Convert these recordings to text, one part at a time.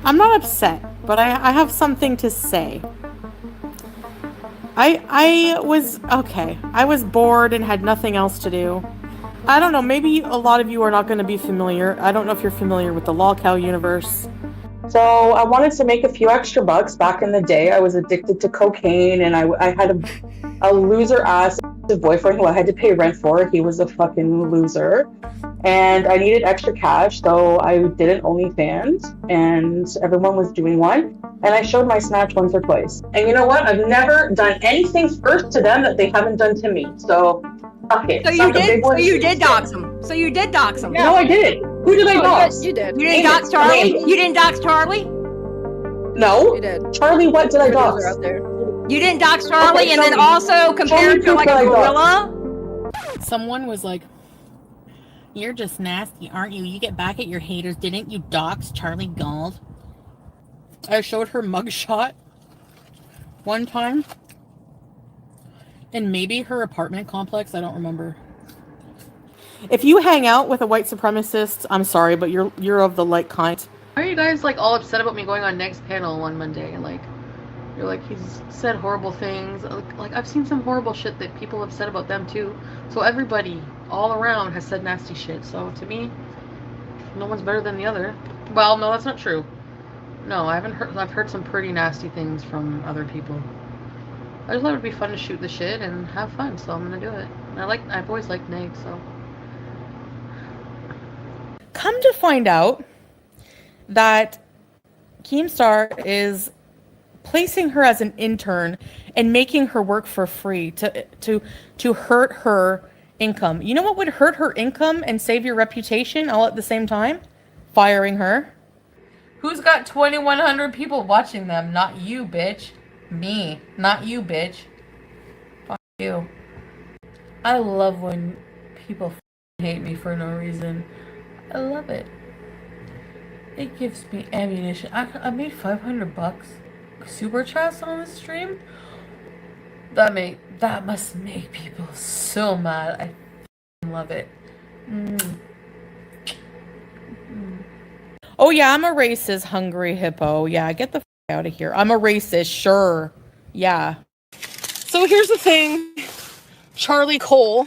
I'm not upset, but I have something to say. I was bored and had nothing else to do. I don't know, maybe a lot of you are not going to be familiar. I don't know if you're familiar with the LolCow universe. So I wanted to make a few extra bucks. Back in the day, I was addicted to cocaine, and I had a loser ass boyfriend who I had to pay rent for. He was a fucking loser. And I needed extra cash, so I did an OnlyFans, and everyone was doing one. And I showed my snatch once or twice. And you know what? I've never done anything first to them that they haven't done to me. So, okay. So you did dox them. So you did dox them. Yeah. No, I didn't. Who did I dox? You did. You didn't dox Charlie? You didn't dox Charlie? No. You did. Charlie, what did I dox? You didn't dox Charlie, and then also compared to like a gorilla? Someone was like, "You're just nasty, aren't you? You get back at your haters. Didn't you dox Charlie Gold?" I showed her mugshot one time. And maybe her apartment complex, I don't remember. If you hang out with a white supremacist, I'm sorry, but you're of the like kind. Why are you guys like all upset about me going on next panel on Monday? Like, you're like, he's said horrible things. Like I've seen some horrible shit that people have said about them too. So everybody all around has said nasty shit. So to me, no one's better than the other. Well, no, that's not true. No, I haven't heard. I've heard some pretty nasty things from other people. I just thought it would be fun to shoot the shit and have fun, so I'm gonna do it. And I've always liked Neg, so. Come to find out that Keemstar is placing her as an intern and making her work for free to hurt her income. You know what would hurt her income and save your reputation all at the same time? Firing her. Who's got 2,100 people watching them? Not you, bitch. Me. Not you, bitch. Fuck you. I love when people hate me for no reason. I love it. It gives me ammunition. I made $500 super chats on this stream. That must make people so mad. I love it. Oh yeah, I'm a racist, hungry hippo. Yeah, get the out of here. I'm a racist, sure. Yeah. So here's the thing, Charlie Cole.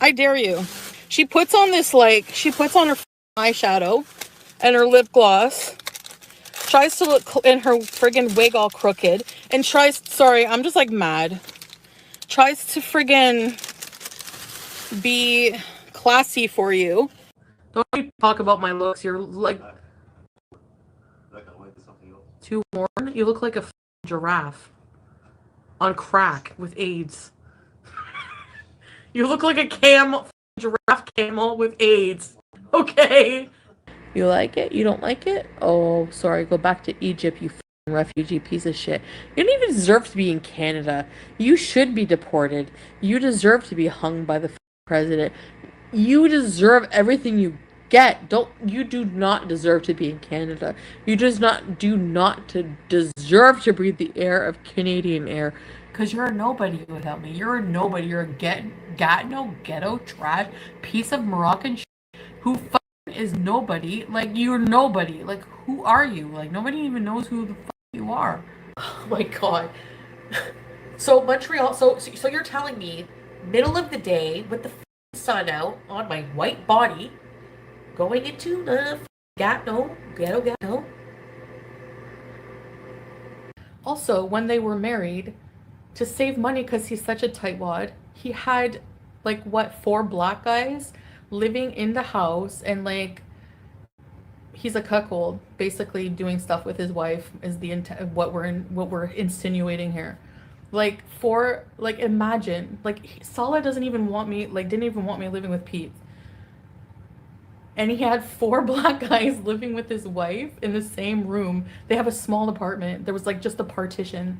I dare you. She puts on her eyeshadow and her lip gloss. Tries to look in her friggin' wig all crooked. And sorry, I'm just like mad. Tries to friggin' be classy for you. Don't you talk about my looks. You're like too worn. You look like a giraffe on crack with AIDS. You look like a giraffe camel with AIDS. Okay. You like it? You don't like it? Oh, sorry. Go back to Egypt, you refugee piece of shit. You don't even deserve to be in Canada. You should be deported. You deserve to be hung by the president. You deserve everything you get. You do not deserve to be in Canada. You do not deserve to breathe the air of Canadian air. Because you're a nobody without me. You're a nobody. You're a ghetto trash piece of Moroccan shit who is nobody. Like, you're nobody. Like, who are you? Like, nobody even knows who the fuck you are. Oh my god. So Montreal, so you're telling me, middle of the day, with the sun out on my white body, going into the ghetto. Also, when they were married, to save money, because he's such a tightwad, he had, like, what, 4 black guys living in the house, and, like, he's a cuckold, basically doing stuff with his wife, is what we're insinuating here. Like, imagine, like, Salah didn't even want me living with Pete. And he had 4 black guys living with his wife in the same room. They have a small apartment. There was, like, just a partition.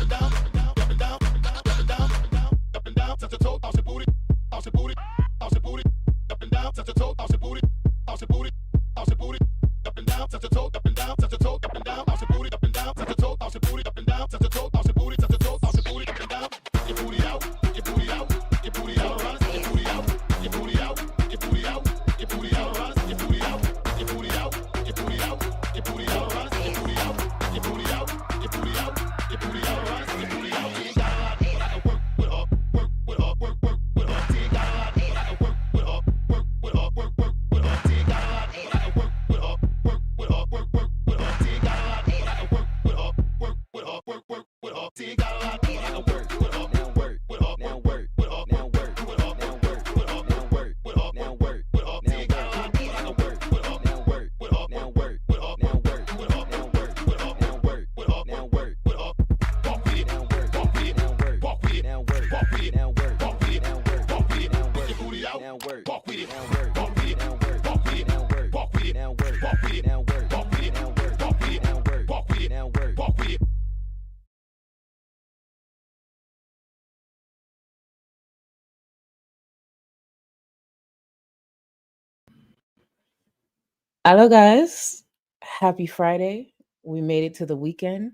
Hello, guys. Happy Friday. We made it to the weekend.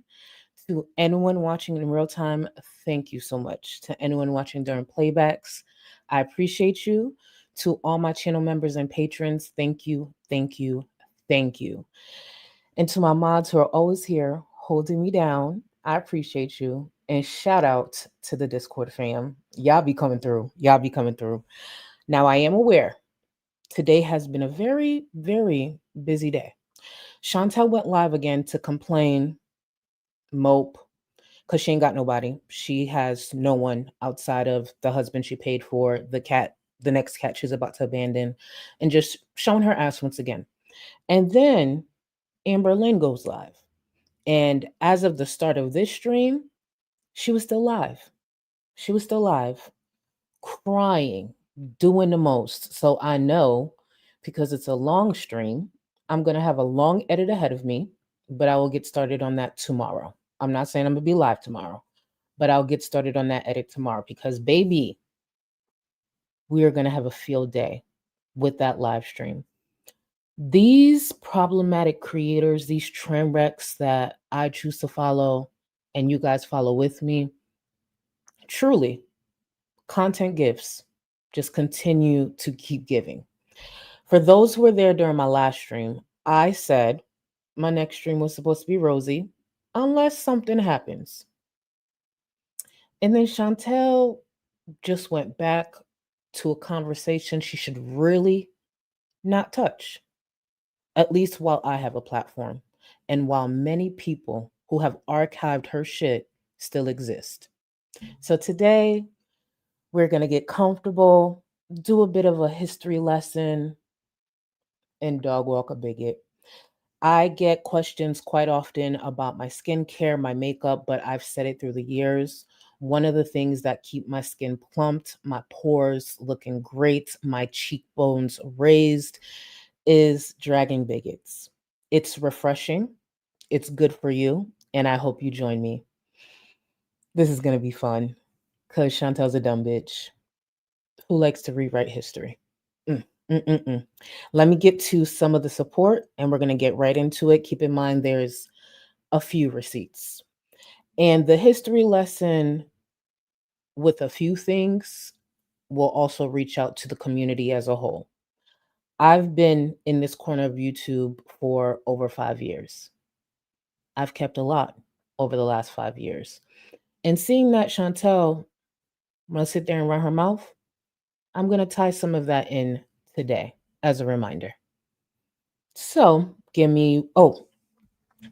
To anyone watching in real time, thank you so much. To anyone watching during playbacks, I appreciate you. To all my channel members and patrons, thank you, thank you, thank you. And to my mods who are always here holding me down, I appreciate you. And shout out to the Discord fam. Y'all be coming through. Y'all be coming through. Now, I am aware today has been a very, very busy day. Chantel went live again to complain, mope, because she ain't got nobody. She has no one outside of the husband she paid for, the cat, the next cat she's about to abandon, and just showing her ass once again. And then Amber Lynn goes live. And as of the start of this stream, she was still live. She was still live, crying, doing the most. So I know because it's a long stream, I'm going to have a long edit ahead of me, but I will get started on that tomorrow. I'm not saying I'm going to be live tomorrow, but I'll get started on that edit tomorrow because, baby, we are going to have a field day with that live stream. These problematic creators, these train wrecks that I choose to follow and you guys follow with me, truly, content gifts. Just continue to keep giving. For those who were there during my last stream, I said my next stream was supposed to be rosy, unless something happens. And then Chantel just went back to a conversation she should really not touch, at least while I have a platform, and while many people who have archived her shit still exist. So today, we're going to get comfortable, do a bit of a history lesson, and dog walk a bigot. I get questions quite often about my skincare, my makeup, but I've said it through the years. One of the things that keep my skin plumped, my pores looking great, my cheekbones raised is dragging bigots. It's refreshing, it's good for you, and I hope you join me. This is going to be fun because Chantel's a dumb bitch who likes to rewrite history. Let me get to some of the support and we're going to get right into it. Keep in mind there's a few receipts. And the history lesson with a few things will also reach out to the community as a whole. I've been in this corner of YouTube for over 5 years. I've kept a lot over the last 5 years. And seeing that Chantel, I'm going to sit there and run her mouth, I'm going to tie some of that in today as a reminder. So give me,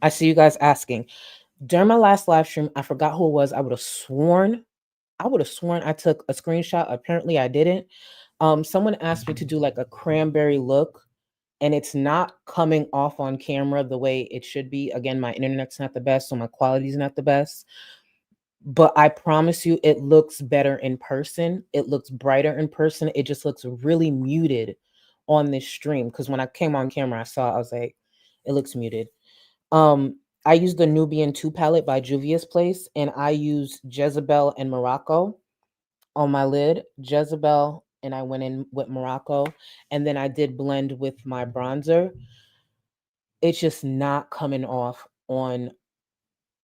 I see you guys asking. During my last live stream, I forgot who it was. I would have sworn I took a screenshot. Apparently I didn't. Someone asked me to do like a cranberry look and it's not coming off on camera the way it should be. Again, my internet's not the best, so my quality's not the best. But I promise you, it looks better in person. It looks brighter in person. It just looks really muted on this stream. Because when I came on camera, I was like, it looks muted. I used the Nubian 2 palette by Juvia's Place, and I used Jezebel and Morocco on my lid. Jezebel, and I went in with Morocco, and then I did blend with my bronzer. It's just not coming off on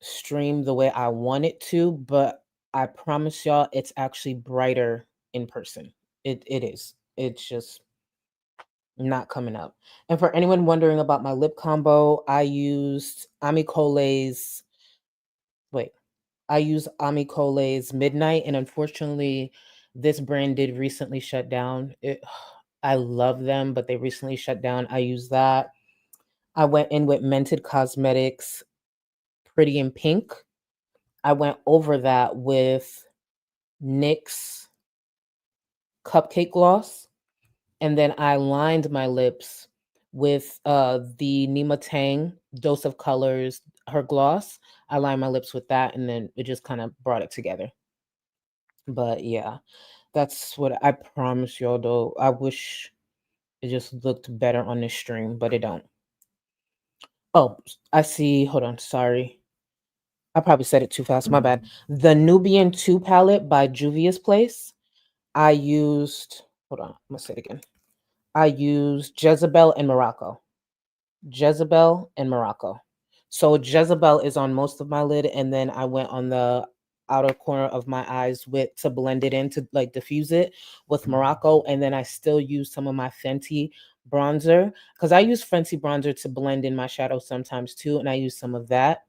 stream the way I want it to, but I promise y'all it's actually brighter in person. It is. It's just not coming up. And for anyone wondering about my lip combo, I used Amicole's Midnight, and unfortunately this brand did recently shut down. I love them, but they recently shut down. I used that. I went in with Mented Cosmetics Pretty in Pink. I went over that with NYX Cupcake Gloss. And then I lined my lips with the Nima Tang Dose of Colors, her gloss. I lined my lips with that, and then it just kind of brought it together. But yeah, that's what I promise y'all, though. I wish it just looked better on this stream, but it don't. Oh, I see. Hold on. Sorry. I probably said it too fast. My bad. The Nubian 2 palette by Juvia's Place. I used, hold on, I'm gonna say it again. I used Jezebel and Morocco. Jezebel, and Morocco. So Jezebel is on most of my lid, and then I went on the outer corner of my eyes with to blend it in to like diffuse it with Morocco, and then I still use some of my Fenty bronzer because I use Fenty bronzer to blend in my shadow sometimes too, and I use some of that.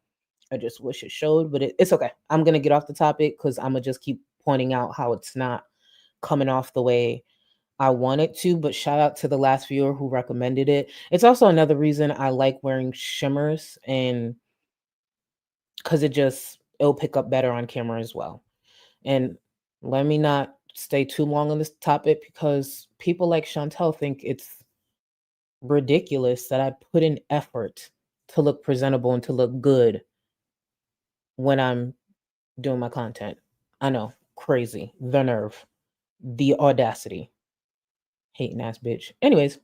I just wish it showed, but it's okay. I'm gonna get off the topic because I'm gonna just keep pointing out how it's not coming off the way I wanted to, but shout out to the last viewer who recommended it. It's also another reason I like wearing shimmers, and because it'll pick up better on camera as well. And let me not stay too long on this topic because people like Chantel think it's ridiculous that I put in effort to look presentable and to look good when I'm doing my content. I know, crazy. The nerve, the audacity. Hating ass bitch. Anyways,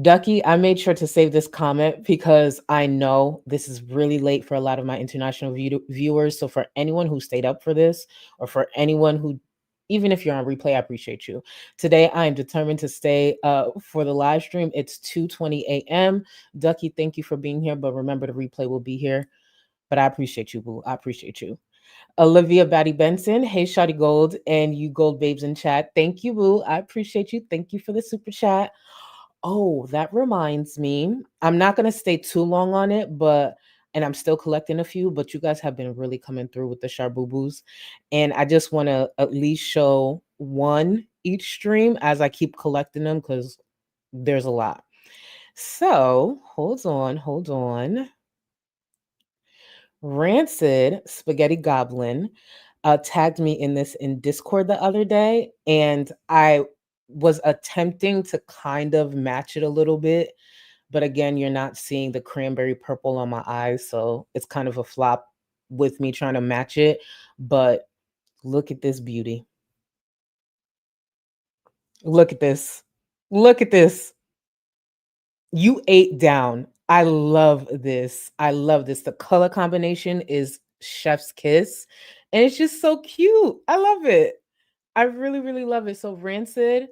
Ducky, I made sure to save this comment because I know this is really late for a lot of my international viewers. So for anyone who stayed up for this, or for anyone who, even if you're on replay, I appreciate you. Today, I am determined to stay for the live stream. It's 2:20 a.m. Ducky, thank you for being here, but remember the replay will be here. But I appreciate you, boo. I appreciate you. Olivia Batty Benson, hey Shotty Gold, and you Gold Babes in chat. Thank you, boo. I appreciate you. Thank you for the super chat. Oh, that reminds me. I'm not going to stay too long on it, and I'm still collecting a few, but you guys have been really coming through with the Sharboobos. And I just want to at least show one each stream as I keep collecting them because there's a lot. So hold on. Rancid Spaghetti Goblin tagged me in this in Discord the other day, and I was attempting to kind of match it a little bit, but again, you're not seeing the cranberry purple on my eyes, so it's kind of a flop with me trying to match it. But look at this beauty. Look at this. Look at this. You ate down. I love this. I love this. The color combination is chef's kiss, and it's just so cute. I love it. I really, really love it. So Rancid,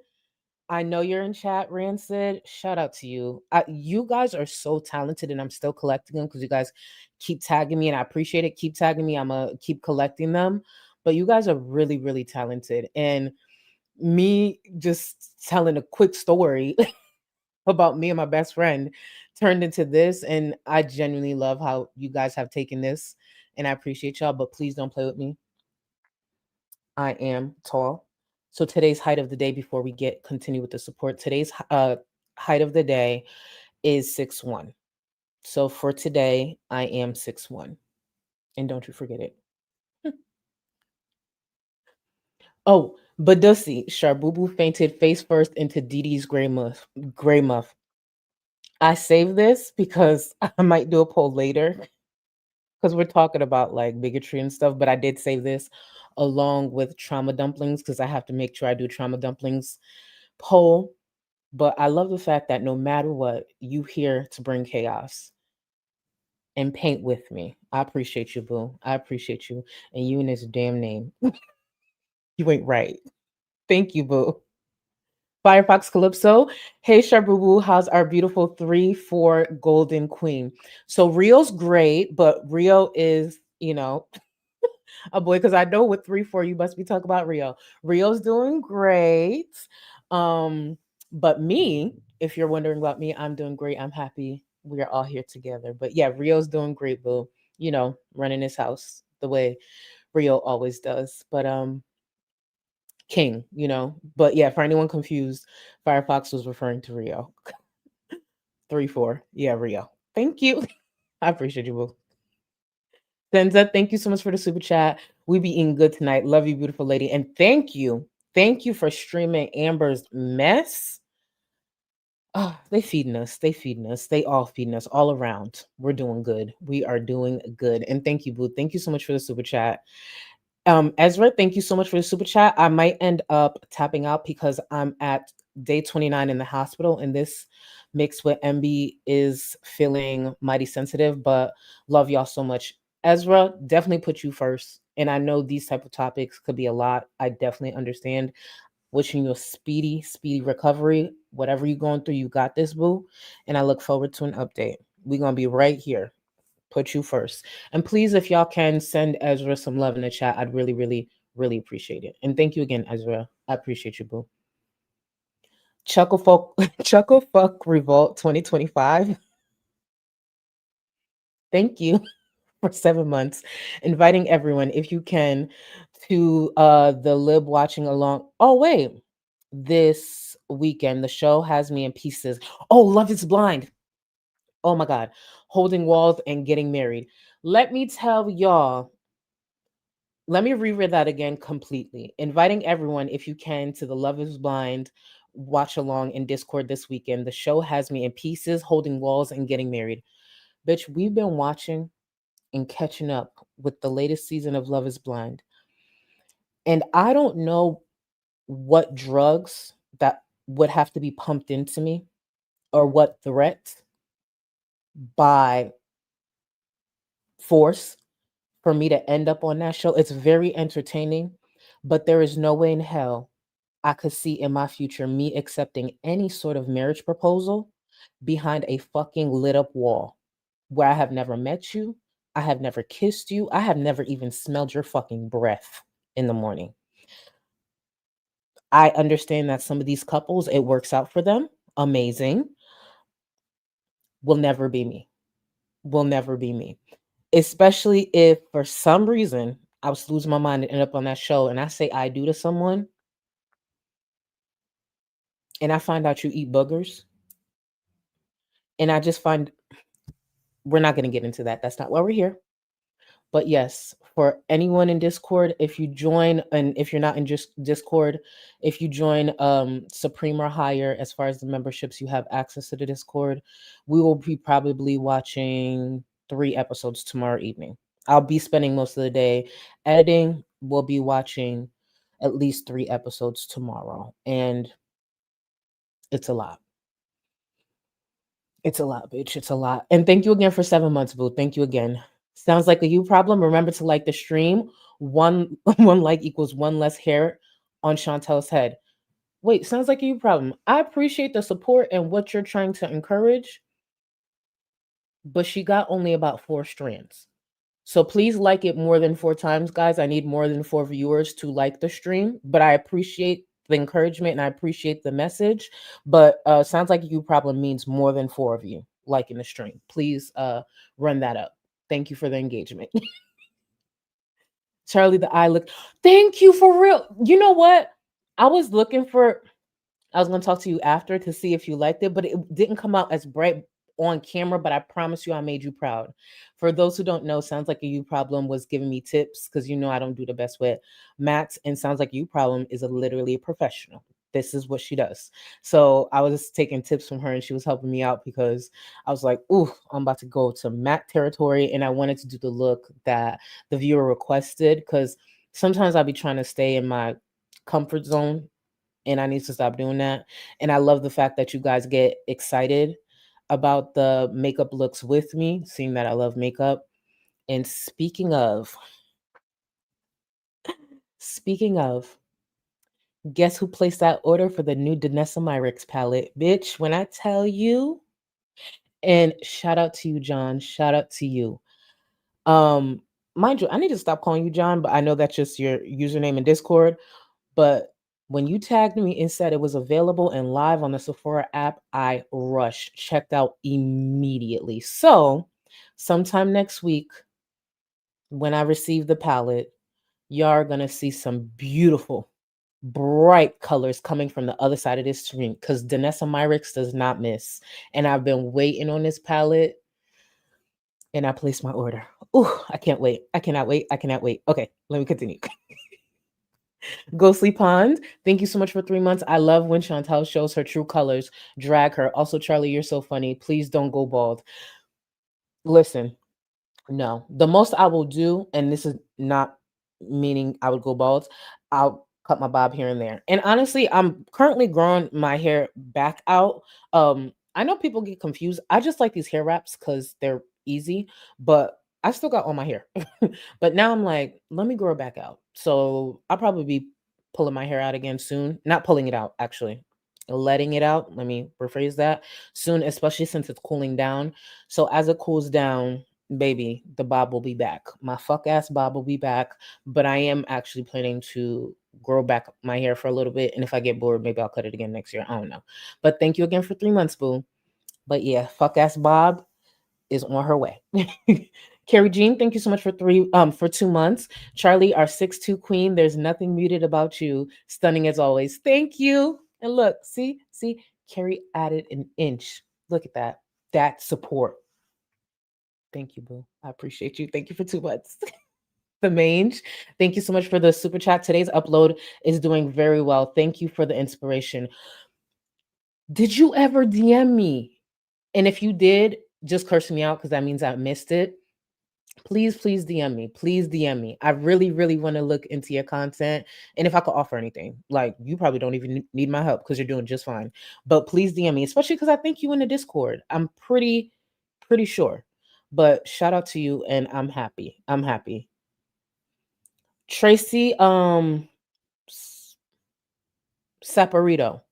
I know you're in chat, Rancid. Shout out to you. You guys are so talented, and I'm still collecting them because you guys keep tagging me, and I appreciate it. Keep tagging me. I'm gonna keep collecting them. But you guys are really, really talented. And me just telling a quick story about me and my best friend turned into this, and I genuinely love how you guys have taken this, and I appreciate y'all. But please don't play with me. I am tall. So today's height of the day, before we continue with the support, today's height of the day is 6'1". So for today, I am 6'1". And don't you forget it. Oh, Badusi, Sharbubu fainted face first into Dee Dee's gray muff. Gray muff. I saved this because I might do a poll later because we're talking about like bigotry and stuff, but I did save this along with trauma dumplings because I have to make sure I do trauma dumplings poll. But I love the fact that no matter what, you here to bring chaos and paint with me. I appreciate you, boo. I appreciate you. And you and this damn name. You ain't right. Thank you, boo. Firefox Calypso. Hey, Sharbubu, how's our beautiful 3-4 Golden Queen? So Rio's great, but Rio is, a boy, because I know with 3-4 you must be talking about Rio. Rio's doing great. But me, if you're wondering about me, I'm doing great. I'm happy we are all here together. But yeah, Rio's doing great, boo. Running his house the way Rio always does. But King, But yeah, for anyone confused, Firefox was referring to Rio. 3-4. Yeah, Rio. Thank you. I appreciate you, boo. Senza, thank you so much for the super chat. We be eating good tonight. Love you, beautiful lady. And thank you. Thank you for streaming Amber's mess. Oh, they feeding us. They feeding us. They all feeding us all around. We're doing good. We are doing good. And thank you, boo. Thank you so much for the super chat. Ezra, thank you so much for the super chat. I might end up tapping out because I'm at day 29 in the hospital, and this mixed with MB is feeling mighty sensitive, but love y'all so much. Ezra, definitely put you first. And I know these type of topics could be a lot. I definitely understand. Wishing you a speedy, speedy recovery. Whatever you're going through, you got this, boo. And I look forward to an update. We're going to be right here. Put you first. And please, if y'all can, send Ezra some love in the chat. I'd really, really, really appreciate it. And thank you again, Ezra. I appreciate you, boo. Chuckle Fuck Revolt 2025. Thank you for 7 months. Inviting everyone, if you can, to the Lib watching along. Oh, wait. This weekend, the show has me in pieces. Oh, Love is Blind. Oh my God. Holding Walls and Getting Married. Let me tell y'all, let me reread that again completely. Inviting everyone, if you can, to the Love is Blind watch along in Discord this weekend. The show has me in pieces, Holding Walls and Getting Married. Bitch, we've been watching and catching up with the latest season of Love is Blind. And I don't know what drugs that would have to be pumped into me or what threats by force for me to end up on that show. It's very entertaining, but there is no way in hell I could see in my future me accepting any sort of marriage proposal behind a fucking lit up wall where I have never met you, I have never kissed you, I have never even smelled your fucking breath in the morning. I understand that some of these couples, it works out for them. Amazing. Will never be me. Will never be me. Especially if for some reason I was losing my mind and end up on that show and I say I do to someone and I find out you eat boogers and I just find we're not going to get into that. That's not why we're here. But yes, for anyone in Discord, if you join, and if you're not in just Discord, if you join Supreme or higher, as far as the memberships, you have access to the Discord. We will be probably watching 3 episodes tomorrow evening. I'll be spending most of the day editing. We'll be watching at least 3 episodes tomorrow. And it's a lot. It's a lot, bitch. It's a lot. And thank you again for 7 months, boo. Thank you again. Sounds like a you problem. Remember to like the stream. One like equals one less hair on Chantel's head. Wait, sounds like a you problem. I appreciate the support and what you're trying to encourage, but she got only about 4 strands. So please like it more than 4 times, guys. I need more than 4 viewers to like the stream, but I appreciate the encouragement and I appreciate the message. But sounds like you problem means more than 4 of you liking the stream. Please run that up. Thank you for the engagement. Charlie the Eye look. Thank you for real. You know what? I was looking for. I was going to talk to you after to see if you liked it, but it didn't come out as bright on camera, but I promise you I made you proud. For those who don't know, Sounds Like a You Problem was giving me tips because you know I don't do the best with maths, and Sounds Like a You Problem is literally a professional. This is what she does. So I was taking tips from her and she was helping me out because I was like, ooh, I'm about to go to math territory and I wanted to do the look that the viewer requested because sometimes I'll be trying to stay in my comfort zone and I need to stop doing that. And I love the fact that you guys get excited about the makeup looks with me, seeing that I love makeup. And speaking of, guess who placed that order for the new Danessa Myricks palette? Bitch, when I tell you, and shout out to you, John. Shout out to you. Mind you, I need to stop calling you John, but I know that's just your username in Discord. But when you tagged me and said it was available and live on the Sephora app, I rushed, checked out immediately. So sometime next week, when I receive the palette, y'all are going to see some beautiful, bright colors coming from the other side of this screen because Danessa Myricks does not miss. And I've been waiting on this palette and I placed my order. Ooh, I can't wait. I cannot wait. I cannot wait. Okay, let me continue. Ghostly Pond, thank you so much for 3 months. I love when Chantal shows her true colors. Drag her. Also, Charlie, you're so funny. Please don't go bald. Listen, no. The most I will do, and this is not meaning I would go bald, I'll cut my bob here and there. And honestly, I'm currently growing my hair back out. I know people get confused. I just like these hair wraps because they're easy, but I still got all my hair. But now I'm like, let me grow it back out. So I'll probably be pulling my hair out again soon. Not pulling it out, actually. Letting it out. Let me rephrase that. Soon, especially since it's cooling down. So as it cools down, baby, the bob will be back. My fuck ass bob will be back. But I am actually planning to grow back my hair for a little bit. And if I get bored, maybe I'll cut it again next year. I don't know. But thank you again for 3 months, boo. But yeah, fuck ass bob is on her way. Carrie Jean, thank you so much for 2 months. Charlie, our 6'2" queen. There's nothing muted about you. Stunning as always. Thank you. And look, see, Carrie added an inch. Look at that. That support. Thank you, boo. I appreciate you. Thank you for 2 months. The mange. Thank you so much for the super chat. Today's upload is doing very well. Thank you for the inspiration. Did you ever DM me? And if you did, just curse me out because that means I missed it. Please DM me. Please DM me. I really, really want to look into your content. And if I could offer anything, like you probably don't even need my help because you're doing just fine. But please DM me, especially because I think you in the Discord. I'm pretty sure. But shout out to you, and I'm happy. Tracy Saporito.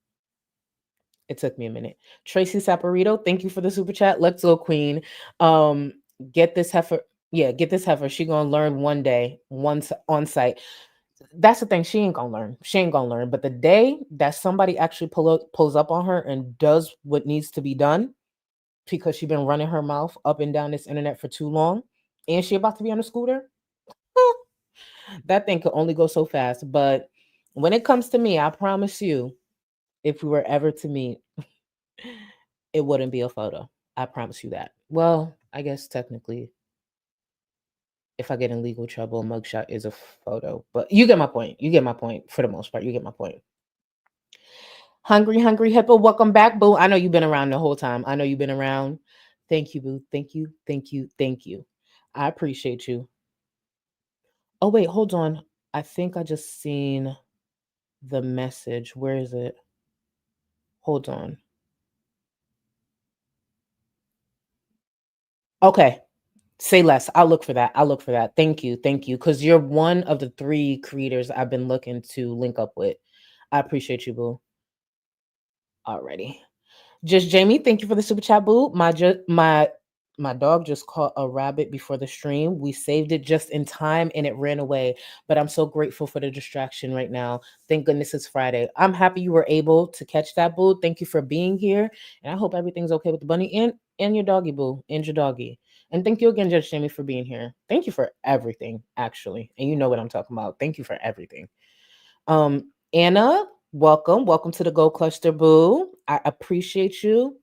It took me a minute. Tracy Saporito, thank you for the super chat. Let's go, queen. Get this heifer. Yeah, get this heifer. She gonna learn one day, once on site. That's the thing. She ain't gonna learn. But the day that somebody actually pulls up on her and does what needs to be done, because she's been running her mouth up and down this internet for too long, and she about to be on a scooter, that thing could only go so fast. But when it comes to me, I promise you, if we were ever to meet, it wouldn't be a photo. I promise you that. Well, I guess technically, if I get in legal trouble, a mugshot is a photo. But you get my point. For the most part. You get my point. Hungry Hippo, welcome back, boo. I know you've been around the whole time. Thank you, boo. Thank you. I appreciate you. Oh, wait, hold on. I think I just seen the message. Where is it? Hold on. Okay. Say less. I'll look for that. Thank you. Because you're one of the 3 creators I've been looking to link up with. I appreciate you, boo. Alrighty. Just Jamie, thank you for the super chat, boo. My dog just caught a rabbit before the stream. We saved it just in time and it ran away. But I'm so grateful for the distraction right now. Thank goodness it's Friday. I'm happy you were able to catch that, boo. Thank you for being here. And I hope everything's okay with the bunny and your doggy, boo. And your doggy. And thank you again, Judge Jamie, for being here. Thank you for everything, actually. And you know what I'm talking about. Thank you for everything. Anna, welcome to the Gold Cluster, boo. I appreciate you.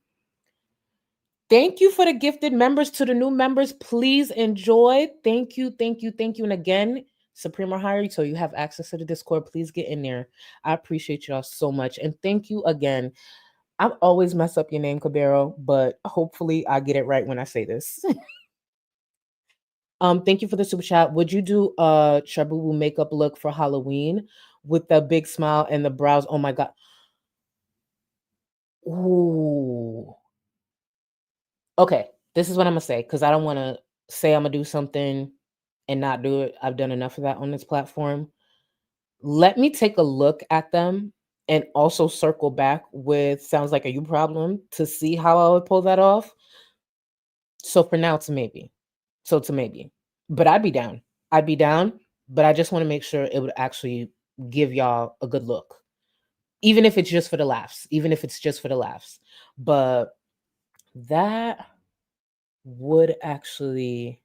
Thank you for the gifted members. To the new members, please enjoy. Thank you. And again, Supreme or higher, so you have access to the Discord. Please get in there. I appreciate y'all so much. And thank you again. I always mess up your name, Cabero, but hopefully I get it right when I say this. Thank you for the super chat. Would you do a Chabubu makeup look for Halloween with the big smile and the brows? Oh my God. Ooh. Okay, this is what I'm gonna say, because I don't want to say I'm gonna do something and not do it. I've done enough of that on this platform. Let me take a look at them and also circle back with sounds like a you problem to see how I would pull that off. So for now, it's a maybe. But I'd be down. But I just want to make sure it would actually give y'all a good look. Even if it's just for the laughs. But that would actually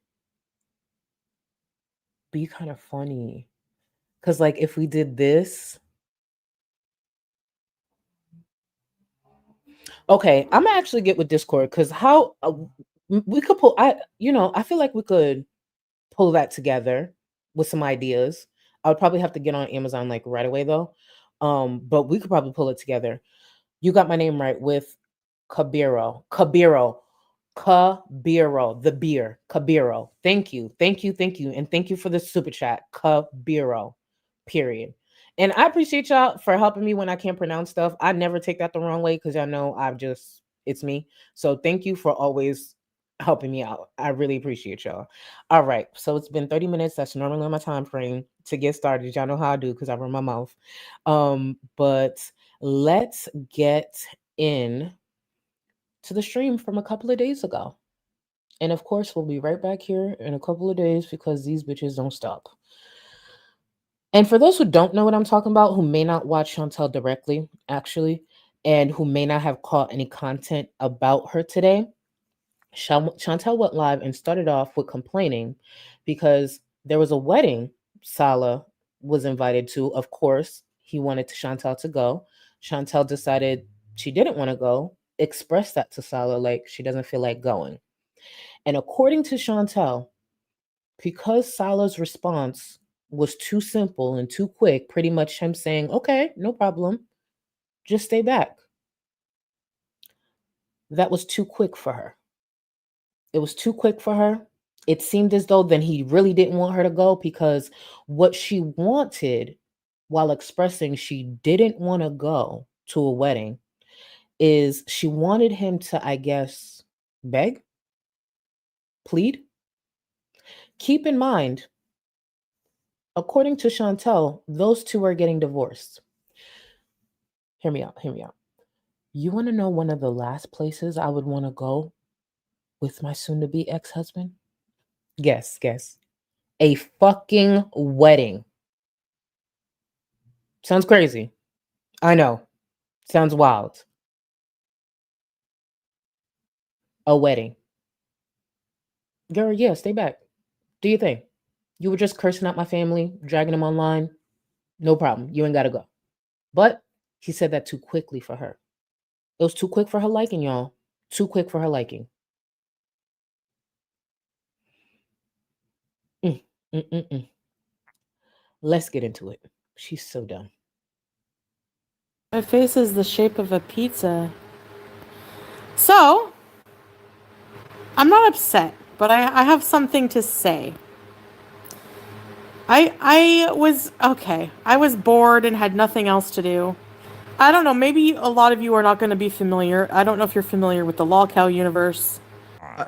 be kind of funny. Because, like, if we did this. Okay, I'm gonna actually get with Discord, because how we could pull. I feel like we could pull that together with some ideas. I would probably have to get on Amazon like right away though. But we could probably pull it together. You got my name right with Kabiro, the beer, Kabiro. Thank you. And thank you for the super chat, Kabiro, period. And I appreciate y'all for helping me when I can't pronounce stuff. I never take that the wrong way because y'all know it's me. So thank you for always helping me out. I really appreciate y'all. All right. So it's been 30 minutes. That's normally my time frame to get started. Y'all know how I do because I run my mouth. But let's get in to the stream from a couple of days ago. And of course, we'll be right back here in a couple of days because these bitches don't stop. And for those who don't know what I'm talking about, who may not watch Chantel directly, actually, and who may not have caught any content about her today, Chantel went live and started off with complaining because there was a wedding Sala was invited to. Of course, he wanted Chantel to go. Chantel decided she didn't want to go, expressed that to Sala like she doesn't feel like going. And according to Chantel, because Sala's response was too simple and too quick, pretty much him saying, okay, no problem, just stay back. That was too quick for her. It was too quick for her. It seemed as though then he really didn't want her to go because what she wanted while expressing she didn't want to go to a wedding is she wanted him to, I guess, beg, plead. Keep in mind, according to Chantel, those two are getting divorced. Hear me out. Hear me out. You want to know one of the last places I would want to go with my soon-to-be ex-husband? Guess. A fucking wedding. Sounds crazy. I know. Sounds wild. A wedding. Girl, yeah, stay back. Do your thing. You were just cursing out my family, dragging them online. No problem. You ain't got to go. But he said that too quickly for her. It was too quick for her liking, y'all. Too quick for her liking. Let's get into it. She's so dumb. My face is the shape of a pizza. So, I'm not upset, but I have something to say. I was bored and had nothing else to do. I don't know, maybe a lot of you are not going to be familiar. I don't know if you're familiar with the LolCow universe.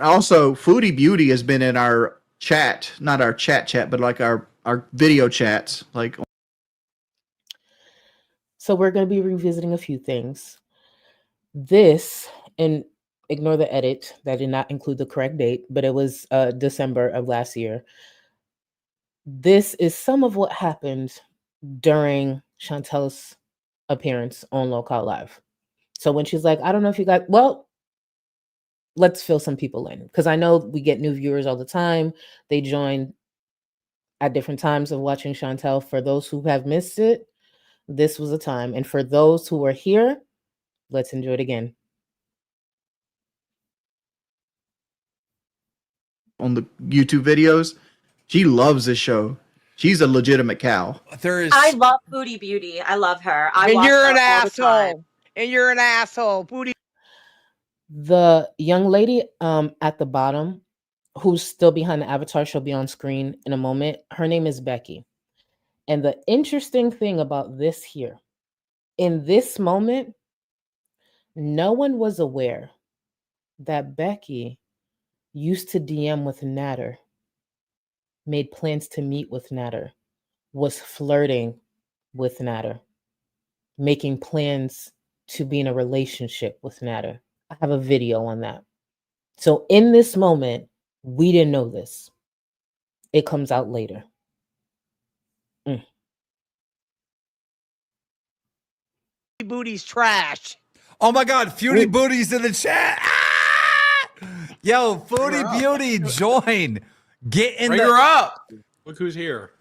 Also, Foodie Beauty has been in our chat, not our chat, but like our video chats. Like, so we're going to be revisiting a few things. This, and ignore the edit, that did not include the correct date, but it was December of last year. This is some of what happened during Chantel's appearance on Local Live. So when she's like, I don't know if you got, well, let's fill some people in because I know we get new viewers all the time. They join at different times of watching Chantel. For those who have missed it, this was a time. And for those who are here, let's enjoy it again. On the YouTube videos, she loves this show. She's a legitimate cow. I love Foodie Beauty. I love her. I And watch you're her an all the time. asshole. And you're an asshole. Booty. The young lady at the bottom, who's still behind the avatar, she'll be on screen in a moment. Her name is Becky. And the interesting thing about this here, in this moment, no one was aware that Becky used to DM with Natter, made plans to meet with Natter, was flirting with Natter, making plans to be in a relationship with Natter. I have a video on that. So in this moment, we didn't know this. It comes out later. Booty's trash. Oh my God, Foodie Booty's in the chat. Ah! Yo, Foodie Beauty, join. Get in Bring her up. Look who's here.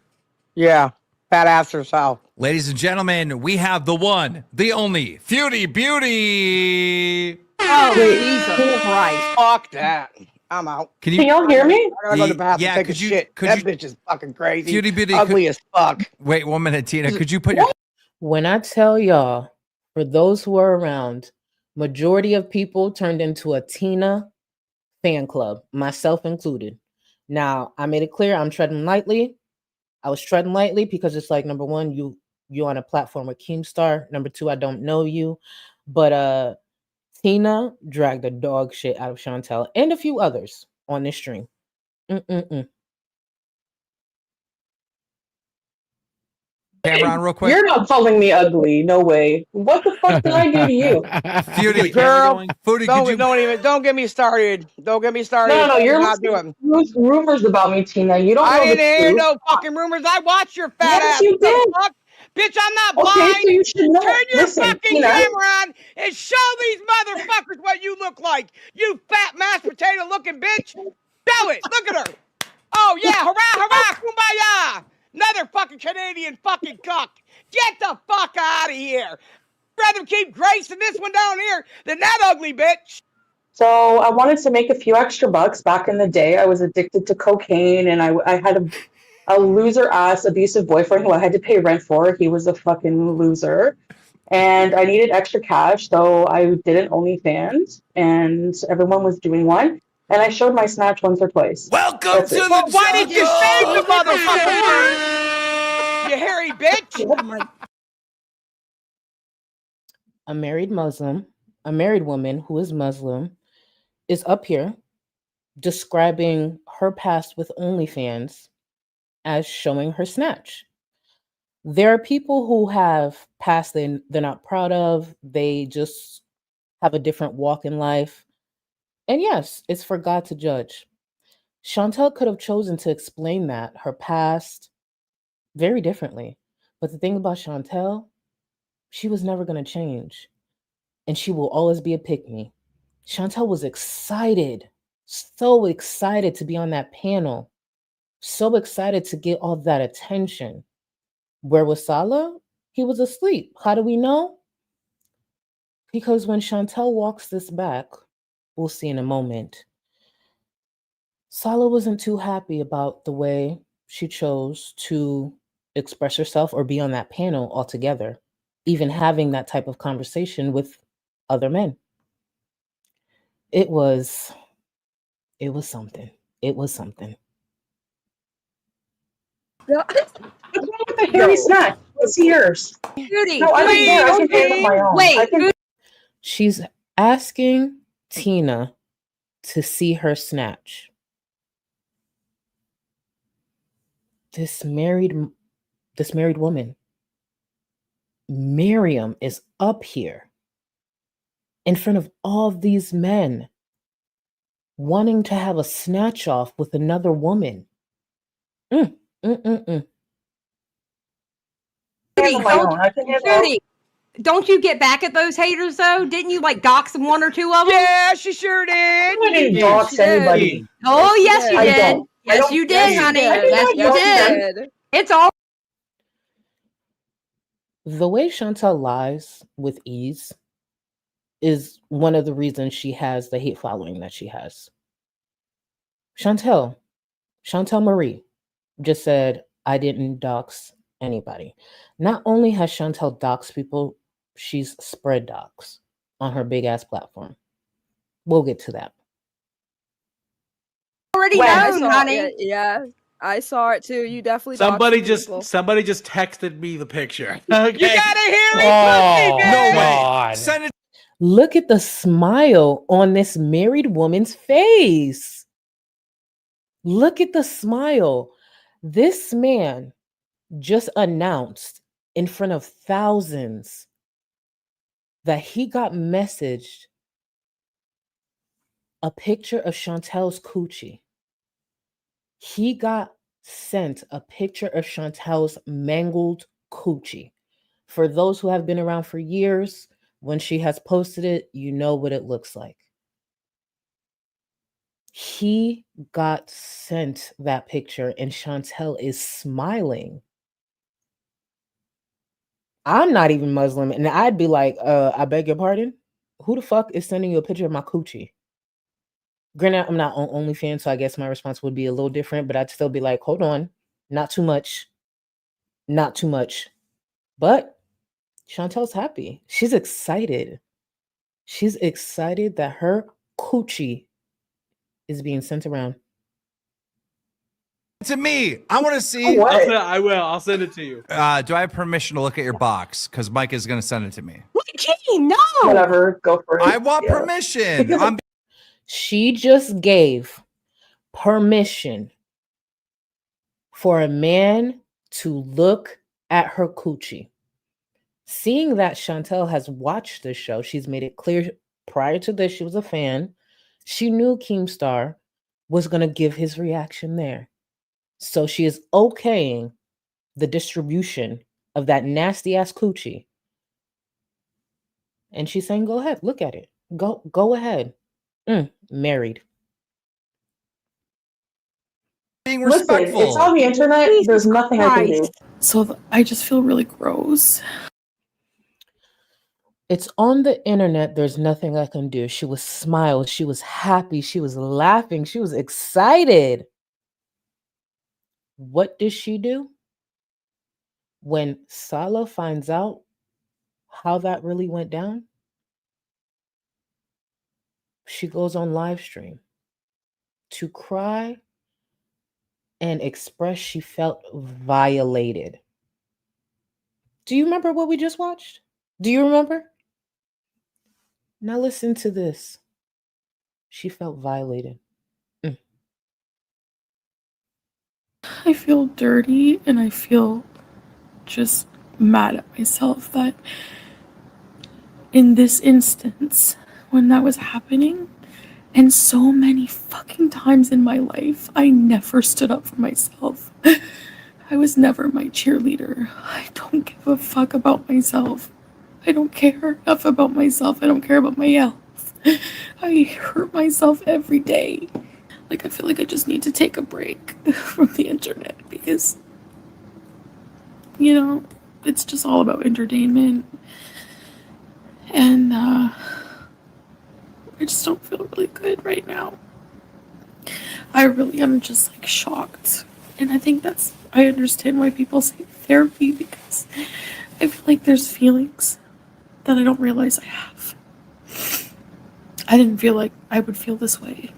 Yeah. Fat ass herself. Ladies and gentlemen, we have the one, the only Foodie Beauty. Oh, Jesus Christ. Fuck that. I'm out. Can y'all hear me? I gotta go to the bathroom Yeah, and take could a you- shit. could That you- bitch is fucking crazy. Foodie Beauty, Ugly as fuck. Wait 1 minute, Tina. Could you put your When I tell y'all, for those who are around, majority of people turned into a Tina fan club, myself included. Now, I made it clear I'm treading lightly. I was treading lightly because it's like, number one, you on a platform with Keemstar. Number two, I don't know you. But Tina dragged the dog shit out of Chantel and a few others on this stream. Camera on real quick. You're not calling me ugly. No way. What the fuck did I do to you? Foodie, Girl, Foodie, Don't get me started. Don't get me started. No, you're not listening doing. to rumors about me, Tina. You don't know I the didn't hear truth. no fucking rumors. I watched your fat Yes, ass. you What the did. fuck? Bitch, I'm not Okay, blind. so you should know. Turn your Listen, fucking Tina. camera on and show these motherfuckers what you look like. You fat mashed potato looking bitch. Show it. Look at her. Oh yeah, hurrah, hurrah, kumbaya. Another fucking Canadian fucking cuck. Get the fuck out of here. I'd rather keep Grace and this one down here than that ugly bitch. So I wanted to make a few extra bucks. Back in the day, I was addicted to cocaine, and I had a loser ass abusive boyfriend who I had to pay rent for. He was a fucking loser. And I needed extra cash, so I did an OnlyFans, and everyone was doing one. And I showed my snatch once or twice. Welcome That's to it. the Well, why did you save jungle. the motherfucker? You hairy bitch. A married woman who is Muslim, is up here describing her past with OnlyFans as showing her snatch. There are people who have past they're not proud of. They just have a different walk in life. And yes, it's for God to judge. Chantel could have chosen to explain that, her past, very differently. But the thing about Chantel, she was never going to change. And she will always be a pick-me. Chantel was excited, so excited to be on that panel, so excited to get all that attention. Where was Salah? He was asleep. How do we know? Because when Chantel walks this back, we'll see in a moment, Salah wasn't too happy about the way she chose to express herself or be on that panel altogether, even having that type of conversation with other men. It was something. It was something. What's wrong with the hairy snack? Let's see yours. Foodie, No, I don't care. I can pay for my own. wait, She's asking Tina to see her snatch. This married woman, Miriam, is up here in front of all these men wanting to have a snatch off with another woman. Foodie, don't you get back at those haters though? Didn't you like dox one or two of them? Yeah, she sure did. I didn't dox anybody. Oh yes, you did. Yes, you did, honey. Yes, you did. It's all. The way Chantel lies with ease is one of the reasons she has the hate following that she has. Chantel Marie just said, I didn't dox anybody. Not only has Chantel doxed people, she's spread dox on her big ass platform. We'll get to that. Already known, honey. Yeah, I saw it too. You definitely Somebody doxed people. just texted me the picture. You Okay. gotta hear me, Oh, pussy, no bitch. way. Send it. Look at the smile on this married woman's face. Look at the smile. This man just announced in front of thousands that he got messaged a picture of Chantel's coochie. He got sent a picture of Chantel's mangled coochie. For those who have been around for years, when she has posted it, you know what it looks like. He got sent that picture and Chantel is smiling. I'm not even Muslim, and I'd be like, I beg your pardon? Who the fuck is sending you a picture of my coochie? Granted, I'm not on OnlyFans, so I guess my response would be a little different, but I'd still be like, hold on, not too much. Not too much. But Chantel's happy. She's excited. She's excited that her coochie is being sent around. To me, I want to see. I will. I'll send it to you. Do I have permission to look at your box? Because Mike is going to send it to me. Look at No. Whatever, go for it. I want Yeah. permission. Because She just gave permission for a man to look at her coochie. Seeing that Chantel has watched the show, she's made it clear prior to this she was a fan. She knew Keemstar was going to give his reaction there. So she is okaying the distribution of that nasty ass coochie. And she's saying, go ahead, look at it. Go ahead. Married. being listen, respectful. it's on the internet. There's nothing I can do. So I just feel really gross. It's on the internet. There's nothing I can do. She was smiling. She was happy. She was laughing. She was excited. What does she do? When Sala finds out how that really went down, she goes on live stream to cry and express she felt violated. Do you remember what we just watched? Do you remember? Now listen to this. She felt violated. I feel dirty and I feel just mad at myself that in this instance, when that was happening, and so many fucking times in my life, I never stood up for myself. I was never my cheerleader. I don't give a fuck about myself. I don't care enough about myself. I don't care about my health. I hurt myself every day. Like, I feel like I just need to take a break from the internet because, you know, it's just all about entertainment. And, I just don't feel really good right now. I really am just, like, shocked. And I think I understand why people say therapy, because I feel like there's feelings that I don't realize I have. I didn't feel like I would feel this way.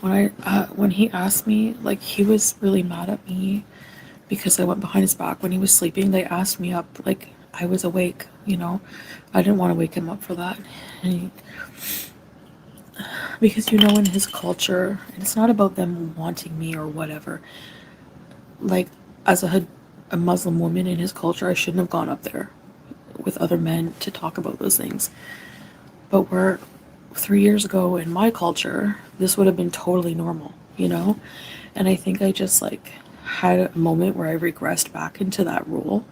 When he asked me, like, he was really mad at me because I went behind his back when he was sleeping. They asked me up, like, I was awake, you know. I didn't want to wake him up for that. Because, you know, in his culture, and it's not about them wanting me or whatever. Like, as a Muslim woman in his culture, I shouldn't have gone up there with other men to talk about those things. But 3 years ago in my culture, this would have been totally normal, you know? And I think I just, like, had a moment where I regressed back into that role.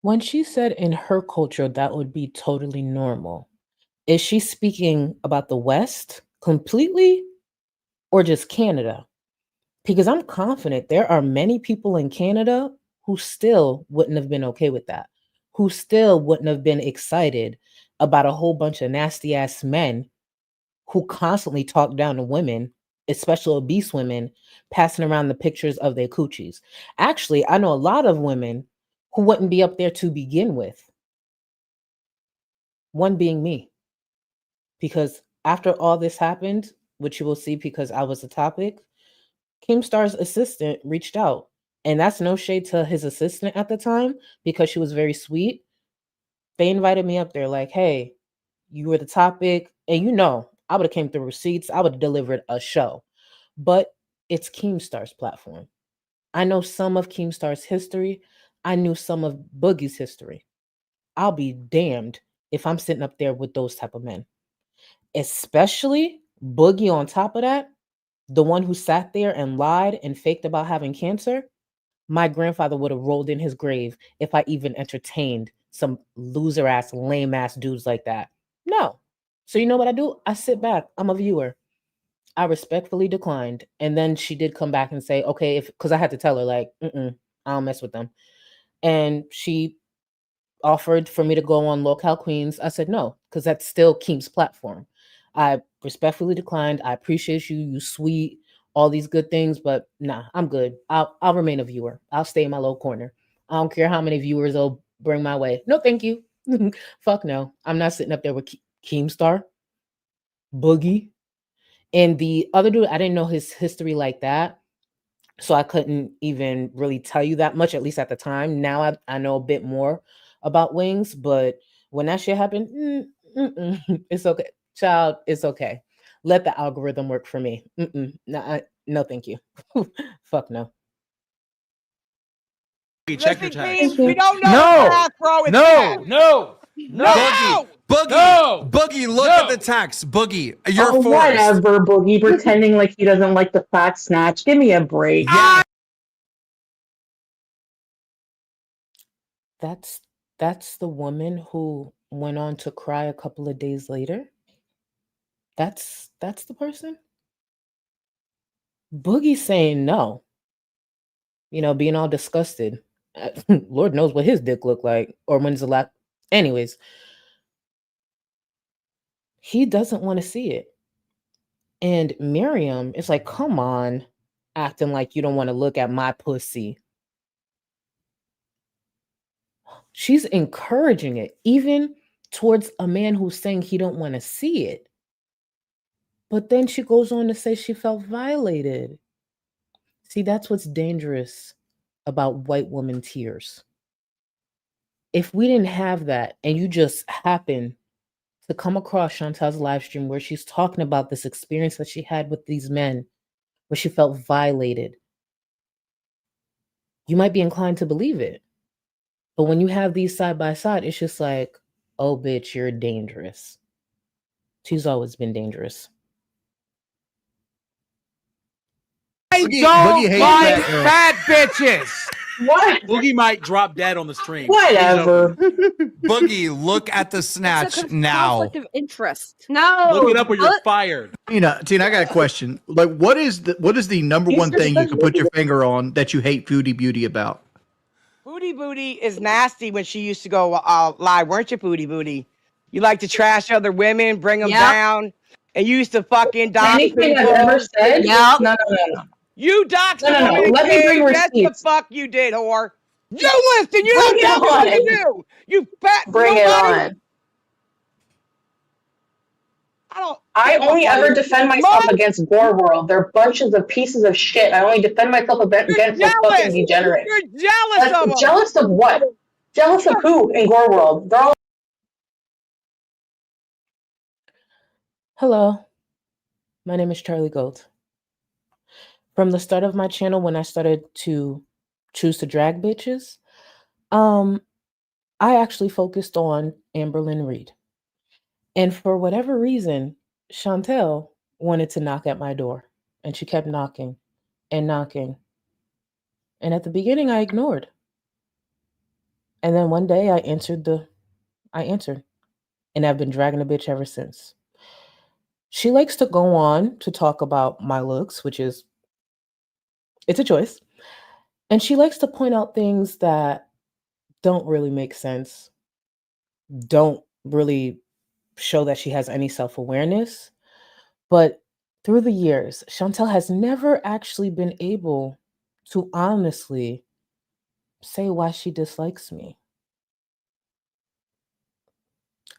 When she said in her culture that would be totally normal, is she speaking about the West completely or just Canada? Because I'm confident there are many people in Canada who still wouldn't have been okay with that, who still wouldn't have been excited about a whole bunch of nasty ass men who constantly talk down to women, especially obese women, passing around the pictures of their coochies. Actually, I know a lot of women who wouldn't be up there to begin with. One being me. Because after all this happened, which you will see because I was the topic, Keemstar's assistant reached out. And that's no shade to his assistant at the time because she was very sweet. They invited me up there like, hey, you were the topic. And you know, I would have came through receipts. I would have delivered a show. But it's Keemstar's platform. I know some of Keemstar's history. I knew some of Boogie's history. I'll be damned if I'm sitting up there with those type of men. Especially Boogie on top of that, the one who sat there and lied and faked about having cancer. My grandfather would have rolled in his grave if I even entertained some loser ass, lame ass dudes like that. No. So you know what I do? I sit back. I'm a viewer. I respectfully declined. And then she did come back and say, okay, because I had to tell her, like, I don't mess with them. And she offered for me to go on Locale Queens. I said no, because that's still Keem's platform. I respectfully declined. I appreciate you. You sweet, all these good things, but nah, I'm good. I'll remain a viewer. I'll stay in my little corner. I don't care how many viewers they'll bring my way. No, thank you. Fuck no. I'm not sitting up there with Keemstar, Boogie, and the other dude. I didn't know his history like that. So I couldn't even really tell you that much, at least at the time. Now I know a bit more about wings, but when that shit happened, it's okay. Child, it's okay. Let the algorithm work for me. No, no, thank you. Fuck no. Check your Listen, text. King, we don't know No! what path, bro. It's No! bad. No! No! Boogie, No! Boogie, look at the text. Boogie, you're Oh, forced. whatever, Boogie, pretending like he doesn't like the fat snatch. Give me a break. Yeah. That's the woman who went on to cry a couple of days later. That's the person. Boogie saying no. You know, being all disgusted. Lord knows what his dick looked like, or when's the last. Anyways, he doesn't want to see it. And Miriam is like, come on, acting like you don't want to look at my pussy. She's encouraging it, even towards a man who's saying he don't want to see it. But then she goes on to say she felt violated. See, that's what's dangerous about white woman tears. If we didn't have that, and you just happen to come across Chantel's live stream where she's talking about this experience that she had with these men, where she felt violated, you might be inclined to believe it. But when you have these side by side, it's just like, oh, bitch, you're dangerous. She's always been dangerous. I Boogie don't hates like fat fat bitches. What? Boogie might drop dead on the stream. Whatever. Boogie, look at the It's snatch a now. conflict of interest. No. Look it up or you're fired. Tina, I got a question. Like, what is the number one thing you can put your finger on that you hate Foodie Beauty about? Foodie Booty is nasty when she used to go live, weren't you, Foodie Booty? You like to trash other women, bring them Yep. down, and you used to fucking dox Anything people. I've ever said? Yep. No. You doxed No, a no, no. woman Let me King. bring Yes, the receipts. fuck you did, whore. You listen, you don't Bring tell it me what to on. do. You fat Bring it nobody. on. I don't. only ever defend myself against Gore World. They're bunches of pieces of shit. I only defend myself against those fucking degenerates. You're jealous of them. Jealous of what? Jealous of who in Gore World? They're all. Hello, my name is Charlie Gold. From the start of my channel, when I started to choose to drag bitches, I actually focused on Amberlynn Reed. And for whatever reason, Chantel wanted to knock at my door, and she kept knocking and knocking. And at the beginning, I ignored. And then one day I answered, and I've been dragging a bitch ever since. She likes to go on to talk about my looks, which is, it's a choice. And she likes to point out things that don't really make sense, don't really show that she has any self-awareness. But through the years, Chantel has never actually been able to honestly say why she dislikes me.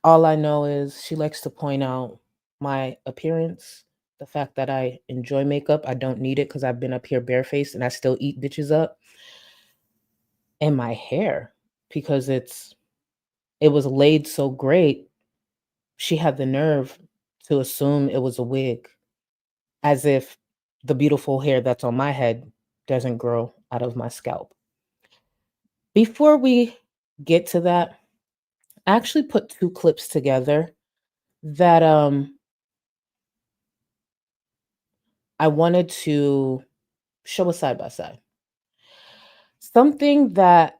All I know is she likes to point out my appearance, the fact that I enjoy makeup. I don't need it because I've been up here barefaced and I still eat bitches up. And my hair, because it was laid so great, she had the nerve to assume it was a wig, as if the beautiful hair that's on my head doesn't grow out of my scalp. Before we get to that, I actually put two clips together that I wanted to show a side by side. Something that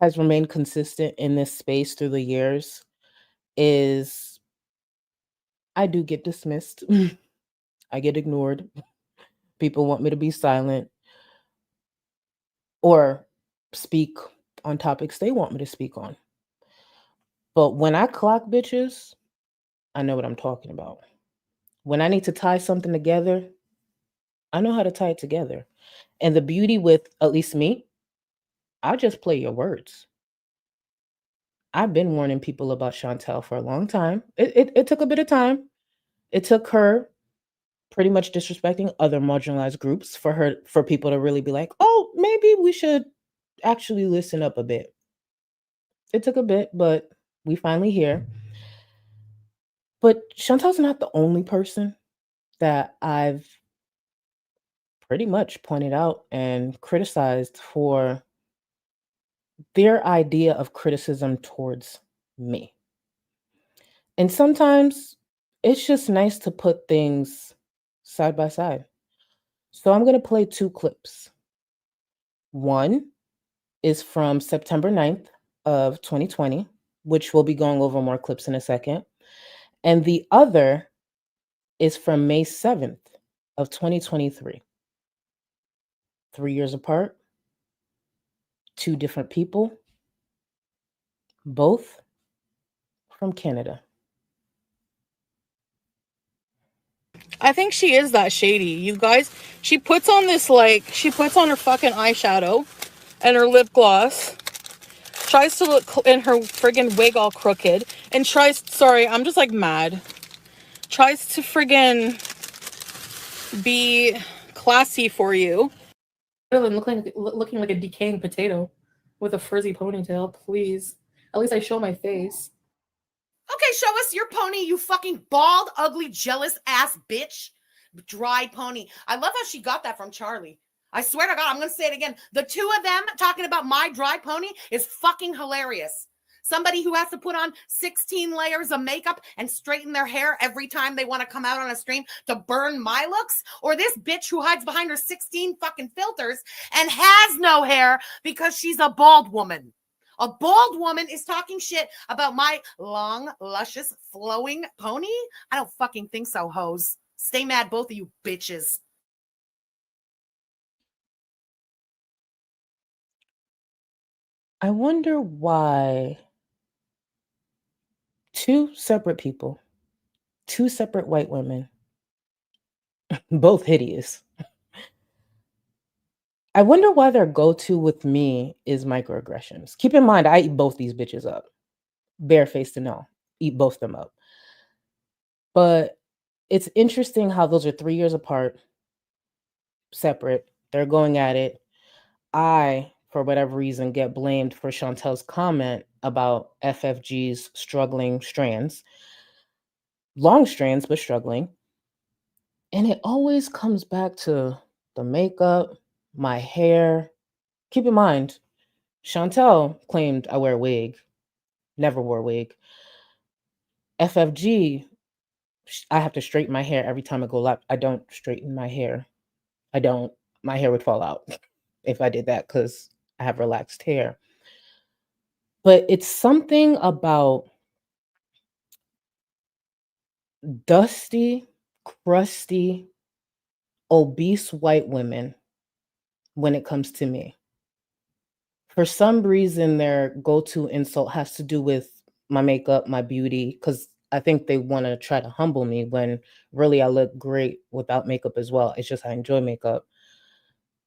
has remained consistent in this space through the years is I do get dismissed. I get ignored. People want me to be silent or speak on topics they want me to speak on. But when I clock bitches, I know what I'm talking about. When I need to tie something together, I know how to tie it together. And the beauty with, at least me, I just play your words. I've been warning people about Chantel for a long time. It took a bit of time. It took her pretty much disrespecting other marginalized groups for people to really be like, oh, maybe we should actually listen up a bit. It took a bit, but we finally here. But Chantel's not the only person that I've pretty much pointed out and criticized for their idea of criticism towards me. And sometimes it's just nice to put things side by side. So I'm going to play 2 clips. One is from September 9th of 2020, which we'll be going over more clips in a second. And the other is from May 7th of 2023. 3 years apart, 2 different people, both from Canada. I think she is that shady, you guys. She puts on this, like, she puts on her fucking eyeshadow and her lip gloss, tries to look in her friggin' wig all crooked, and tries, sorry, I'm just like mad, tries to friggin' be classy for you. Rather than looking like a decaying potato with a frizzy ponytail, please. At least I show my face. Okay, show us your pony, you fucking bald, ugly, jealous ass bitch. Dry pony. I love how she got that from Charlie. I swear to God, I'm going to say it again. The 2 of them talking about my dry pony is fucking hilarious. Somebody who has to put on 16 layers of makeup and straighten their hair every time they want to come out on a stream to burn my looks, or this bitch who hides behind her 16 fucking filters and has no hair because she's a bald woman. A bald woman is talking shit about my long, luscious, flowing pony? I don't fucking think so, hoes. Stay mad, both of you bitches. I wonder why 2 separate people, 2 separate white women, both hideous. I wonder why their go-to with me is microaggressions. Keep in mind, I eat both these bitches up. Barefaced and all. Eat both them up. But it's interesting how those are 3 years apart, separate. They're going at it. I, for whatever reason, get blamed for Chantel's comment about FFG's struggling strands. Long strands, but struggling. And it always comes back to the makeup, my hair. Keep in mind, Chantel claimed I wear a wig. Never wore a wig. FFG, I have to straighten my hair every time I go live. I don't straighten my hair. I don't. My hair would fall out if I did that because I have relaxed hair. But it's something about dusty, crusty, obese white women when it comes to me. For some reason, their go-to insult has to do with my makeup, my beauty, because I think they want to try to humble me when really I look great without makeup as well. It's just I enjoy makeup.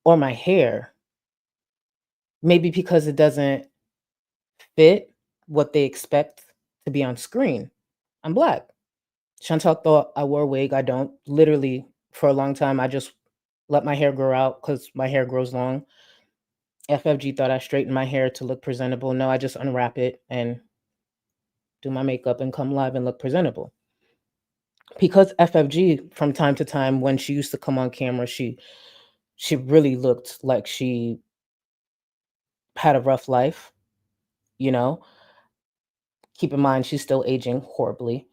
Or my hair. Maybe because it doesn't fit what they expect to be on screen. I'm Black. Chantel thought I wore a wig. I don't. Literally, for a long time, I just let my hair grow out because my hair grows long. FFG thought I straightened my hair to look presentable. No, I just unwrap it and do my makeup and come live and look presentable. Because FFG, from time to time, when she used to come on camera, she really looked like she had a rough life, you know? Keep in mind, she's still aging horribly.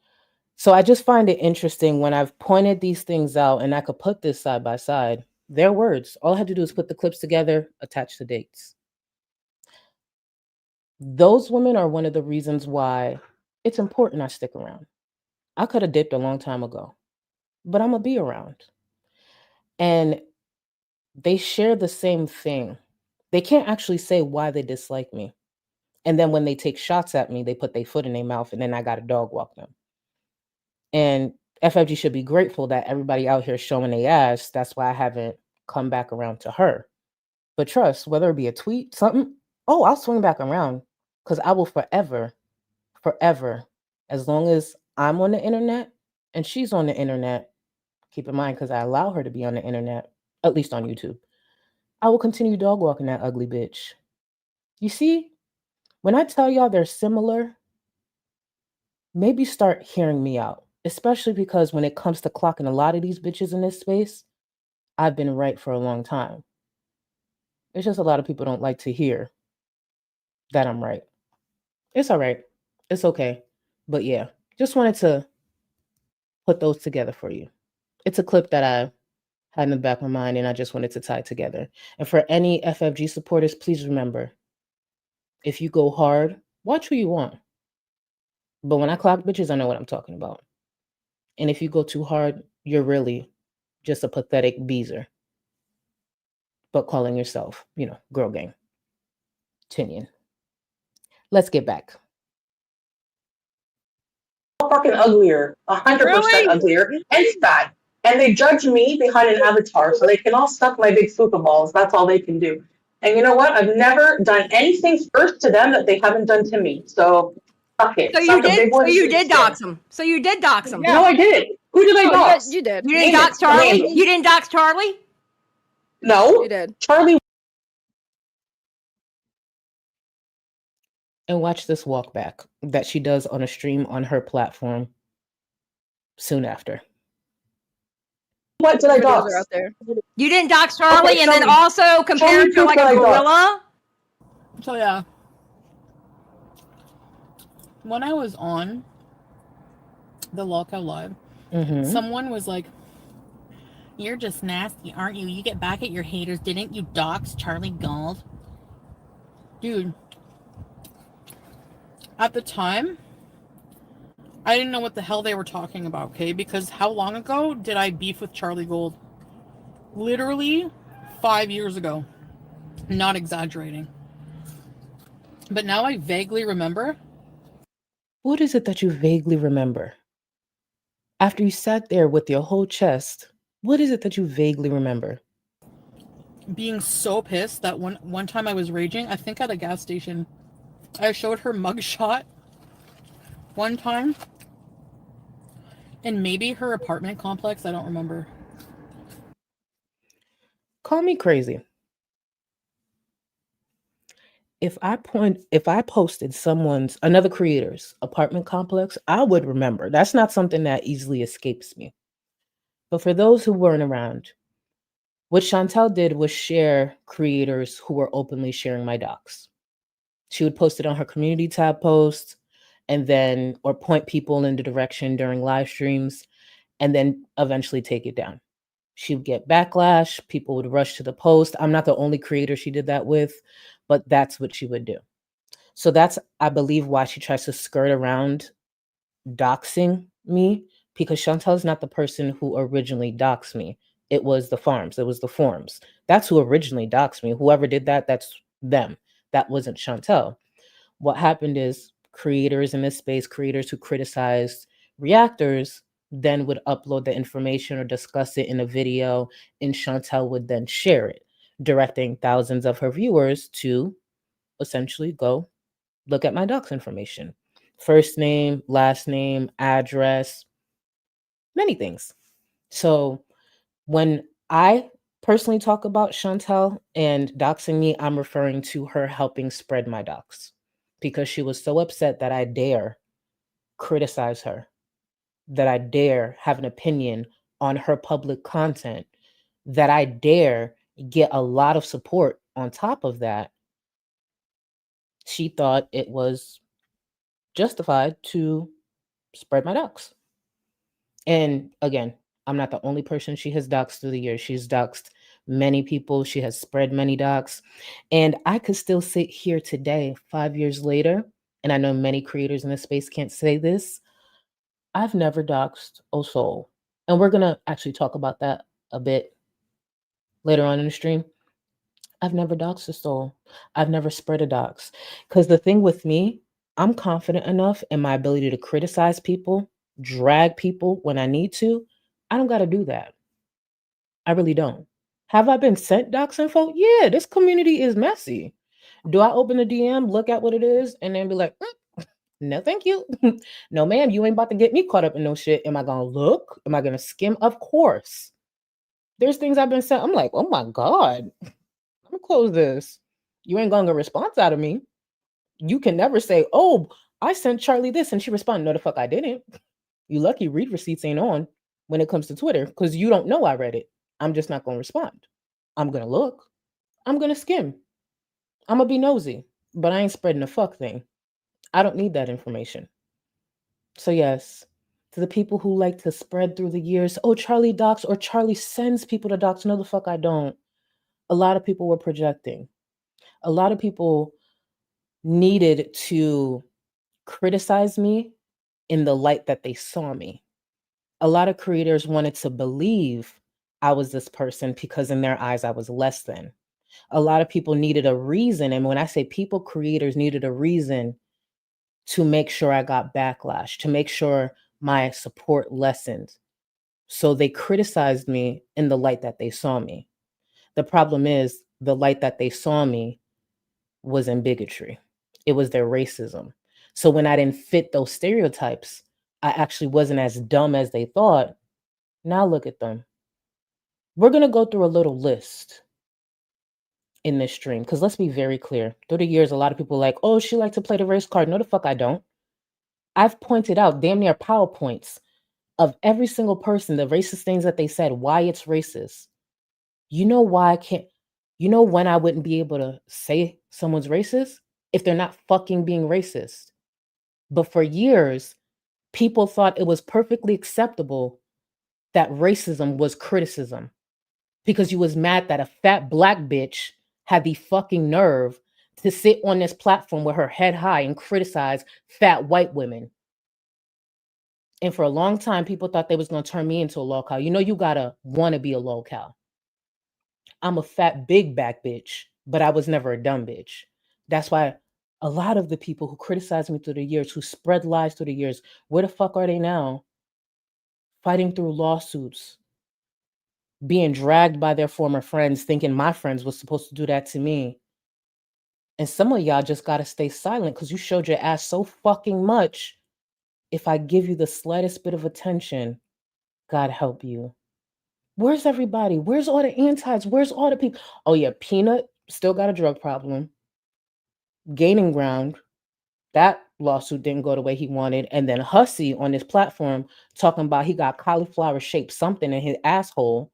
So I just find it interesting when I've pointed these things out and I could put this side by side. Their words. All I had to do is put the clips together, attach the dates. Those women are one of the reasons why it's important I stick around. I could have dipped a long time ago, but I'm going to be around. And they share the same thing. They can't actually say why they dislike me. And then when they take shots at me, they put their foot in their mouth and then I got to dog walk them. And FFG should be grateful that everybody out here showing their ass. That's why I haven't come back around to her. But trust, whether it be a tweet, something, oh, I'll swing back around because I will forever, as long as I'm on the internet and she's on the internet, Keep in mind, because I allow her to be on the internet, at least on YouTube. I will continue dog walking that ugly bitch. You see, when I tell y'all they're similar, maybe start hearing me out, especially because when it comes to clocking a lot of these bitches in this space, I've been right for a long time. It's just a lot of people don't like to hear that I'm right. It's all right. It's okay. But yeah, just wanted to put those together for you. It's a clip that I had in the back of my mind and I just wanted to tie it together. And for any FFG supporters, please remember, if you go hard, watch who you want. But when I clock bitches, I know what I'm talking about. And if you go too hard, you're really just a pathetic beezer. But calling yourself, girl gang. Tinian. Let's get back. Fucking uglier, 100% uglier, and fat. And they judge me behind an avatar, so they can all suck my big fupa balls. That's all they can do. And you know what? I've never done anything first to them that they haven't done to me. So fuck it. So you did. So you did dox him. So you did dox him. No, I did. Who did I dox? You did. You didn't dox Charlie. You didn't dox Charlie. No, you did. Charlie. And watch this walk back that she does on a stream on her platform soon after. What did I dox? Out there. You didn't dox Charlie, and then also compare it to like a gorilla. So yeah, when I was on the Lolcow Live, someone was like, "You're just nasty, aren't you? You get back at your haters. Didn't you dox Charlie Gold?" Dude, at the time, I didn't know what the hell they were talking about, okay? Because how long ago did I beef with Charlie Gold? Literally 5 years ago. Not exaggerating. But now I vaguely remember. What is it that you vaguely remember? After you sat there with your whole chest, what is it that you vaguely remember? Being so pissed that one time I was raging, I think at a gas station. I showed her mugshot one time. And maybe her apartment complex, I don't remember. Call me crazy. If I posted another creator's apartment complex, I would remember. That's not something that easily escapes me. But for those who weren't around, what Chantel did was share creators who were openly sharing my docs. She would post it on her community tab posts or point people in the direction during live streams and then eventually take it down. She would get backlash. People would rush to the post. I'm not the only creator she did that with, but that's what she would do. So that's, I believe, why she tries to skirt around doxing me, because Chantel's not the person who originally doxed me. It was the farms. It was the forums. That's who originally doxed me. Whoever did that, that's them. That wasn't Chantel. What happened is creators in this space, creators who criticized reactors, then would upload the information or discuss it in a video, and Chantel would then share it, directing thousands of her viewers to essentially go look at my docs information. First name, last name, address, many things. So when I personally talk about Chantel and doxing me, I'm referring to her helping spread my docs, because she was so upset that I dare criticize her, that I dare have an opinion on her public content, that I dare get a lot of support on top of that. She thought it was justified to spread my docs. And again, I'm not the only person she has doxed through the years. She's doxed many people. She has spread many docs. And I could still sit here today, 5 years later, and I know many creators in this space can't say this, I've never doxed a soul. And we're going to actually talk about that a bit later on in the stream. I've never doxed a soul. I've never spread a dox. Because the thing with me, I'm confident enough in my ability to criticize people, drag people when I need to. I don't got to do that. I really don't. Have I been sent dox info? Yeah, this community is messy. Do I open the DM, look at what it is, and then be like, No, thank you. No, ma'am, you ain't about to get me caught up in no shit. Am I gonna look? Am I gonna skim? Of course. There's things I've been saying. I'm like, oh my God. I'm gonna close this. You ain't gonna get a response out of me. You can never say, oh, I sent Charlie this and she responded. No, the fuck I didn't. You lucky read receipts ain't on when it comes to Twitter because you don't know I read it. I'm just not gonna respond. I'm gonna look. I'm gonna skim. I'm gonna be nosy, but I ain't spreading the fuck thing. I don't need that information. So yes, to the people who like to spread through the years, oh, Charlie docs or Charlie sends people to docs. No, the fuck I don't. A lot of people were projecting. A lot of people needed to criticize me in the light that they saw me. A lot of creators wanted to believe I was this person because in their eyes I was less than. A lot of people needed a reason. And when I say people, creators needed a reason to make sure I got backlash, to make sure my support lessened. So they criticized me in the light that they saw me. The problem is the light that they saw me was in bigotry. It was their racism. So when I didn't fit those stereotypes, I actually wasn't as dumb as they thought. Now look at them. We're going to go through a little list in this stream because let's be very clear. Through the years, a lot of people are like, oh, she liked to play the race card. No, the fuck I don't. I've pointed out damn near PowerPoints of every single person, the racist things that they said, why it's racist. You know why I can't, you know when I wouldn't be able to say someone's racist? If they're not fucking being racist. But for years, people thought it was perfectly acceptable that racism was criticism because you was mad that a fat black bitch had the fucking nerve to sit on this platform with her head high and criticize fat white women. And for a long time, people thought they was going to turn me into a lolcow. You know, you gotta want to be a lolcow. I'm a fat, big back bitch, but I was never a dumb bitch. That's why a lot of the people who criticized me through the years, who spread lies through the years, where the fuck are they now? Fighting through lawsuits, being dragged by their former friends, thinking my friends was supposed to do that to me. And some of y'all just got to stay silent because you showed your ass so fucking much. If I give you the slightest bit of attention, God help you. Where's everybody? Where's all the antis? Where's all the people? Oh yeah, Peanut still got a drug problem. Gaining ground. That lawsuit didn't go the way he wanted. And then Hussy on this platform talking about he got cauliflower shaped something in his asshole.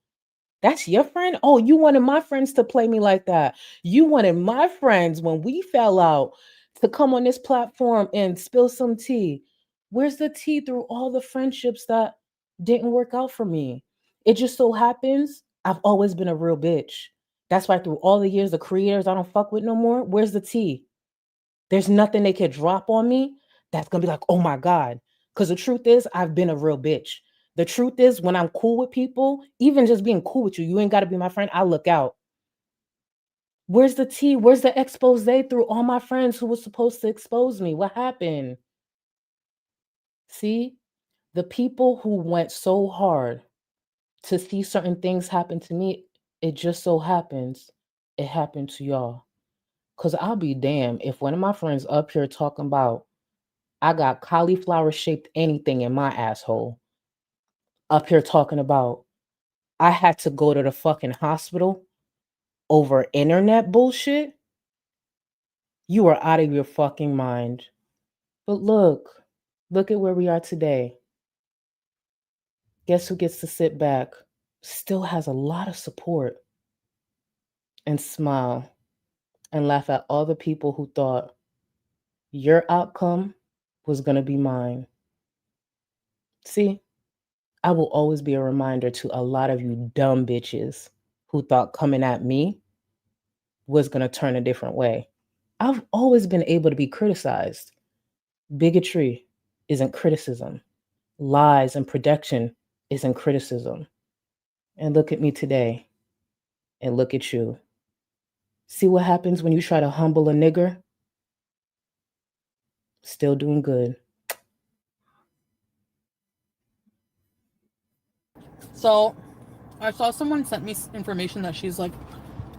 That's your friend? Oh, you wanted my friends to play me like that. You wanted my friends when we fell out to come on this platform and spill some tea. Where's the tea through all the friendships that didn't work out for me? It just so happens I've always been a real bitch. That's why through all the years, the creators I don't fuck with no more, where's the tea? There's nothing they could drop on me that's going to be like, oh my God. Because the truth is, I've been a real bitch. The truth is, when I'm cool with people, even just being cool with you, you ain't got to be my friend. I look out. Where's the tea? Where's the expose through all my friends who was supposed to expose me? What happened? See, the people who went so hard to see certain things happen to me, it just so happens it happened to y'all. Because I'll be damned if one of my friends up here talking about I got cauliflower shaped anything in my asshole, up here talking about I had to go to the fucking hospital over internet bullshit. You are out of your fucking mind. But look at where we are today. Guess who gets to sit back? Still has a lot of support and smile and laugh at all the people who thought your outcome was going to be mine. See, I will always be a reminder to a lot of you dumb bitches who thought coming at me was going to turn a different way. I've always been able to be criticized. Bigotry isn't criticism. Lies and projection isn't criticism. And look at me today. And look at you. See what happens when you try to humble a nigger? Still doing good. So, I saw someone sent me information that she's like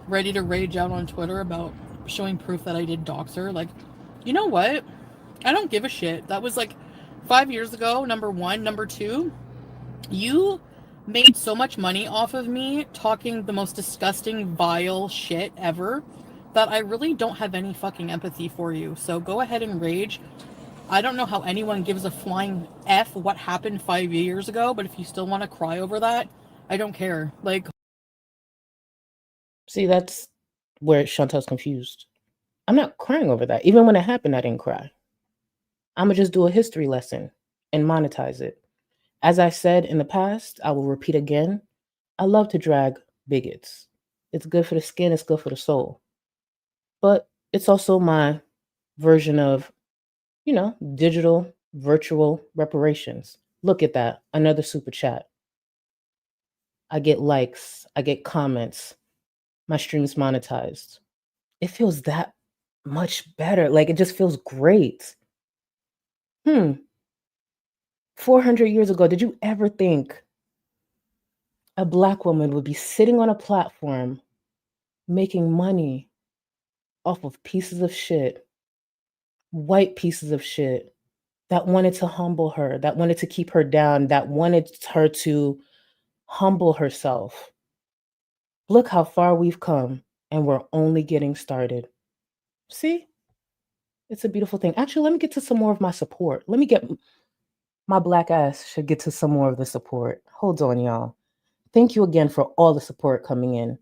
ready to rage out on Twitter about showing proof that I did dox her. Like, you know what? I don't give a shit. That was like 5 years ago, number one. Number two, you made so much money off of me talking the most disgusting, vile shit ever that I really don't have any fucking empathy for you. So go ahead and rage. I don't know how anyone gives a flying F what happened 5 years ago, but if you still want to cry over that, I don't care. Like, See, that's where Chantel's confused. I'm not crying over that. Even when it happened, I didn't cry. I'm going to just do a history lesson and monetize it. As I said in the past, I will repeat again. I love to drag bigots. It's good for the skin, it's good for the soul. But it's also my version of, digital, virtual reparations. Look at that. Another super chat. I get likes, I get comments. My stream's monetized. It feels that much better. Like, it just feels great. 400 years ago, did you ever think a Black woman would be sitting on a platform making money off of pieces of shit, white pieces of shit, that wanted to humble her, that wanted to keep her down, that wanted her to humble herself? Look how far we've come, and we're only getting started. See? It's a beautiful thing. Actually, let me get to some more of my support. Let me get my Black ass should get to some more of the support. Hold on, y'all. Thank you again for all the support coming in.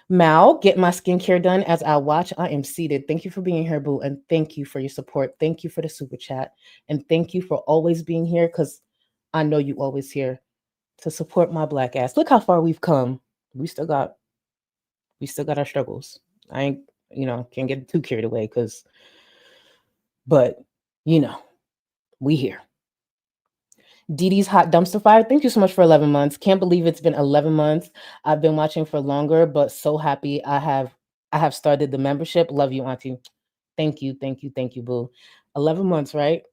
Mal, get my skincare done as I watch. I am seated. Thank you for being here, boo. And thank you for your support. Thank you for the super chat. And thank you for always being here, because I know you always here to support my Black ass. Look how far we've come. We still got our struggles. I ain't, can't get too carried away but we here. Dee Dee's Hot Dumpster Fire, thank you so much for 11 months. Can't believe it's been 11 months. I've been watching for longer, but so happy I have started the membership. Love you, auntie. Thank you, boo. 11 months, right?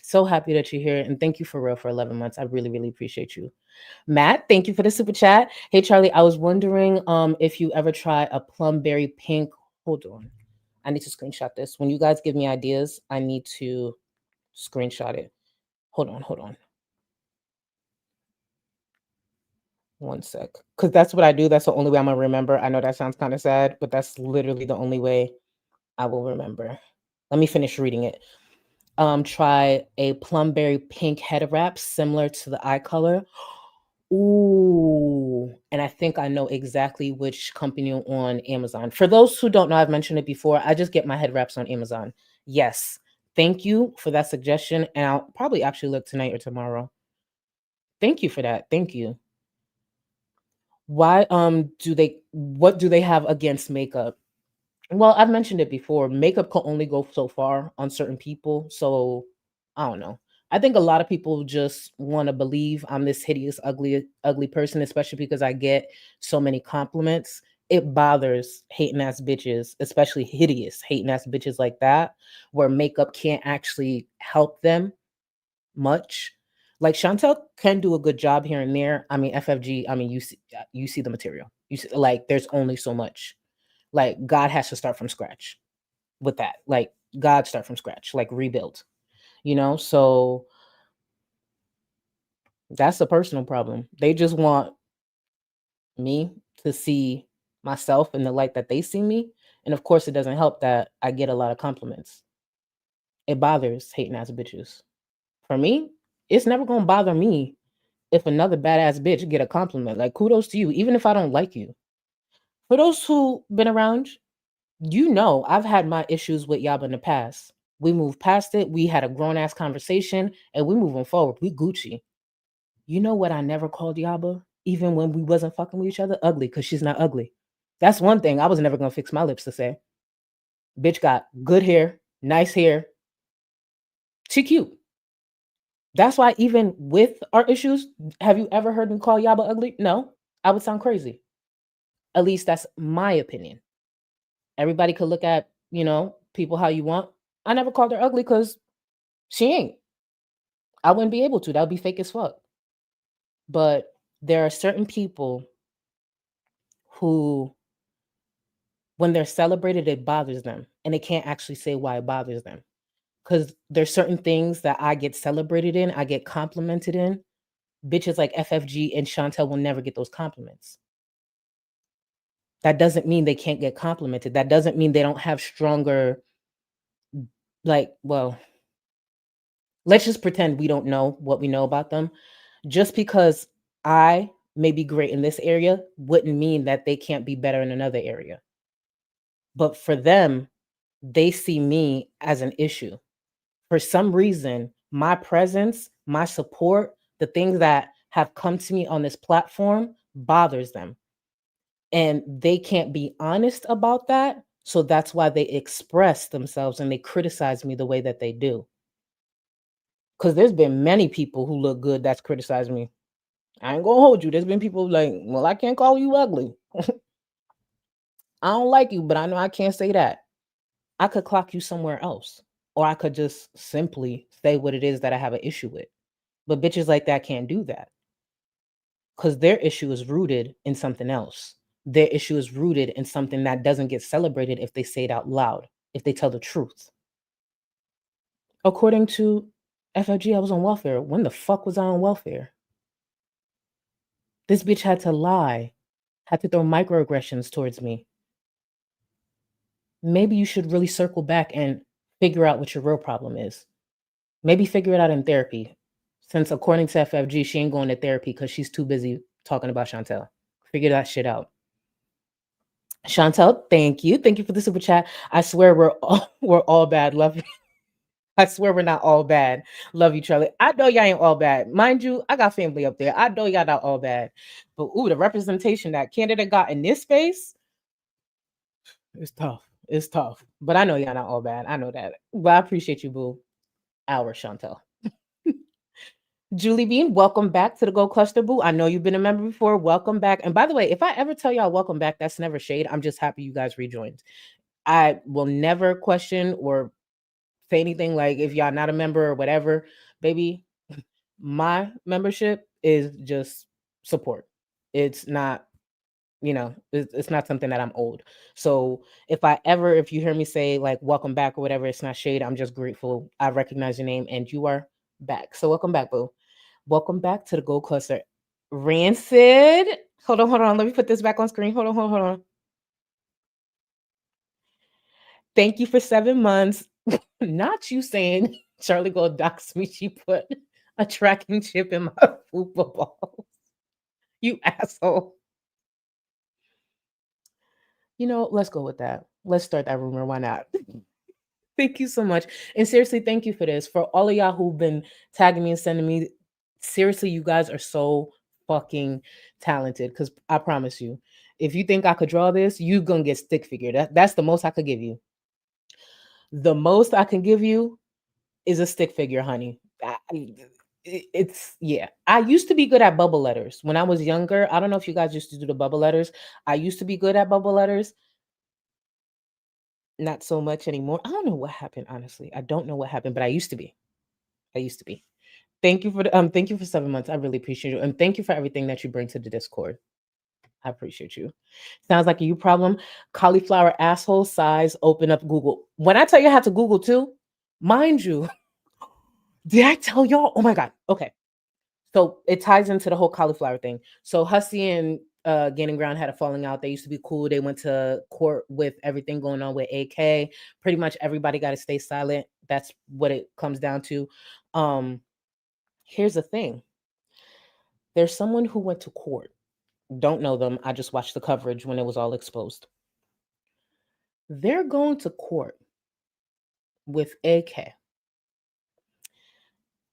So happy that you're here, and thank you for real for 11 months. I really, really appreciate you. Matt, thank you for the super chat. Hey, Charlie, I was wondering if you ever try a plumberry pink. Hold on. I need to screenshot this. When you guys give me ideas, I need to screenshot it. Hold on. One sec. Because that's what I do. That's the only way I'm going to remember. I know that sounds kind of sad, but that's literally the only way I will remember. Let me finish reading it. Try a plumberry pink head wrap similar to the eye color. Ooh, and I think I know exactly which company on Amazon. For those who don't know, I've mentioned it before. I just get my head wraps on Amazon. Yes. Thank you for that suggestion. And I'll probably actually look tonight or tomorrow. Thank you for that. Thank you. Why what do they have against makeup? Well, I've mentioned it before. Makeup can only go so far on certain people. So I don't know. I think a lot of people just want to believe I'm this hideous, ugly person, especially because I get so many compliments. It bothers hating ass bitches, especially hideous hating ass bitches like that, where makeup can't actually help them much. Like Chantel can do a good job here and there. I mean, FFG, I mean, you see the material. You see, like, there's only so much. Like, God has to start from scratch with that. Like, God start from scratch, like rebuild, So that's a personal problem. They just want me to see myself in the light that they see me. And of course, it doesn't help that I get a lot of compliments. It bothers hating ass bitches. For me, it's never going to bother me if another badass bitch get a compliment. Like, kudos to you, even if I don't like you. For those who been around, I've had my issues with Yaba in the past. We moved past it. We had a grown-ass conversation, and we moving forward. We Gucci. You know what I never called Yaba, even when we wasn't fucking with each other? Ugly, because she's not ugly. That's one thing I was never going to fix my lips to say. Bitch got good hair, nice hair. She cute. That's why even with our issues, have you ever heard me call Yaba ugly? No, I would sound crazy. At least that's my opinion. Everybody could look at, people how you want. I never called her ugly because she ain't. I wouldn't be able to. That would be fake as fuck. But there are certain people who when they're celebrated, it bothers them, and they can't actually say why it bothers them. Because there's certain things that I get celebrated in, I get complimented in. Bitches like FFG and Chantel will never get those compliments. That doesn't mean they can't get complimented. That doesn't mean they don't have stronger, like, well, let's just pretend we don't know what we know about them. Just because I may be great in this area wouldn't mean that they can't be better in another area. But for them, they see me as an issue. For some reason, my presence, my support, the things that have come to me on this platform bothers them. And they can't be honest about that. So that's why they express themselves and they criticize me the way that they do. Because there's been many people who look good that's criticized me. I ain't gonna hold you. There's been people like, well, I can't call you ugly. I don't like you, but I know I can't say that. I could clock you somewhere else. Or I could just simply say what it is that I have an issue with. But bitches like that can't do that. Because their issue is rooted in something else. Their issue is rooted in something that doesn't get celebrated if they say it out loud, if they tell the truth. According to FFG, I was on welfare. When the fuck was I on welfare? This bitch had to lie, had to throw microaggressions towards me. Maybe you should really circle back and figure out what your real problem is. Maybe figure it out in therapy. Since according to FFG, she ain't going to therapy because she's too busy talking about Chantel. Figure that shit out. Chantel, thank you. Thank you for the super chat. I swear we're all bad. Love you. I swear we're not all bad. Love you, Charlie. I know y'all ain't all bad. Mind you, I got family up there. I know y'all not all bad. But the representation that candidate got in this space, it's tough. It's tough. But I know y'all not all bad. I know that. But I appreciate you, boo. Our Chantel. Julie Bean, welcome back to the Gold Cluster, boo. I know you've been a member before. Welcome back. And by the way, if I ever tell y'all welcome back, that's never shade. I'm just happy you guys rejoined. I will never question or say anything like if y'all not a member or whatever. Baby, my membership is just support. It's not, it's not something that I'm owed. So if you hear me say like welcome back or whatever, it's not shade. I'm just grateful. I recognize your name and you are back. So welcome back, boo. Welcome back to the Gold Cluster. Rancid. Hold on. Let me put this back on screen. Hold on. Thank you for 7 months. Not you saying Charlie Gold doxed me. She put a tracking chip in my fupa balls. You asshole. Let's go with that. Let's start that rumor. Why not? Thank you so much. And seriously, thank you for this. For all of y'all who've been tagging me and sending me, seriously, you guys are so fucking talented. Because I promise you, if you think I could draw this, you're going to get stick figure. That's the most I could give you. The most I can give you is a stick figure, honey. I used to be good at bubble letters when I was younger. I don't know if you guys used to do the bubble letters. I used to be good at bubble letters. Not so much anymore. I don't know what happened, honestly. I don't know what happened, but I used to be. Thank you for 7 months. I really appreciate you. And thank you for everything that you bring to the Discord. I appreciate you. Sounds like a you problem. Cauliflower asshole size. Open up Google. When I tell you I had to Google too, mind you, did I tell y'all? Oh my God. Okay. So it ties into the whole cauliflower thing. So Hussey and Gaining Ground had a falling out. They used to be cool. They went to court with everything going on with AK. Pretty much everybody got to stay silent. That's what it comes down to. Here's the thing. There's someone who went to court. Don't know them. I just watched the coverage when it was all exposed. They're going to court with AK.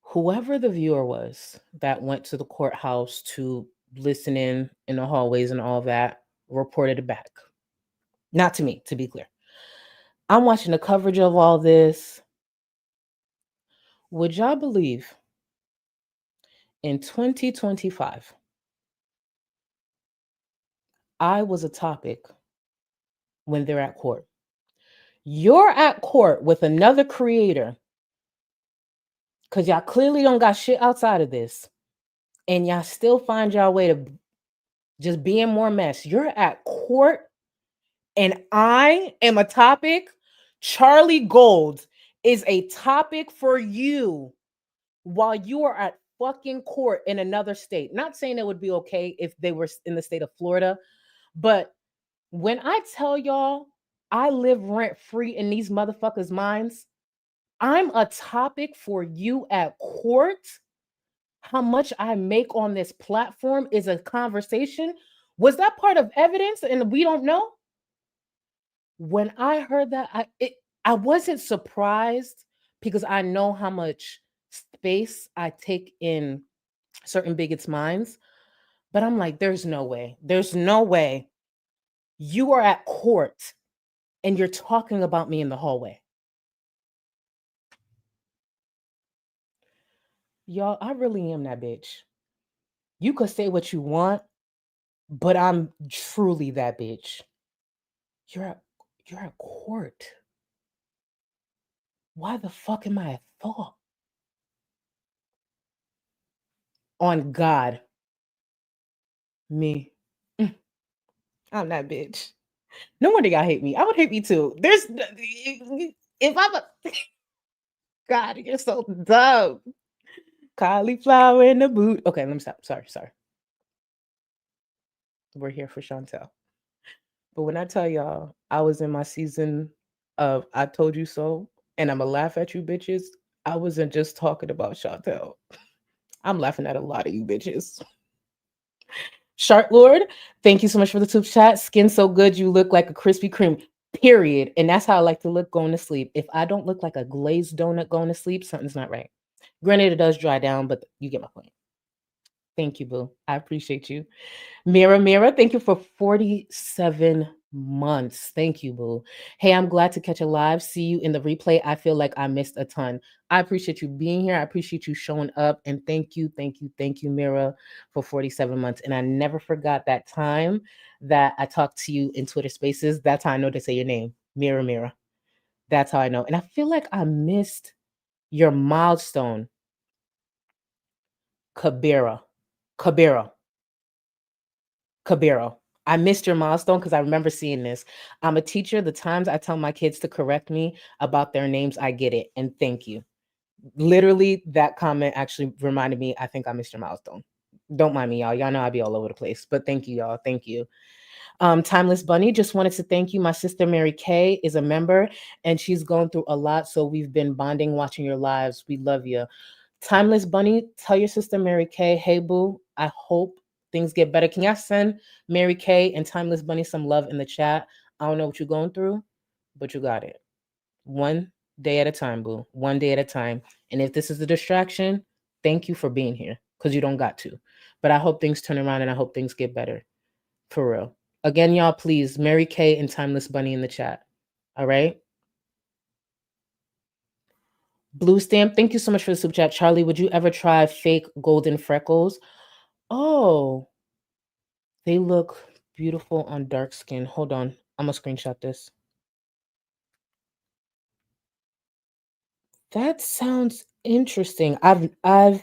Whoever the viewer was that went to the courthouse to listen in the hallways and all that reported it back. Not to me, to be clear. I'm watching the coverage of all this. Would y'all believe in 2025, I was a topic when they're at court? You're at court with another creator because y'all clearly don't got shit outside of this, and y'all still find y'all way to just be in more mess. You're at court and I am a topic, Charlie Gold is a topic for you while you are at fucking court in another state. Not saying it would be okay if they were in the state of Florida, but when I tell y'all I live rent free in these motherfuckers' minds, I'm a topic for you at court. How much I make on this platform is a conversation. Was that part of evidence and we don't know? When I heard that, I wasn't surprised because I know how much space I take in certain bigots' minds. But I'm like, there's no way. There's no way you are at court and you're talking about me in the hallway. Y'all, I really am that bitch. You could say what you want, but I'm truly that bitch. You're at court. Why the fuck am I at fault? On God. Me. I'm that bitch. No wonder y'all hate me. I would hate me too. If I'm a God, you're so dumb. Cauliflower in the boot. Okay, let me stop. Sorry. We're here for Chantel. But when I tell y'all I was in my season of I told you so, and I'ma laugh at you bitches, I wasn't just talking about Chantel. I'm laughing at a lot of you bitches. Shark Lord, thank you so much for the tube chat. Skin so good, you look like a Krispy Kreme. Period. And that's how I like to look going to sleep. If I don't look like a glazed donut going to sleep, something's not right. Granted, it does dry down, but you get my point. Thank you, boo. I appreciate you. Mira, thank you for 47 months. Thank you, boo. Hey, I'm glad to catch a live. See you in the replay. I feel like I missed a ton. I appreciate you being here. I appreciate you showing up. And thank you, Mira, for 47 months. And I never forgot that time that I talked to you in Twitter Spaces. That's how I know to say your name. Mira. That's how I know. And I feel like I missed your milestone. Cabero. I missed your milestone because I remember seeing this. I'm a teacher. The times I tell my kids to correct me about their names, I get it. And thank you. Literally, that comment actually reminded me, I think I missed your milestone. Don't mind me, y'all. Y'all know I be all over the place. But thank you, y'all. Thank you. Timeless Bunny, just wanted to thank you. My sister Mary Kay is a member and she's going through a lot. So we've been bonding, watching your lives. We love you. Timeless Bunny, tell your sister Mary Kay, hey boo, I hope things get better. Can y'all send Mary Kay and Timeless Bunny some love in the chat? I don't know what you're going through, but you got it. One day at a time, boo. One day at a time. And if this is a distraction, thank you for being here because you don't got to. But I hope things turn around and I hope things get better. For real. Again, y'all, please, Mary Kay and Timeless Bunny in the chat. All right? Blue Stamp, thank you so much for the super chat. Charlie, would you ever try fake golden freckles? Oh, they look beautiful on dark skin. Hold on. I'm going to screenshot this. That sounds interesting. I'm trying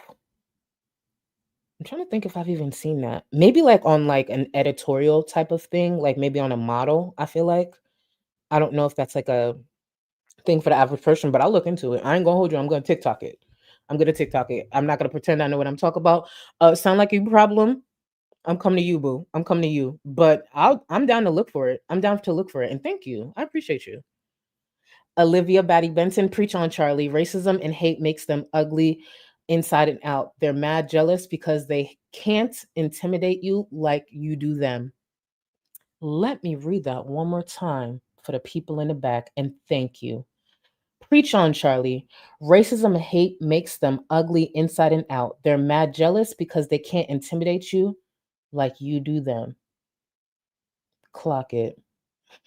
to think if I've even seen that. Maybe like on like an editorial type of thing, like maybe on a model, I feel like. I don't know if that's like a thing for the average person, but I'll look into it. I ain't gonna hold you. I'm gonna TikTok it. I'm not gonna pretend I know what I'm talking about. Sound like a problem? I'm coming to you, boo. I'm coming to you. But I'm down to look for it. I'm down to look for it. And thank you. I appreciate you. Olivia Batty Benson, preach on Charlie. Racism and hate makes them ugly inside and out. They're mad jealous because they can't intimidate you like you do them. Let me read that one more time for the people in the back. And thank you. Preach on, Charlie. Racism and hate makes them ugly inside and out. They're mad jealous because they can't intimidate you like you do them. Clock it.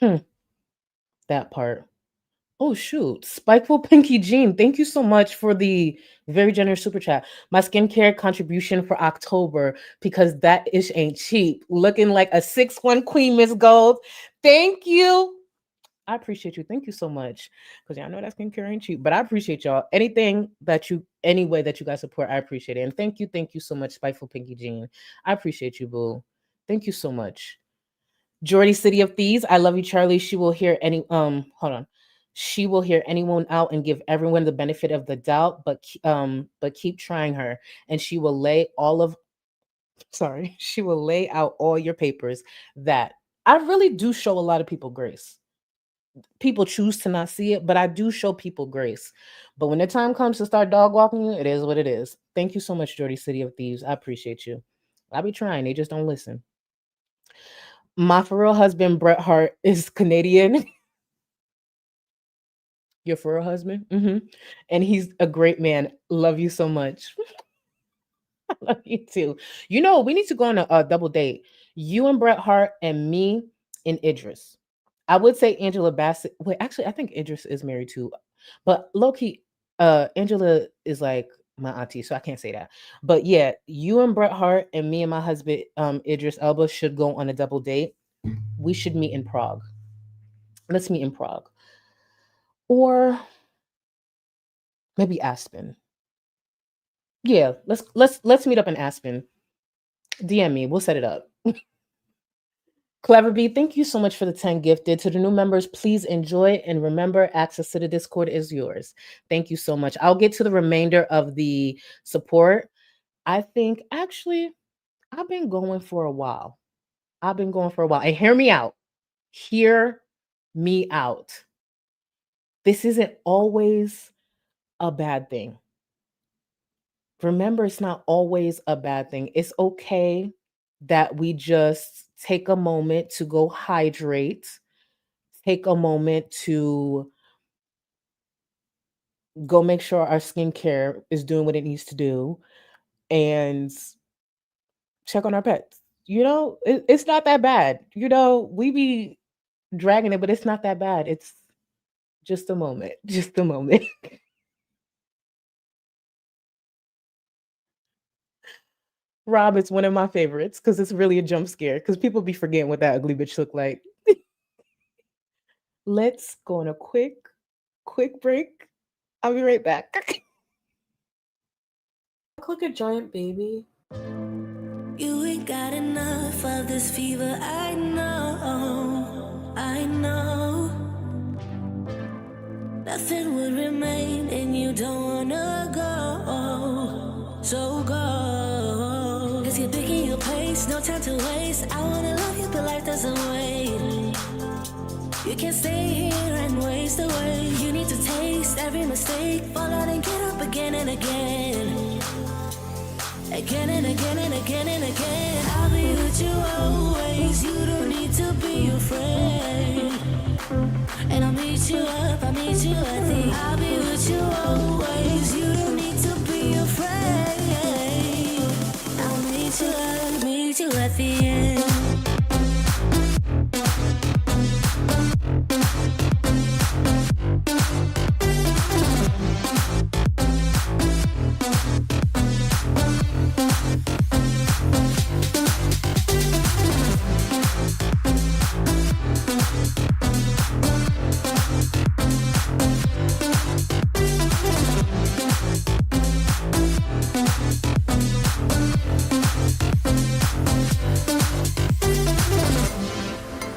That part. Oh, shoot. Spikeful Pinky Jean, thank you so much for the very generous super chat. My skincare contribution for October, because that ish ain't cheap. Looking like a 6'1" queen, Miss Gold. Thank you. I appreciate you. Thank you so much. Because I know that skincare ain't cheap, but I appreciate y'all. Any way that you guys support, I appreciate it. And thank you so much, Spiteful Pinky Jean. I appreciate you, boo. Thank you so much. Jordy City of Thieves, I love you, Charlie. She will hear any hold on. She will hear anyone out and give everyone the benefit of the doubt, but keep trying her, and she will lay all of she will lay out all your papers. That I really do show a lot of people grace. People choose to not see it, but I do show people grace. But when the time comes to start dog walking you, it is what it is. Thank you so much, Jordy City of Thieves. I appreciate you. I be trying, they just don't listen. My for real husband, Bret Hart, is Canadian. Your for real husband? And he's a great man. Love you so much. I love you too. You know, we need to go on a double date. You and Bret Hart and me and Idris. I would say Angela Bassett. Wait, actually, I think Idris is married too. But low-key, Angela is like my auntie, so I can't say that. But yeah, you and Bret Hart and me and my husband, Idris Elba, should go on a double date. We should meet in Prague. Let's meet in Prague. Or maybe Aspen. Yeah, let's meet up in Aspen. DM me. We'll set it up. Clever Bee, thank you so much for the 10 gifted. To the new members, please enjoy. And remember, access to the Discord is yours. Thank you so much. I'll get to the remainder of the support. I think, actually, I've been going for a while. And hear me out. Hear me out. This isn't always a bad thing. Remember, it's not always a bad thing. It's okay that we just take a moment to go hydrate, take a moment to go make sure our skincare is doing what it needs to do, and check on our pets. You know, it's not that bad. You know, we be dragging it, but it's not that bad. It's just a moment. Just a moment. Rob, it's one of my favorites because it's really a jump scare because people be forgetting what that ugly bitch looked like. Let's go on a quick break. I'll be right back. Look like a giant baby. You ain't got enough of this fever, I know, I know. Nothing would remain and you don't wanna go, so go. Cause you're picking your pace, no time to waste. I wanna love you but life doesn't wait. You can't stay here and waste away. You need to taste every mistake, fall out and get up again and again. Again and again and again and again. I'll be with you always. You don't need to be afraid. And I'll meet you up, I'll meet you at the. I'll be with you always. You don't need to be afraid. I'll meet you up, meet you at the end.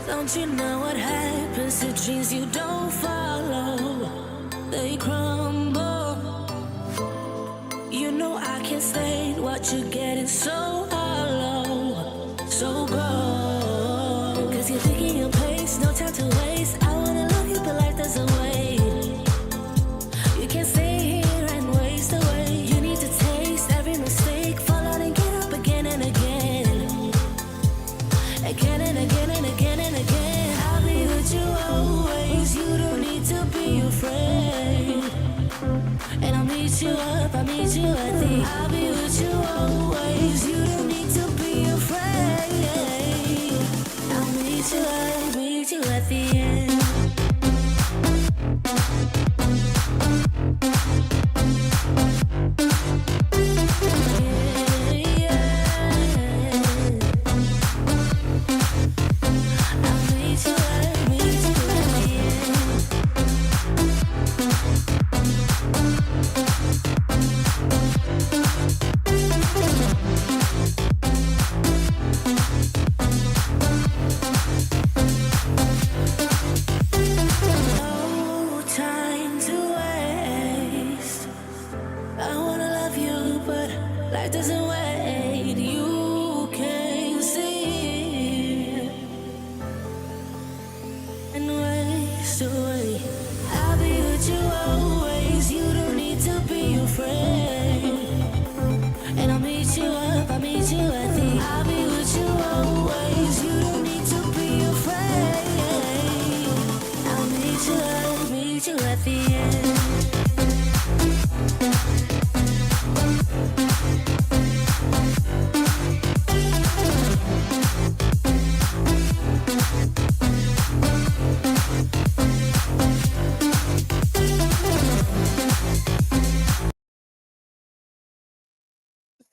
Don't you know what happens to dreams you don't follow? They crumble. You know I can't stand what you're getting so hollow. So go. Cause you're thinking your pace, no time to waste. I wanna love you but life doesn't wait. You can't stay here and waste away. You need to taste every mistake, fall out and get up again and again. Again and again and again and again. I'll be with you always. You don't need to be afraid. And I'll meet you up, I'll meet you at the. I'll be with you always. You don't need to be afraid. I'll meet you up, meet you at the end.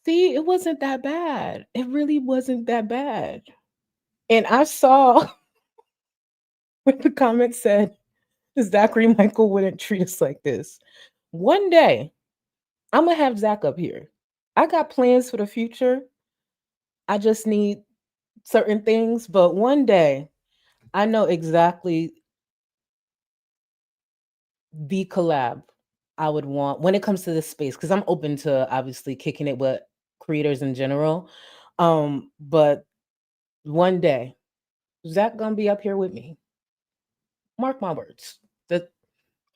See, it wasn't that bad. It really wasn't that bad. And I saw what the comment said, Zachary Michael wouldn't treat us like this. One day, I'm gonna have Zach up here. I got plans for the future. I just need certain things, but one day I know exactly the collab I would want when it comes to this space because I'm open to obviously kicking it with creators in general. But one day, Zach gonna be up here with me. Mark my words. That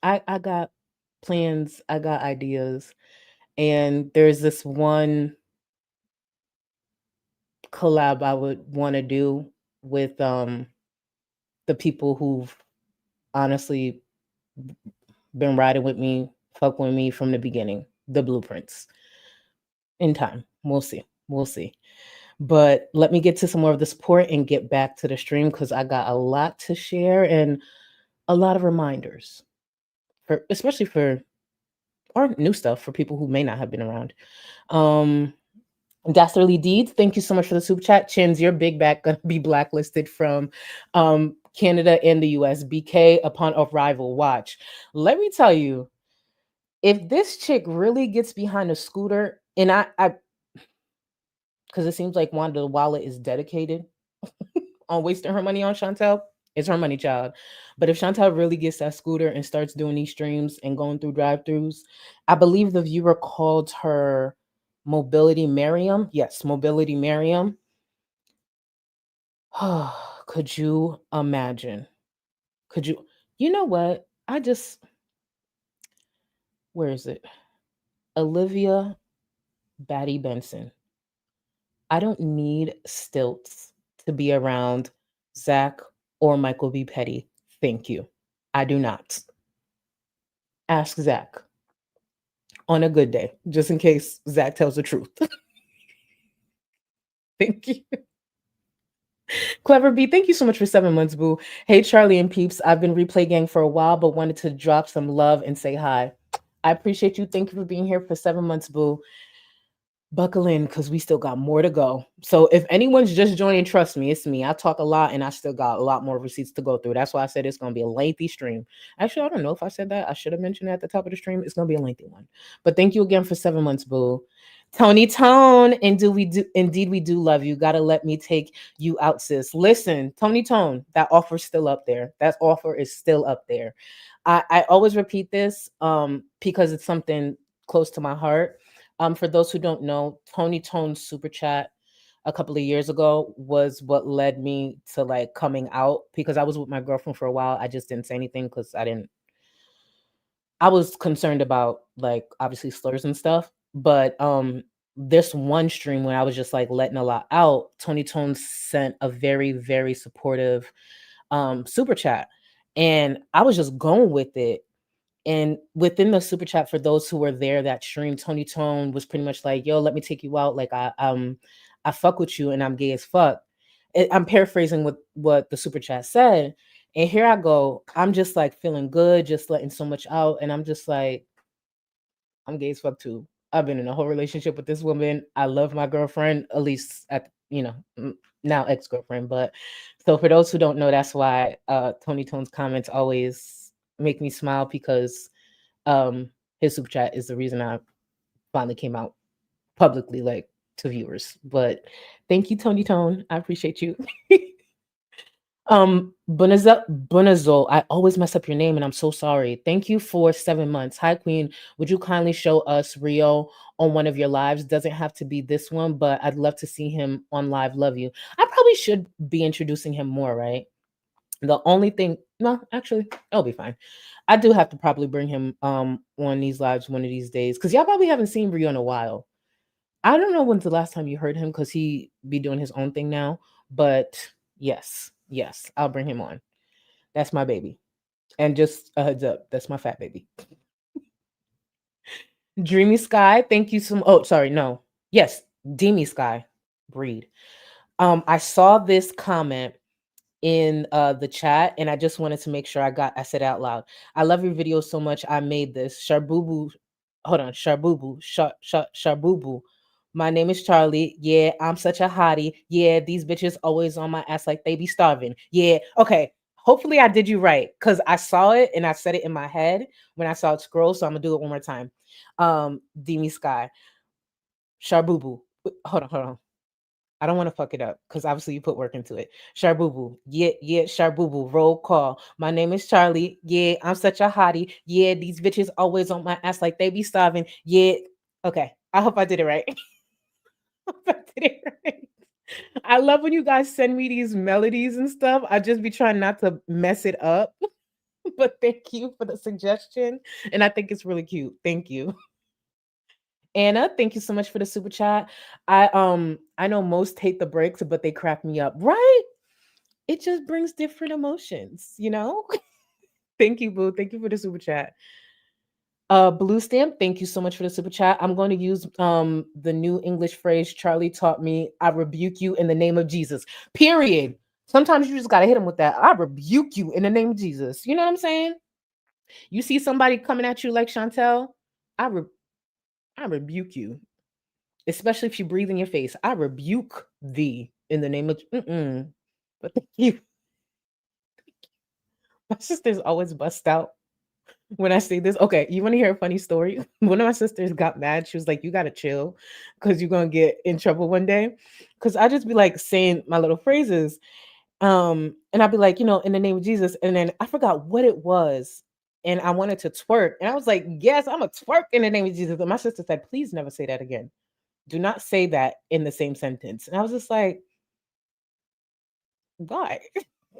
I got plans, I got ideas, and there's this one collab I would want to do with the people who've honestly been riding with me, fucking with me from the beginning, the blueprints. In time, we'll see. We'll see. But let me get to some more of the support and get back to the stream because I got a lot to share and a lot of reminders, for especially for or new stuff for people who may not have been around. Dastardly Deeds, thank you so much for the super chat. Chins, your big back gonna be blacklisted from Canada and the US. BK upon arrival. Watch. Let me tell you, if this chick really gets behind a scooter, and I because it seems like Wanda Wallet is dedicated on wasting her money on Chantel. It's her money, child. But if Chantel really gets that scooter and starts doing these streams and going through drive-throughs, I believe the viewer called her Mobility Miriam. Yes, Mobility Miriam. Could you imagine? Could you? You know what? Where is it? Olivia Batty Benson. I don't need stilts to be around Zach or Michael B. Petty. Thank you. I do not. Ask Zach on a good day, just in case Zach tells the truth. Thank you. Clever B, thank you so much for 7 months, boo. Hey, Charlie and peeps. I've been Replay Gang for a while, but wanted to drop some love and say hi. I appreciate you. Thank you for being here for 7 months, boo. Buckle in because we still got more to go. So if anyone's just joining, trust me, it's me. I talk a lot and I still got a lot more receipts to go through. That's why I said it's going to be a lengthy stream. Actually, I don't know if I said that. I should have mentioned that at the top of the stream. It's going to be a lengthy one. But thank you again for 7 months, boo. Tony Tone, and indeed we do love you. Gotta let me take you out, sis. Listen, Tony Tone, that offer's still up there. That offer is still up there. I always repeat this because it's something close to my heart. For those who don't know, Tony Tone's super chat a couple of years ago was what led me to like coming out because I was with my girlfriend for a while. I just didn't say anything because I was concerned about like obviously slurs and stuff. But this one stream when I was just like letting a lot out, Tony Tone sent a very, very supportive super chat. And I was just going with it. And within the super chat, for those who were there that stream, Tony Tone was pretty much like, "Yo, let me take you out. Like I fuck with you, and I'm gay as fuck." I'm paraphrasing what the super chat said, and here I go. I'm just like feeling good, just letting so much out, and I'm just like, I'm gay as fuck too. I've been in a whole relationship with this woman. I love my girlfriend, at least at now ex-girlfriend. But so for those who don't know, that's why Tony Tone's comments always make me smile because his super chat is the reason I finally came out publicly, like to viewers. But thank you, Tony Tone. I appreciate you. Bonazol, I always mess up your name and I'm so sorry. Thank you for 7 months. Hi, Queen. Would you kindly show us Rio on one of your lives? Doesn't have to be this one, but I'd love to see him on live. Love you. I probably should be introducing him more, right? The only thing, no, actually, it'll be fine. I do have to probably bring him on these lives one of these days because y'all probably haven't seen Rio in a while. I don't know when's the last time you heard him because he be doing his own thing now. But yes, I'll bring him on. That's my baby. And just a heads up, that's my fat baby. Dreamy Sky, thank you so. Oh, sorry, no. Yes, Dreamy Sky, breed. I saw this comment in the chat and I just wanted to make sure I said it out loud. I love your video so much. I made this Sharbubu. Hold on, Sharbubu. Sharbubu My name is Charlie. Yeah, I'm such a hottie. Yeah, these bitches always on my ass like they be starving. Yeah. Okay. Hopefully I did you right because I saw it and I said it in my head when I saw it scroll. So I'm gonna do it one more time. Demi Sky. Sharbubu. Hold on. I don't want to fuck it up because obviously you put work into it. Sharbubu. Yeah, Sharbubu. Roll call. My name is Charlie. Yeah, I'm such a hottie. Yeah, these bitches always on my ass like they be starving. Yeah. Okay. I hope I did it right. I did it right. I love when you guys send me these melodies and stuff. I just be trying not to mess it up. But thank you for the suggestion. And I think it's really cute. Thank you. Anna, thank you so much for the super chat. I know most hate the breaks, but they crack me up, right? It just brings different emotions, you know? Thank you, Boo. Thank you for the super chat. Blue Stamp, thank you so much for the super chat. I'm going to use the new English phrase Charlie taught me. I rebuke you in the name of Jesus. Period. Sometimes you just gotta hit him with that. I rebuke you in the name of Jesus. You know what I'm saying? You see somebody coming at you like Chantel, I rebuke you, especially if you breathe in your face. I rebuke thee in the name of. But thank you. My sisters always bust out when I say this. Okay, you want to hear a funny story? One of my sisters got mad. She was like, "You gotta chill, because you're gonna get in trouble one day." Because I just be like saying my little phrases, and I'd be like, in the name of Jesus, and then I forgot what it was, and I wanted to twerk, and I was like, "Yes, I'm a twerk in the name of Jesus." And my sister said, "Please never say that again. Do not say that in the same sentence." And I was just like, "Why?"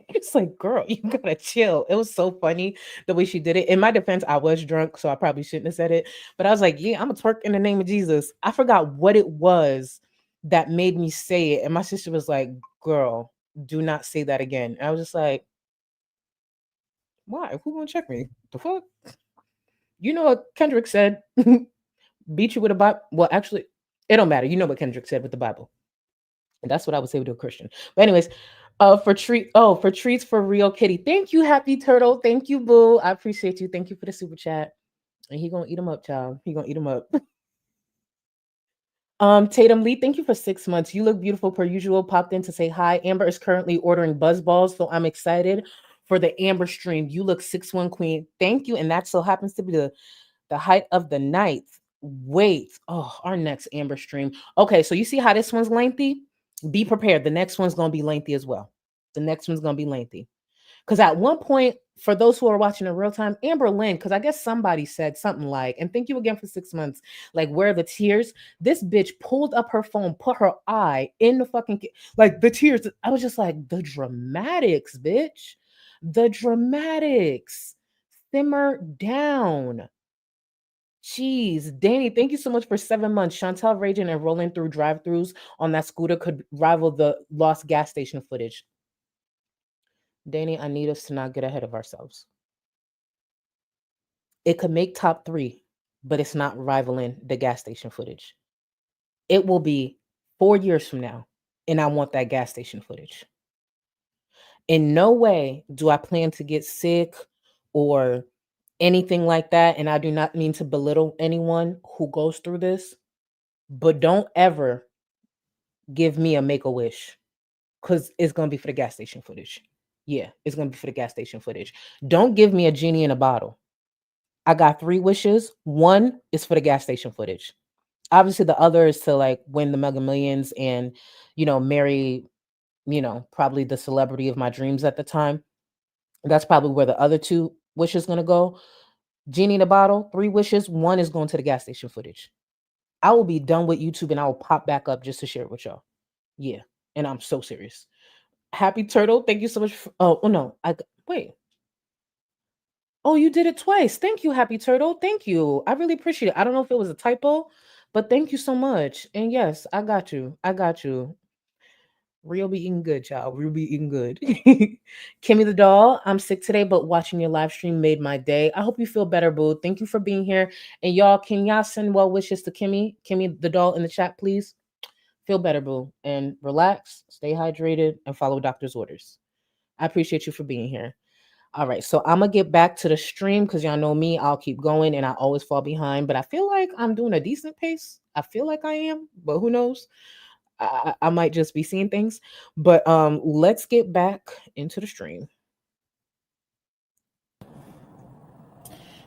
It's like, girl, you gotta chill. It was so funny the way she did it. In my defense, I was drunk, so I probably shouldn't have said it. But I was like, yeah, I'm gonna twerk in the name of Jesus. I forgot what it was that made me say it. And my sister was like, girl, do not say that again. And I was just like, why? Who gonna check me? The fuck? You know what Kendrick said? Beat you with a Bible. Well, actually, it don't matter. You know what Kendrick said with the Bible. And that's what I would say to a Christian. But anyways, for treats for real kitty. Thank you, Happy Turtle. Thank you, Boo. I appreciate you. Thank you for the super chat. And he gonna eat them up, child. He gonna eat them up. Tatum Lee, thank you for 6 months. You look beautiful per usual. Popped in to say hi. Amber is currently ordering buzz balls, so I'm excited for the Amber stream. You look 6'1" queen. Thank you. And that so happens to be the height of the night. Wait. Oh, our next Amber stream. Okay, so you see how this one's lengthy? Be prepared. The next one's gonna be lengthy as well. The next one's gonna be lengthy. Because at one point, for those who are watching in real time, Amber Lynn, because I guess somebody said something like, and thank you again for 6 months, like, where are the tears? This bitch pulled up her phone, put her eye in the fucking, like, the tears. I was just like, the dramatics, bitch. The dramatics. Simmer down. Jeez, Danny, thank you so much for 7 months. Chantel raging and rolling through drive-thrus on that scooter could rival the lost gas station footage. Danny, I need us to not get ahead of ourselves. It could make top 3, but it's not rivaling the gas station footage. It will be 4 years from now, and I want that gas station footage. In no way do I plan to get sick or anything like that, and I do not mean to belittle anyone who goes through this, but don't ever give me a Make-A-Wish, because it's going to be for the gas station footage. Yeah, it's going to be for the gas station footage. Don't give me a genie in a bottle. I got 3 wishes. 1 is for the gas station footage. Obviously, the other is to like win the Mega Millions and, marry, probably the celebrity of my dreams at the time. That's probably where the other 2 wishes going to go. Genie in a bottle, 3 wishes. 1 is going to the gas station footage. I will be done with YouTube and I will pop back up just to share it with y'all. Yeah. And I'm so serious. Happy Turtle, thank you so much. No, wait. Oh, you did it twice. Thank you, Happy Turtle. Thank you. I really appreciate it. I don't know if it was a typo, but thank you so much. And yes, I got you. I got you. Real be eating good, child. Real be eating good. Kimmy the doll, I'm sick today, but watching your live stream made my day. I hope you feel better, boo. Thank you for being here. And y'all, can y'all send well wishes to Kimmy the doll in the chat, please? Feel better, boo. And relax, stay hydrated, and follow doctor's orders. I appreciate you for being here. All right, so I'm gonna get back to the stream because y'all know me. I'll keep going and I always fall behind, but I feel like I'm doing a decent pace. I feel like I am, but who knows? I might just be seeing things. But let's get back into the stream.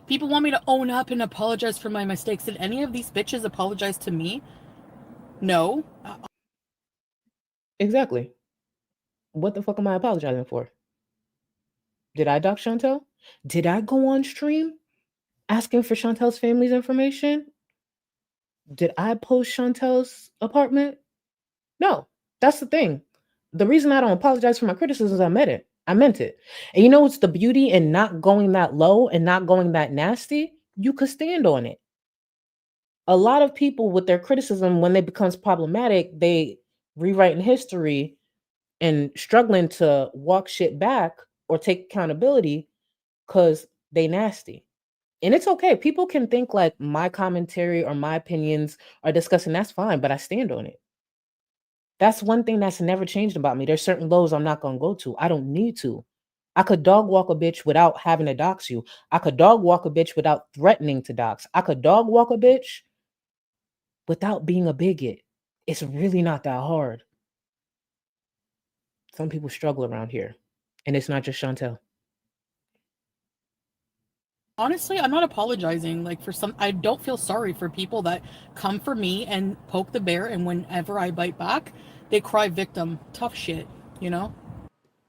People want me to own up and apologize for my mistakes. Did any of these bitches apologize to me? No. Exactly. What the fuck am I apologizing for? Did I dox Chantel? Did I go on stream asking for Chantel's family's information? Did I post Chantel's apartment? No, that's the thing. The reason I don't apologize for my criticisms is I meant it. And you know what's the beauty in not going that low and not going that nasty? You could stand on it. A lot of people with their criticism, when it becomes problematic, they rewrite in history and struggling to walk shit back or take accountability because they nasty. And it's okay. People can think like my commentary or my opinions are disgusting. That's fine, but I stand on it. That's one thing that's never changed about me. There's certain lows I'm not going to go to. I don't need to. I could dog walk a bitch without having to dox you. I could dog walk a bitch without threatening to dox. I could dog walk a bitch without being a bigot. It's really not that hard. Some people struggle around here. And it's not just Chantel. Honestly, I'm not apologizing. Like I don't feel sorry for people that come for me and poke the bear, and whenever I bite back, they cry victim. Tough shit, you know?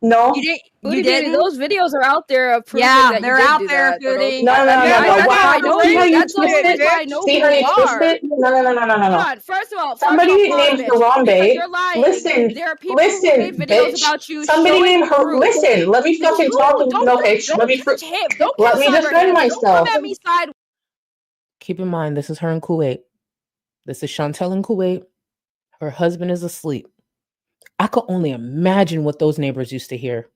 No. You didn't? Those videos are out there of proving Yeah, that they're you did out do there, that. Foodie. No. What happened? See how you That's twist why I it? know See who how you you twist are. it? No. Hold on. First of all, Somebody part named of it, because Harambe. you're lying. Listen, There are people who made videos bitch. about you Somebody showing named her. proof. Listen, let me fucking talk. Okay, Don't touch him. Don't let kiss me cyber defend hands. myself. Don't come at me sideways. Keep in mind, this is her in Kuwait. This is Chantel in Kuwait. Her husband is asleep. I could only imagine what those neighbors used to hear.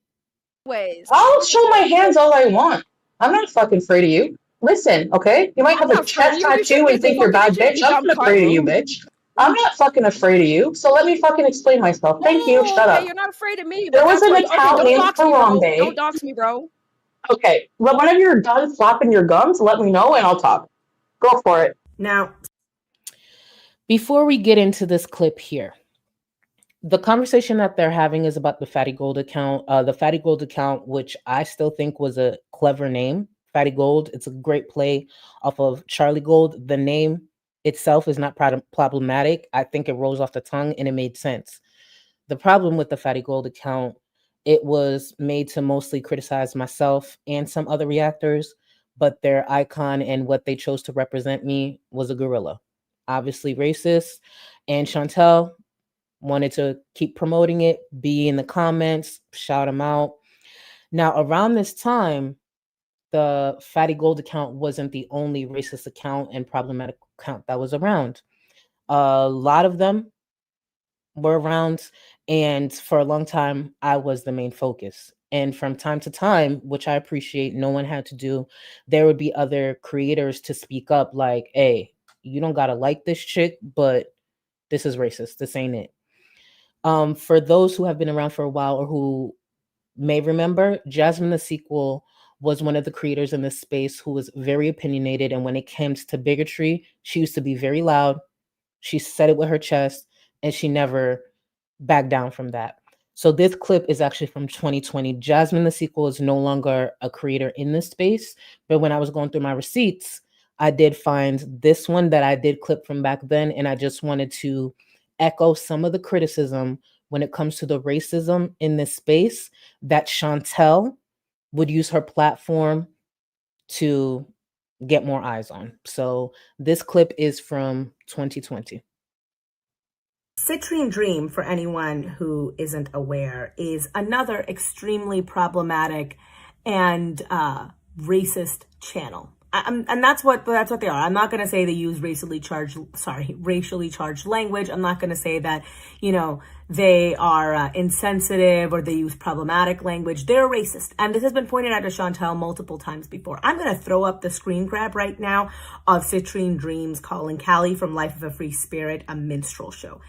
I'll show my hands all I want. I'm not fucking afraid of you. Listen, okay? You might have a chest tattoo and think you're bad, bitch. I'm not afraid of you, bitch. I'm not fucking afraid of you. So let me fucking explain myself. Thank you. Shut Okay, up. you're not afraid of me. There But was that's an why. account Don't named dox me, bro. Harambe. Don't dox me, bro. Okay, well, whenever you're done flapping your gums, let me know and I'll talk. Go for it. Now, before we get into this clip here, the conversation that they're having is about the Fatty Gold account. The Fatty Gold account, which I still think was a clever name, Fatty Gold. It's a great play off of Charlie Gold. The name itself is not problematic. I think it rolls off the tongue and it made sense. The problem with the Fatty Gold account, it was made to mostly criticize myself and some other reactors, but their icon and what they chose to represent me was a gorilla. Obviously racist. And Chantel wanted to keep promoting it, be in the comments, shout them out. Now, around this time, the Fatty Gold account wasn't the only racist account and problematic account that was around. A lot of them were around, and for a long time, I was the main focus. And from time to time, which I appreciate, no one had to do, there would be other creators to speak up like, hey, you don't gotta like this chick, but this is racist. This ain't it. For those who have been around for a while or who may remember, Jasmine the Sequel was one of the creators in this space who was very opinionated. And when it came to bigotry, she used to be very loud. She said it with her chest and she never backed down from that. So this clip is actually from 2020. Jasmine the Sequel is no longer a creator in this space. But when I was going through my receipts, I did find this one that I did clip from back then. And I just wanted to echo some of the criticism when it comes to the racism in this space that Chantel would use her platform to get more eyes on. So this clip is from 2020. Citrine Dream, for anyone who isn't aware, is another extremely problematic and racist channel. And that's what they are. I'm not going to say they use racially charged language. I'm not going to say that, they are insensitive or they use problematic language. They're racist. And this has been pointed out to Chantel multiple times before. I'm going to throw up the screen grab right now of Citrine Dreams calling Callie from Life of a Free Spirit a minstrel show.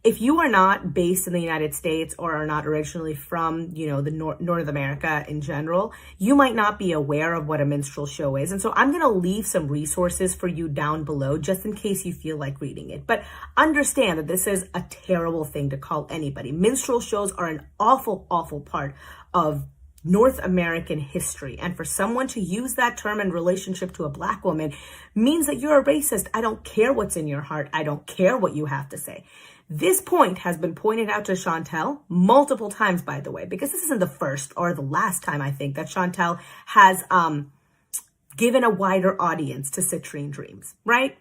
if you are not based in the United States or are not originally from, you know, the North America in general, you might not be aware of what a minstrel show is. And so I'm going to leave some resources for you down below just in case you feel like reading it. But understand that this is a terrible thing to call anybody. Minstrel shows are an awful, awful part of North American history. And for someone to use that term in relationship to a Black woman means that you're a racist. I don't care what's in your heart. I don't care what you have to say. This point has been pointed out to Chantel multiple times, by the way, because this isn't the first or the last time, I think, that Chantel has given a wider audience to Citrine Dreams, right?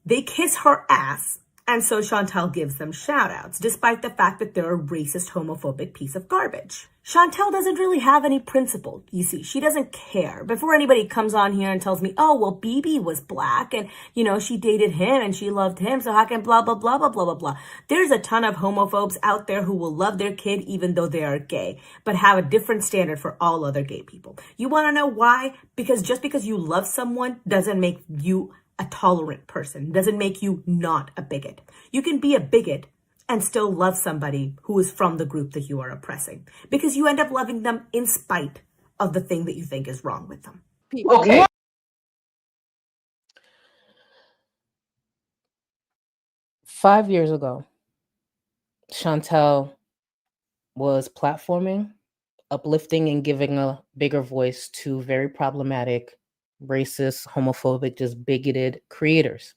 They kiss her ass, and so Chantel gives them shout outs, despite the fact that they're a racist, homophobic piece of garbage. Chantel doesn't really have any principle, you see. She doesn't care. Before anybody comes on here and tells me, oh, well, BB was Black and, you know, she dated him and she loved him, so how can blah, blah, blah, blah, blah, blah, blah. There's a ton of homophobes out there who will love their kid even though they are gay, but have a different standard for all other gay people. You want to know why? Because just because you love someone doesn't make you a tolerant person, doesn't make you not a bigot. You can be a bigot and still love somebody who is from the group that you are oppressing, because you end up loving them in spite of the thing that you think is wrong with them. Okay. Five years ago, Chantel was platforming, uplifting, and giving a bigger voice to very problematic, racist, homophobic, just bigoted creators.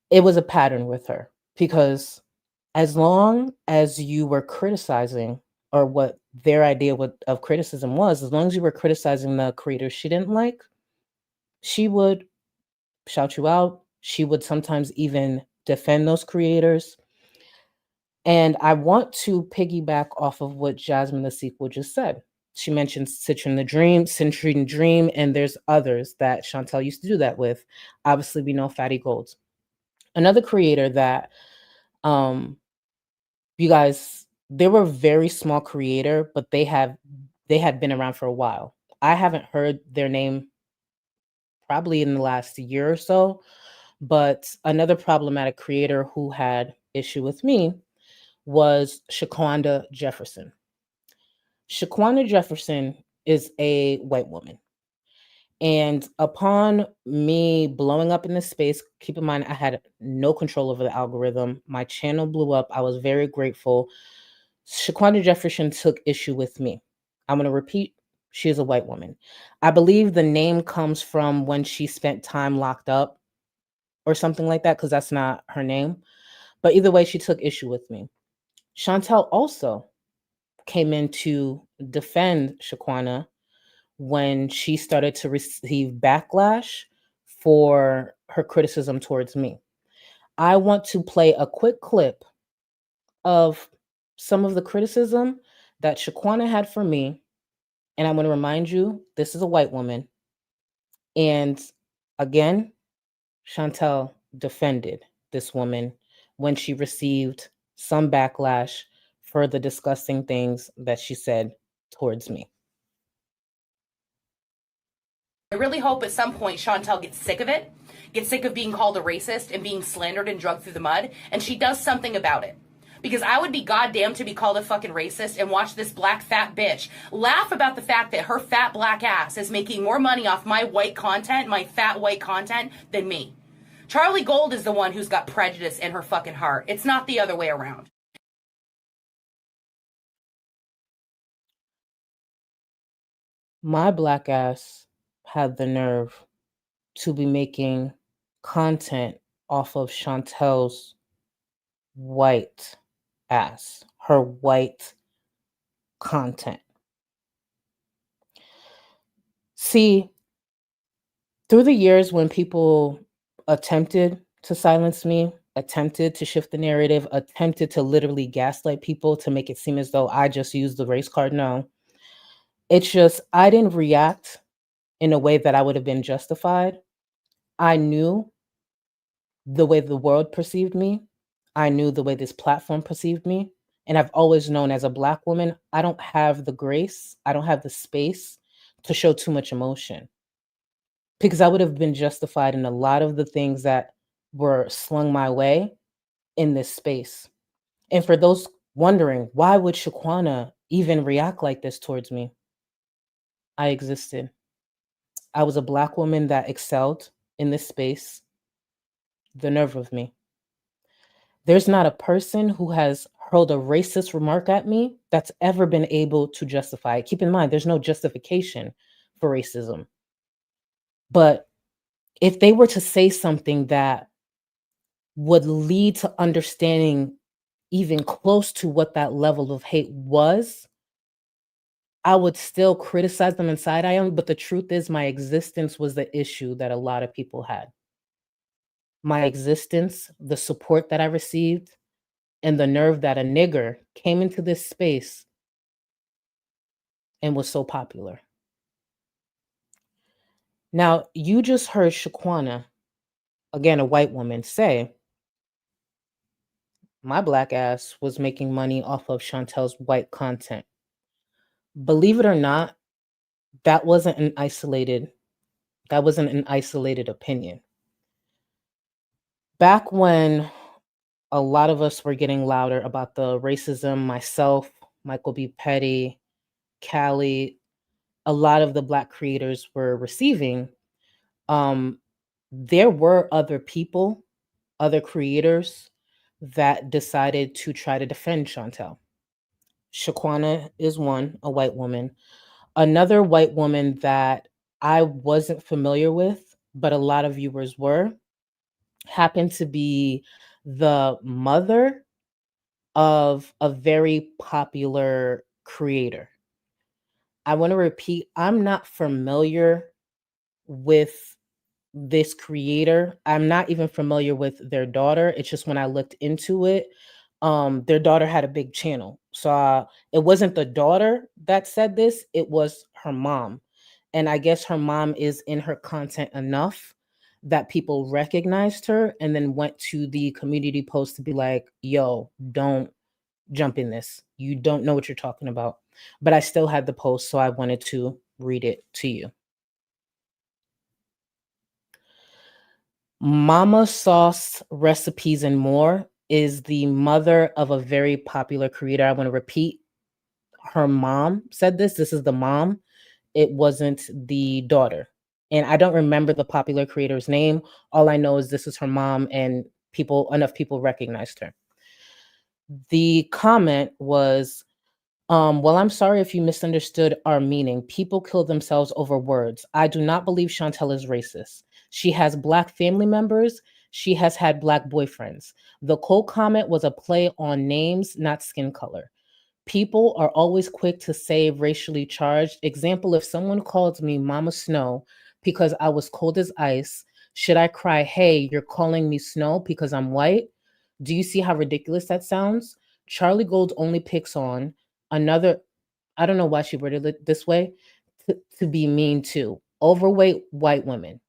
It was a pattern with her, because as long as you were criticizing, or what their idea of criticism was, as long as you were criticizing the creators she didn't like, she would shout you out. She would sometimes even defend those creators. And I want to piggyback off of what Jasmine the sequel just said. She mentioned Citrine Dream, and there's others that Chantel used to do that with. Obviously, we know Fatty Golds. Another creator that you guys, they were a very small creator, but they had been around for a while. I haven't heard their name probably in the last year or so, but another problematic creator who had issue with me was Shaquanda Jefferson. Shaquanda Jefferson is a white woman. And upon me blowing up in this space, keep in mind, I had no control over the algorithm. My channel blew up. I was very grateful. Shaquanda Jefferson took issue with me. I'm going to repeat, she is a white woman. I believe the name comes from when she spent time locked up or something like that, because that's not her name. But either way, she took issue with me. Chantel also came in to defend Shaquana when she started to receive backlash for her criticism towards me. I want to play a quick clip of some of the criticism that Shaquana had for me. And I want to remind you, this is a white woman. And again, Chantel defended this woman when she received some backlash for the disgusting things that she said towards me. I really hope at some point Chantel gets sick of it, gets sick of being called a racist and being slandered and drugged through the mud, and she does something about it. Because I would be goddamn to be called a fucking racist and watch this black fat bitch laugh about the fact that her fat black ass is making more money off my white content, my fat white content, than me. Charlie Gold is the one who's got prejudice in her fucking heart. It's not the other way around. My black ass had the nerve to be making content off of Chantel's white ass, her white content. See, through the years when people attempted to silence me, attempted to shift the narrative, attempted to literally gaslight people to make it seem as though I just used the race card, no. It's just, I didn't react in a way that I would have been justified. I knew the way the world perceived me. I knew the way this platform perceived me. And I've always known, as a Black woman, I don't have the grace, I don't have the space to show too much emotion, because I would have been justified in a lot of the things that were slung my way in this space. And for those wondering, why would Shaquana even react like this towards me? I existed. I was a Black woman that excelled in this space. The nerve of me. There's not a person who has hurled a racist remark at me that's ever been able to justify it. Keep in mind, there's no justification for racism. But if they were to say something that would lead to understanding even close to what that level of hate was, I would still criticize them and side eye them. But the truth is, my existence was the issue that a lot of people had. My existence, the support that I received, and the nerve that a nigger came into this space and was so popular. Now, you just heard Shaquana, again, a white woman, say, my Black ass was making money off of Chantel's white content. Believe it or not, that wasn't an isolated opinion. Back when a lot of us were getting louder about the racism, myself, Michael B. Petty, Callie, a lot of the Black creators were receiving, there were other people, other creators that decided to try to defend Chantel. Shaquana is one, a white woman. Another white woman that I wasn't familiar with, but a lot of viewers were, happened to be the mother of a very popular creator. I want to repeat, I'm not familiar with this creator. I'm not even familiar with their daughter. It's just when I looked into it, their daughter had a big channel. So it wasn't the daughter that said this, it was her mom. And I guess her mom is in her content enough that people recognized her and then went to the community post to be like, yo, don't jump in this. You don't know what you're talking about. But I still had the post, so I wanted to read it to you. Mama Sauce Recipes and More is the mother of a very popular creator. I want to repeat, her mom said this. This is the mom. It wasn't the daughter. And I don't remember the popular creator's name. All I know is this is her mom, and enough people recognized her. The comment was, well, I'm sorry if you misunderstood our meaning. People kill themselves over words. I do not believe Chantel is racist. She has Black family members. She has had Black boyfriends. The quote comment was a play on names, not skin color. People are always quick to say racially charged. Example, if someone calls me Mama Snow because I was cold as ice, should I cry, hey, you're calling me Snow because I'm white? Do you see how ridiculous that sounds? Charlie Gold only picks on another, I don't know why she worded it this way, to be mean to overweight white women.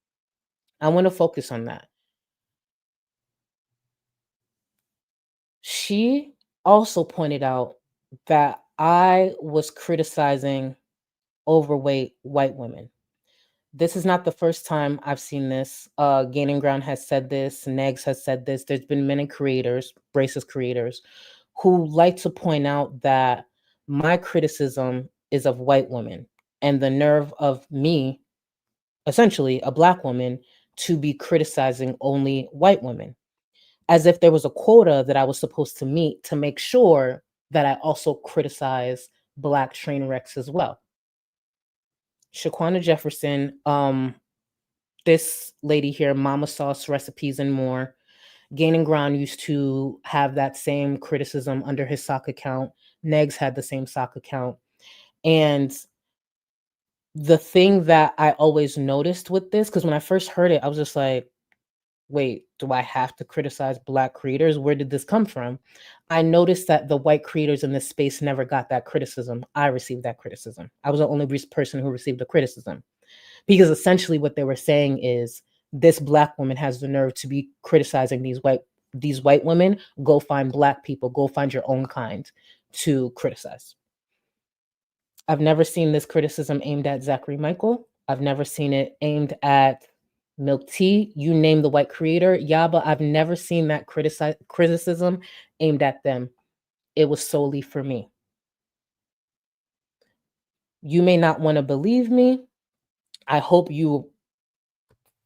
I want to focus on that. She also pointed out that I was criticizing overweight white women. This is not the first time I've seen this. Gaining Ground has said this. Negs has said this. There's been many creators, racist creators, who like to point out that my criticism is of white women and the nerve of me, essentially a Black woman, to be criticizing only white women, as if there was a quota that I was supposed to meet to make sure that I also criticize Black train wrecks as well. Shaquana Jefferson, this lady here, Mama Sauce Recipes and More, Gaining Ground used to have that same criticism under his sock account. Negs had the same sock account. And the thing that I always noticed with this, because when I first heard it, I was just like, wait, do I have to criticize Black creators? Where did this come from? I noticed that the white creators in this space never got that criticism. I received that criticism. I was the only person who received the criticism. Because essentially what they were saying is, this Black woman has the nerve to be criticizing these white women. Go find Black people. Go find your own kind to criticize. I've never seen this criticism aimed at Zachary Michael. I've never seen it aimed at Milk Tea, you name the white creator. Yaba, I've never seen that criticism aimed at them. It was solely for me. You may not want to believe me. I hope you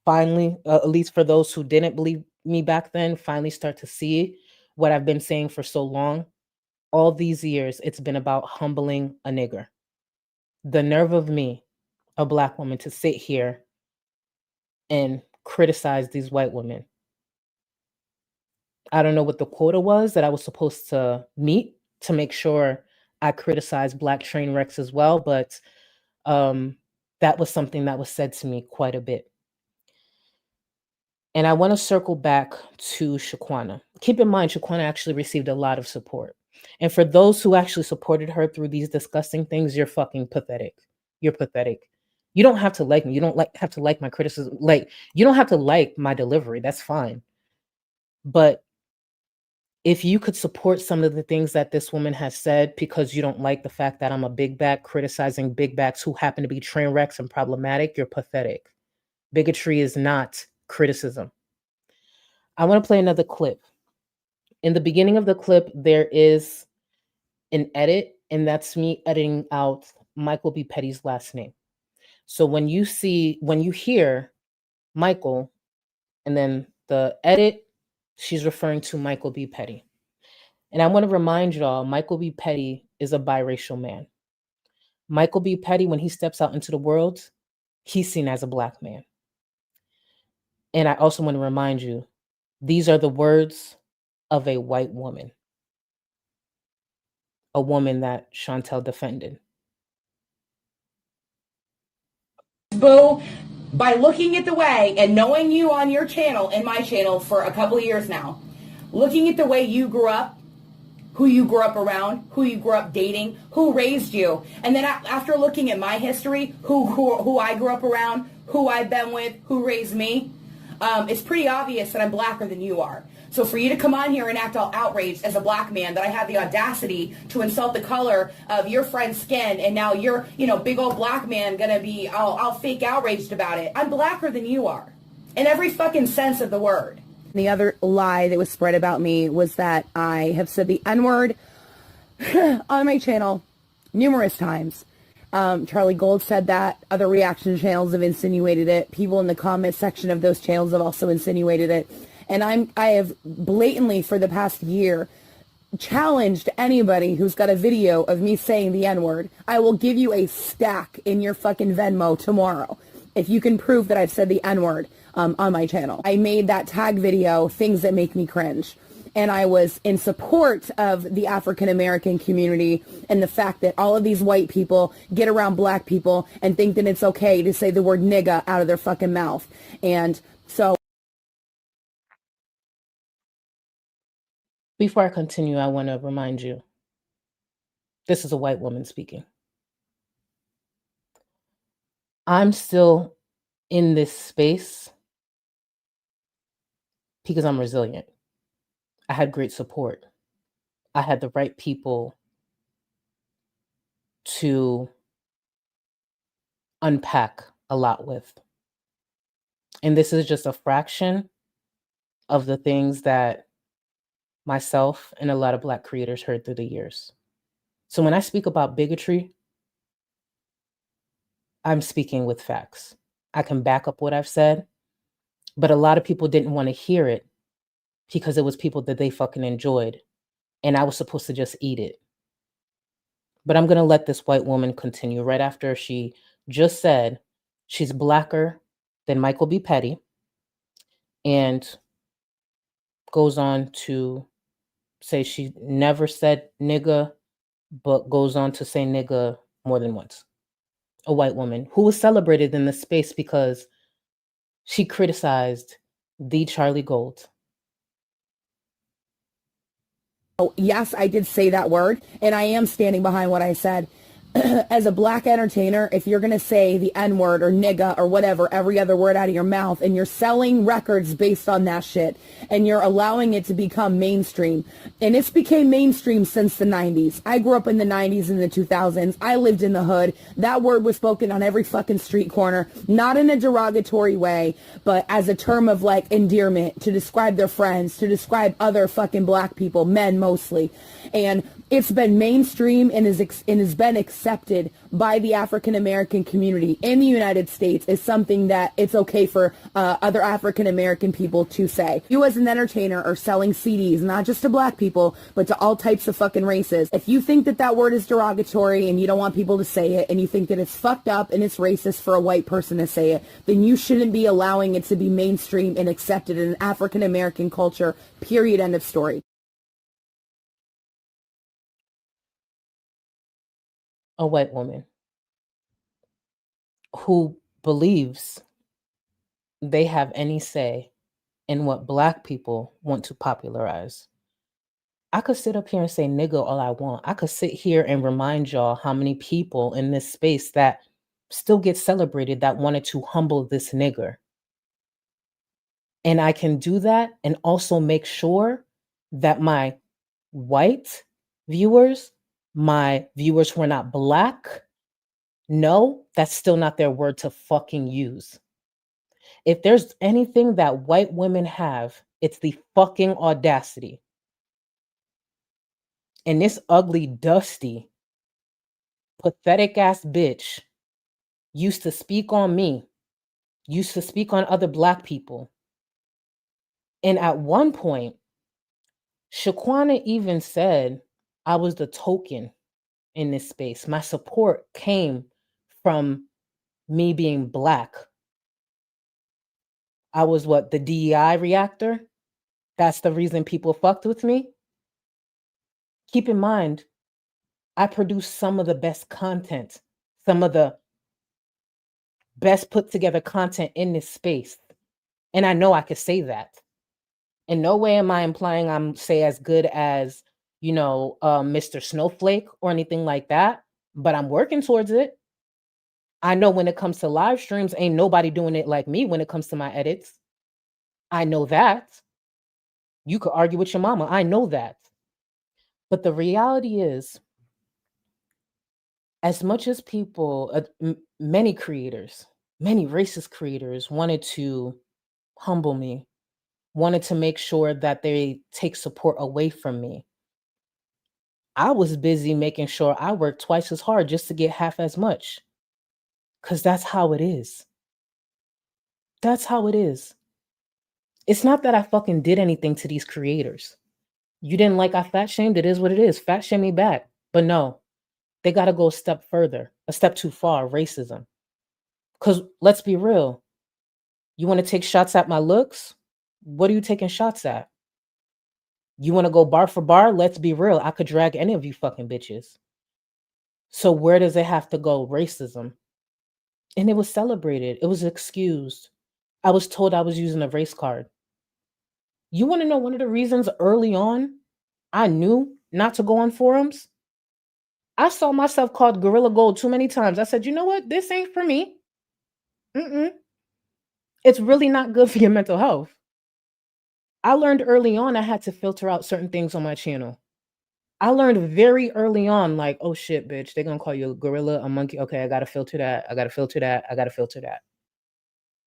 finally, at least for those who didn't believe me back then, finally start to see what I've been saying for so long. All these years, it's been about humbling a nigger. The nerve of me, a Black woman, to sit here and criticize these white women. I don't know what the quota was that I was supposed to meet to make sure I criticized Black train wrecks as well, but that was something that was said to me quite a bit. And I want to circle back to Shaquana. Keep in mind, Shaquana actually received a lot of support. And for those who actually supported her through these disgusting things, you're fucking pathetic. You're pathetic. You don't have to like me. You don't have to like my criticism. Like, you don't have to like my delivery. That's fine. But if you could support some of the things that this woman has said because you don't like the fact that I'm a big back criticizing big backs who happen to be train wrecks and problematic, you're pathetic. Bigotry is not criticism. I want to play another clip. In the beginning of the clip, there is an edit, and that's me editing out Michael B. Petty's last name. So when you hear Michael, and then the edit, she's referring to Michael B. Petty. And I want to remind y'all, Michael B. Petty is a biracial man. Michael B. Petty, when he steps out into the world, he's seen as a Black man. And I also want to remind you, these are the words of a white woman, a woman that Chantel defended. Boo, by looking at the way and knowing you on your channel and my channel for a couple of years now, looking at the way you grew up, who you grew up around, who you grew up dating, who raised you, and then after looking at my history, who I grew up around, who I've been with, who raised me, it's pretty obvious that I'm Blacker than you are. So for you to come on here and act all outraged as a Black man that I had the audacity to insult the color of your friend's skin, and now you're, big old Black man gonna be all fake outraged about it. I'm Blacker than you are, in every fucking sense of the word. The other lie that was spread about me was that I have said the N-word on my channel numerous times. Charlie Gold said that. Other reaction channels have insinuated it. People in the comment section of those channels have also insinuated it. And I have blatantly, for the past year, challenged anybody who's got a video of me saying the N-word. I will give you a stack in your fucking Venmo tomorrow if you can prove that I've said the N-word on my channel. I made that tag video, Things That Make Me Cringe. And I was in support of the African American community and the fact that all of these white people get around Black people and think that it's okay to say the word nigga out of their fucking mouth. And so, before I continue, I want to remind you, this is a white woman speaking. I'm still in this space because I'm resilient. I had great support. I had the right people to unpack a lot with. And this is just a fraction of the things that myself and a lot of Black creators heard through the years. So when I speak about bigotry, I'm speaking with facts. I can back up what I've said, but a lot of people didn't want to hear it because it was people that they fucking enjoyed, and I was supposed to just eat it. But I'm going to let this white woman continue right after she just said she's Blacker than Michael B. Petty, and goes on to say she never said nigga, but goes on to say nigga more than once. A white woman who was celebrated in the space because she criticized the Charlie Gold. yes, I did say that word, and I am standing behind what I said. as a black entertainer, if you're going to say the N-word or nigga or whatever, every other word out of your mouth, and you're selling records based on that shit, and you're allowing it to become mainstream, and it's became mainstream since the 90s. I grew up in the 90s and the 2000s. I lived in the hood. That word was spoken on every fucking street corner, not in a derogatory way, but as a term of like endearment to describe their friends, to describe other fucking black people, men mostly. And it's been mainstream and has been accepted by the African American community in the United States as something that it's okay for other African American people to say. You as an entertainer are selling CDs, not just to black people, but to all types of fucking races. If you think that that word is derogatory and you don't want people to say it, and you think that it's fucked up and it's racist for a white person to say it, then you shouldn't be allowing it to be mainstream and accepted in African American culture, period, end of story. A white woman who believes they have any say in what black people want to popularize. I could sit up here and say nigga all I want. I could sit here and remind y'all how many people in this space that still get celebrated that wanted to humble this nigger. And I can do that and also make sure that my white viewers, my viewers who are not black, no, that's still not their word to fucking use. If there's anything that white women have, it's the fucking audacity. And this ugly, dusty, pathetic ass bitch used to speak on me, used to speak on other black people. And at one point, Shaquana even said I was the token in this space. My support came from me being black. I was what, the DEI reactor? That's the reason people fucked with me? Keep in mind, I produce some of the best content, some of the best put together content in this space. And I know I could say that. In no way am I implying I'm, say, as good as, Mr. Snowflake or anything like that, but I'm working towards it. I know when it comes to live streams, ain't nobody doing it like me when it comes to my edits. I know that. You could argue with your mama. I know that. But the reality is, as much as people, many creators, many racist creators wanted to humble me, wanted to make sure that they take support away from me, I was busy making sure I worked twice as hard just to get half as much. Because that's how it is. That's how it is. It's not that I fucking did anything to these creators. You didn't like I fat shamed, it is what it is. Fat shame me back. But no, they got to go a step further, a step too far, racism. Because let's be real. You want to take shots at my looks? What are you taking shots at? You want to go bar for bar? Let's be real. I could drag any of you fucking bitches. So where does it have to go? Racism. And it was celebrated. It was excused. I was told I was using a race card. You want to know one of the reasons early on I knew not to go on forums? I saw myself called Gorilla Gold too many times. I said, you know what? This ain't for me. It's really not good for your mental health. I learned early on I had to filter out certain things on my channel. I learned very early on, like, oh shit, bitch, they're gonna call you a gorilla, a monkey. Okay, I gotta filter that. I gotta filter that. I gotta filter that.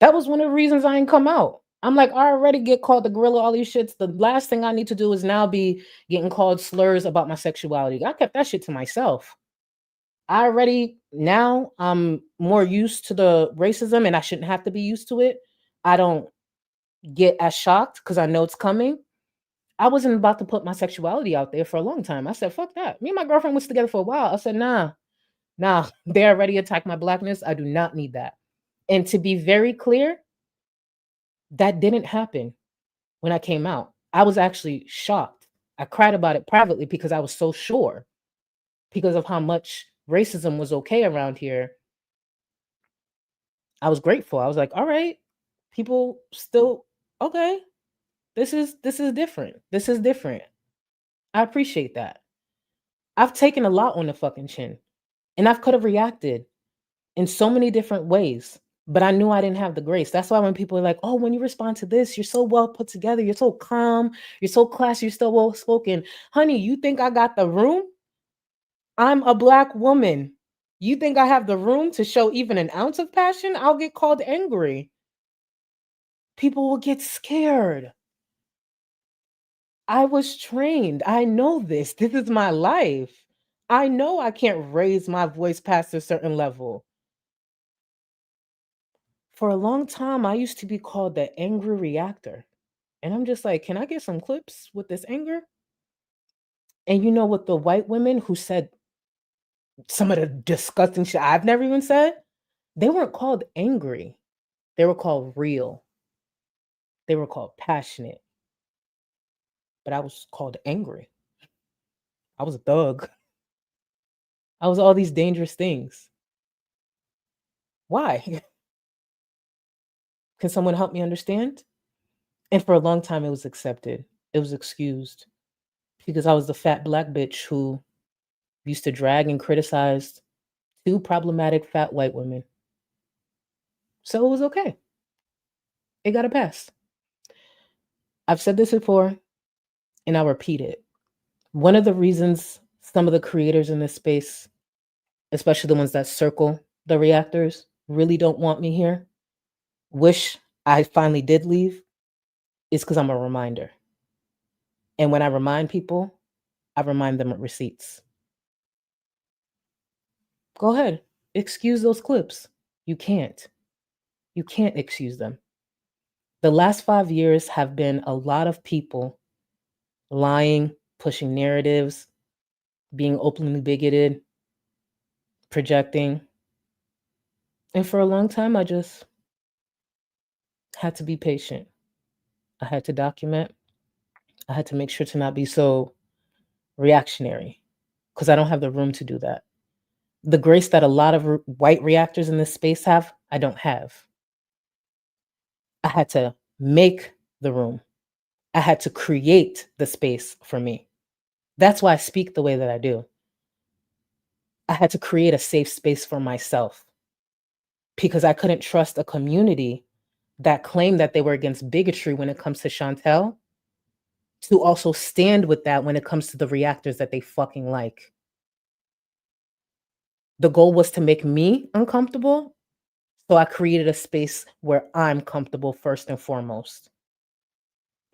That was one of the reasons I ain't come out. I'm like, I already get called the gorilla, all these shits. The last thing I need to do is now be getting called slurs about my sexuality. I kept that shit to myself. Now I'm more used to the racism and I shouldn't have to be used to it. I don't get as shocked because I know it's coming. I wasn't about to put my sexuality out there for a long time. I said, fuck that. Me and my girlfriend was together for a while. I said, nah, they already attacked my blackness. I do not need that. And to be very clear, that didn't happen when I came out. I was actually shocked. I cried about it privately because I was so sure because of how much racism was okay around here. I was grateful. I was like, all right, people still, okay, this is different. This is different. I appreciate that. I've taken a lot on the fucking chin. And I could have reacted in so many different ways, but I knew I didn't have the grace. That's why when people are like, oh, when you respond to this, you're so well put together, you're so calm, you're so classy, you're so well spoken. Honey, you think I got the room? I'm a Black woman. You think I have the room to show even an ounce of passion? I'll get called angry. People will get scared. I was trained. I know this. This is my life. I know I can't raise my voice past a certain level. For a long time, I used to be called the angry reactor. And I'm just like, can I get some clips with this anger? And you know what, the white women who said some of the disgusting shit I've never even said, they weren't called angry. They were called real. They were called passionate. But I was called angry. I was a thug. I was all these dangerous things. Why? Can someone help me understand? And for a long time, it was accepted. It was excused because I was the fat Black bitch who used to drag and criticize two problematic fat white women. So it was okay. It got a pass. I've said this before, and I'll repeat it. One of the reasons some of the creators in this space, especially the ones that circle the reactors, really don't want me here, wish I finally did leave, is because I'm a reminder. And when I remind people, I remind them with receipts. Go ahead, excuse those clips. You can't. You can't excuse them. The last 5 years have been a lot of people lying, pushing narratives, being openly bigoted, projecting. And for a long time, I just had to be patient. I had to document. I had to make sure to not be so reactionary because I don't have the room to do that. The grace that a lot of white reactors in this space have, I don't have. I had to make the room. I had to create the space for me. That's why I speak the way that I do. I had to create a safe space for myself because I couldn't trust a community that claimed that they were against bigotry when it comes to Chantel to also stand with that when it comes to the reactors that they fucking like. The goal was to make me uncomfortable, so I created a space where I'm comfortable first and foremost.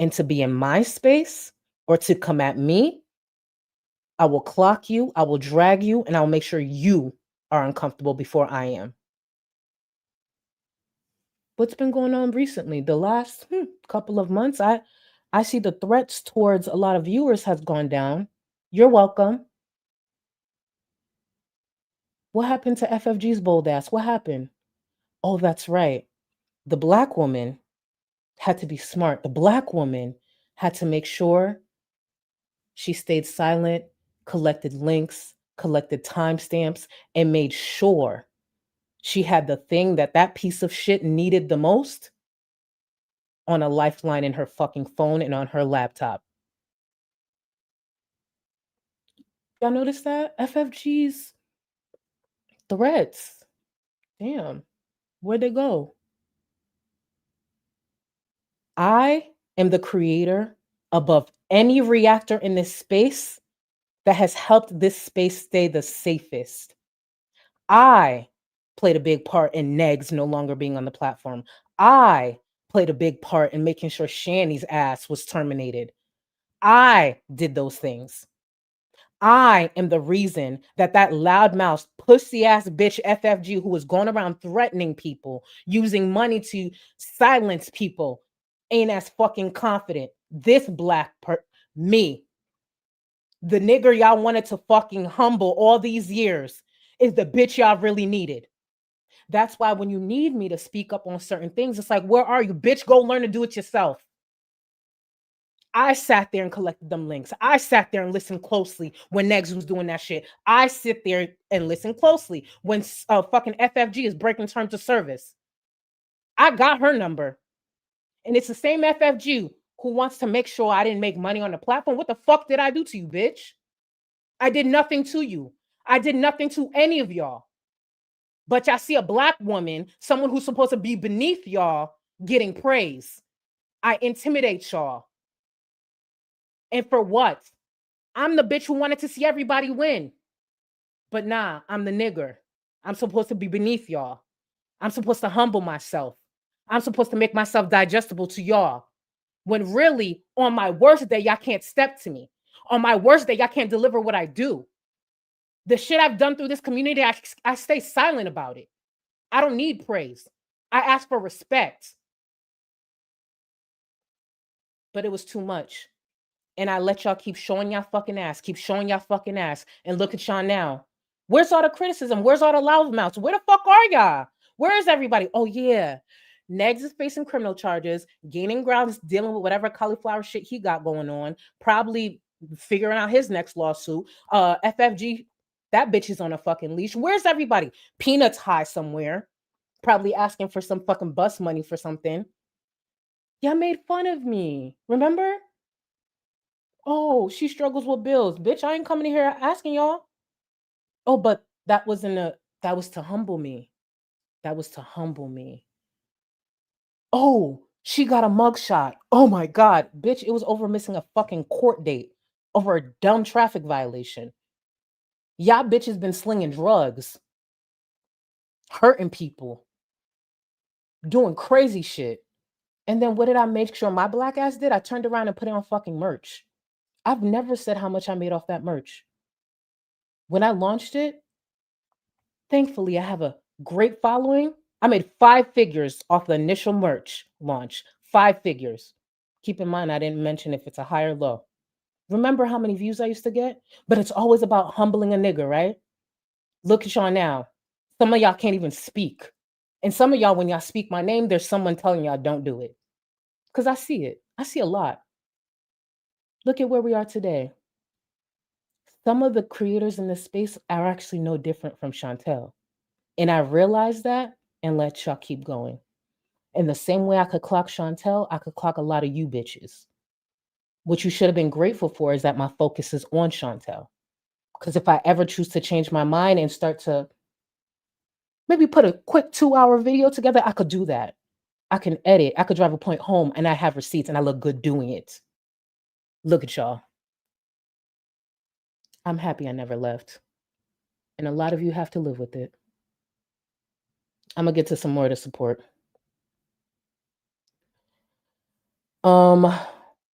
And to be in my space or to come at me, I will clock you, I will drag you, and I'll make sure you are uncomfortable before I am. What's been going on recently? The last couple of months, I see the threats towards a lot of viewers has gone down. You're welcome. What happened to FFG's bold ass? What happened? Oh, that's right. The Black woman had to be smart. The Black woman had to make sure she stayed silent, collected links, collected timestamps, and made sure she had the thing that that piece of shit needed the most on a lifeline in her fucking phone and on her laptop. Y'all notice that? FFG's threats. Damn. Where'd they go? I am the creator above any reactor in this space that has helped this space stay the safest. I played a big part in Negs no longer being on the platform. I played a big part in making sure Shanny's ass was terminated. I did those things. I am the reason that loudmouth, pussy-ass bitch FFG who was going around threatening people, using money to silence people, ain't as fucking confident. This me, the nigger y'all wanted to fucking humble all these years, is the bitch y'all really needed. That's why when you need me to speak up on certain things, it's like, where are you? Bitch, go learn to do it yourself. I sat there and collected them links. I sat there and listened closely when Negs was doing that shit. I sit there and listen closely when fucking FFG is breaking terms of service. I got her number. And it's the same FFG who wants to make sure I didn't make money on the platform. What the fuck did I do to you, bitch? I did nothing to you. I did nothing to any of y'all. But y'all see a black woman, someone who's supposed to be beneath y'all, getting praise. I intimidate y'all. And for what? I'm the bitch who wanted to see everybody win. But nah, I'm the nigger. I'm supposed to be beneath y'all. I'm supposed to humble myself. I'm supposed to make myself digestible to y'all. When really, on my worst day, y'all can't step to me. On my worst day, y'all can't deliver what I do. The shit I've done through this community, I stay silent about it. I don't need praise. I ask for respect. But it was too much. And I let y'all keep showing y'all fucking ass, keep showing y'all fucking ass. And look at y'all now. Where's all the criticism? Where's all the loudmouths? Where the fuck are y'all? Where is everybody? Oh, yeah. Negs is facing criminal charges, gaining ground, is dealing with whatever cauliflower shit he got going on, probably figuring out his next lawsuit. FFG, that bitch is on a fucking leash. Where's everybody? Peanuts high somewhere, probably asking for some fucking bus money for something. Y'all made fun of me, remember? Oh, she struggles with bills. Bitch, I ain't coming here asking y'all. Oh, but that was to humble me. That was to humble me. Oh, she got a mugshot. Oh my God, bitch, it was over missing a fucking court date over a dumb traffic violation. Y'all bitches been slinging drugs, hurting people, doing crazy shit. And then what did I make sure my black ass did? I turned around and put it on fucking merch. I've never said how much I made off that merch. When I launched it, thankfully I have a great following. I made 5 figures off the initial merch launch. 5 figures. Keep in mind, I didn't mention if it's a high or low. Remember how many views I used to get? But it's always about humbling a nigga, right? Look at y'all now. Some of y'all can't even speak. And some of y'all, when y'all speak my name, there's someone telling y'all don't do it. Because I see it. I see a lot. Look at where we are today. Some of the creators in this space are actually no different from Chantel. And I realized that and let y'all keep going. In the same way I could clock Chantel, I could clock a lot of you bitches. What you should have been grateful for is that my focus is on Chantel. Because if I ever choose to change my mind and start to maybe put a quick 2-hour video together, I could do that. I can edit. I could drive a point home and I have receipts and I look good doing it. Look at y'all. I'm happy I never left. And a lot of you have to live with it. I'm going to get to some more of the support.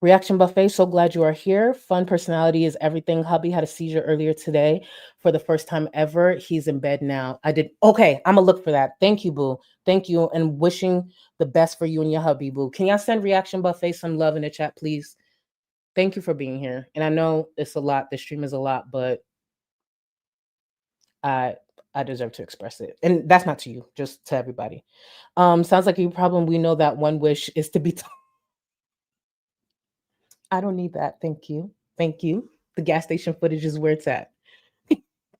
Reaction Buffet, so glad you are here. Fun personality is everything. Hubby had a seizure earlier today for the first time ever. He's in bed now. Okay, I'm gonna look for that. Thank you, boo. Thank you, and wishing the best for you and your hubby, boo. Can y'all send Reaction Buffet some love in the chat, please? Thank you for being here. And I know it's a lot, the stream is a lot, but I deserve to express it. And that's not to you, just to everybody. Sounds like your problem. We know that one wish is to be I don't need that. Thank you. Thank you. The gas station footage is where it's at.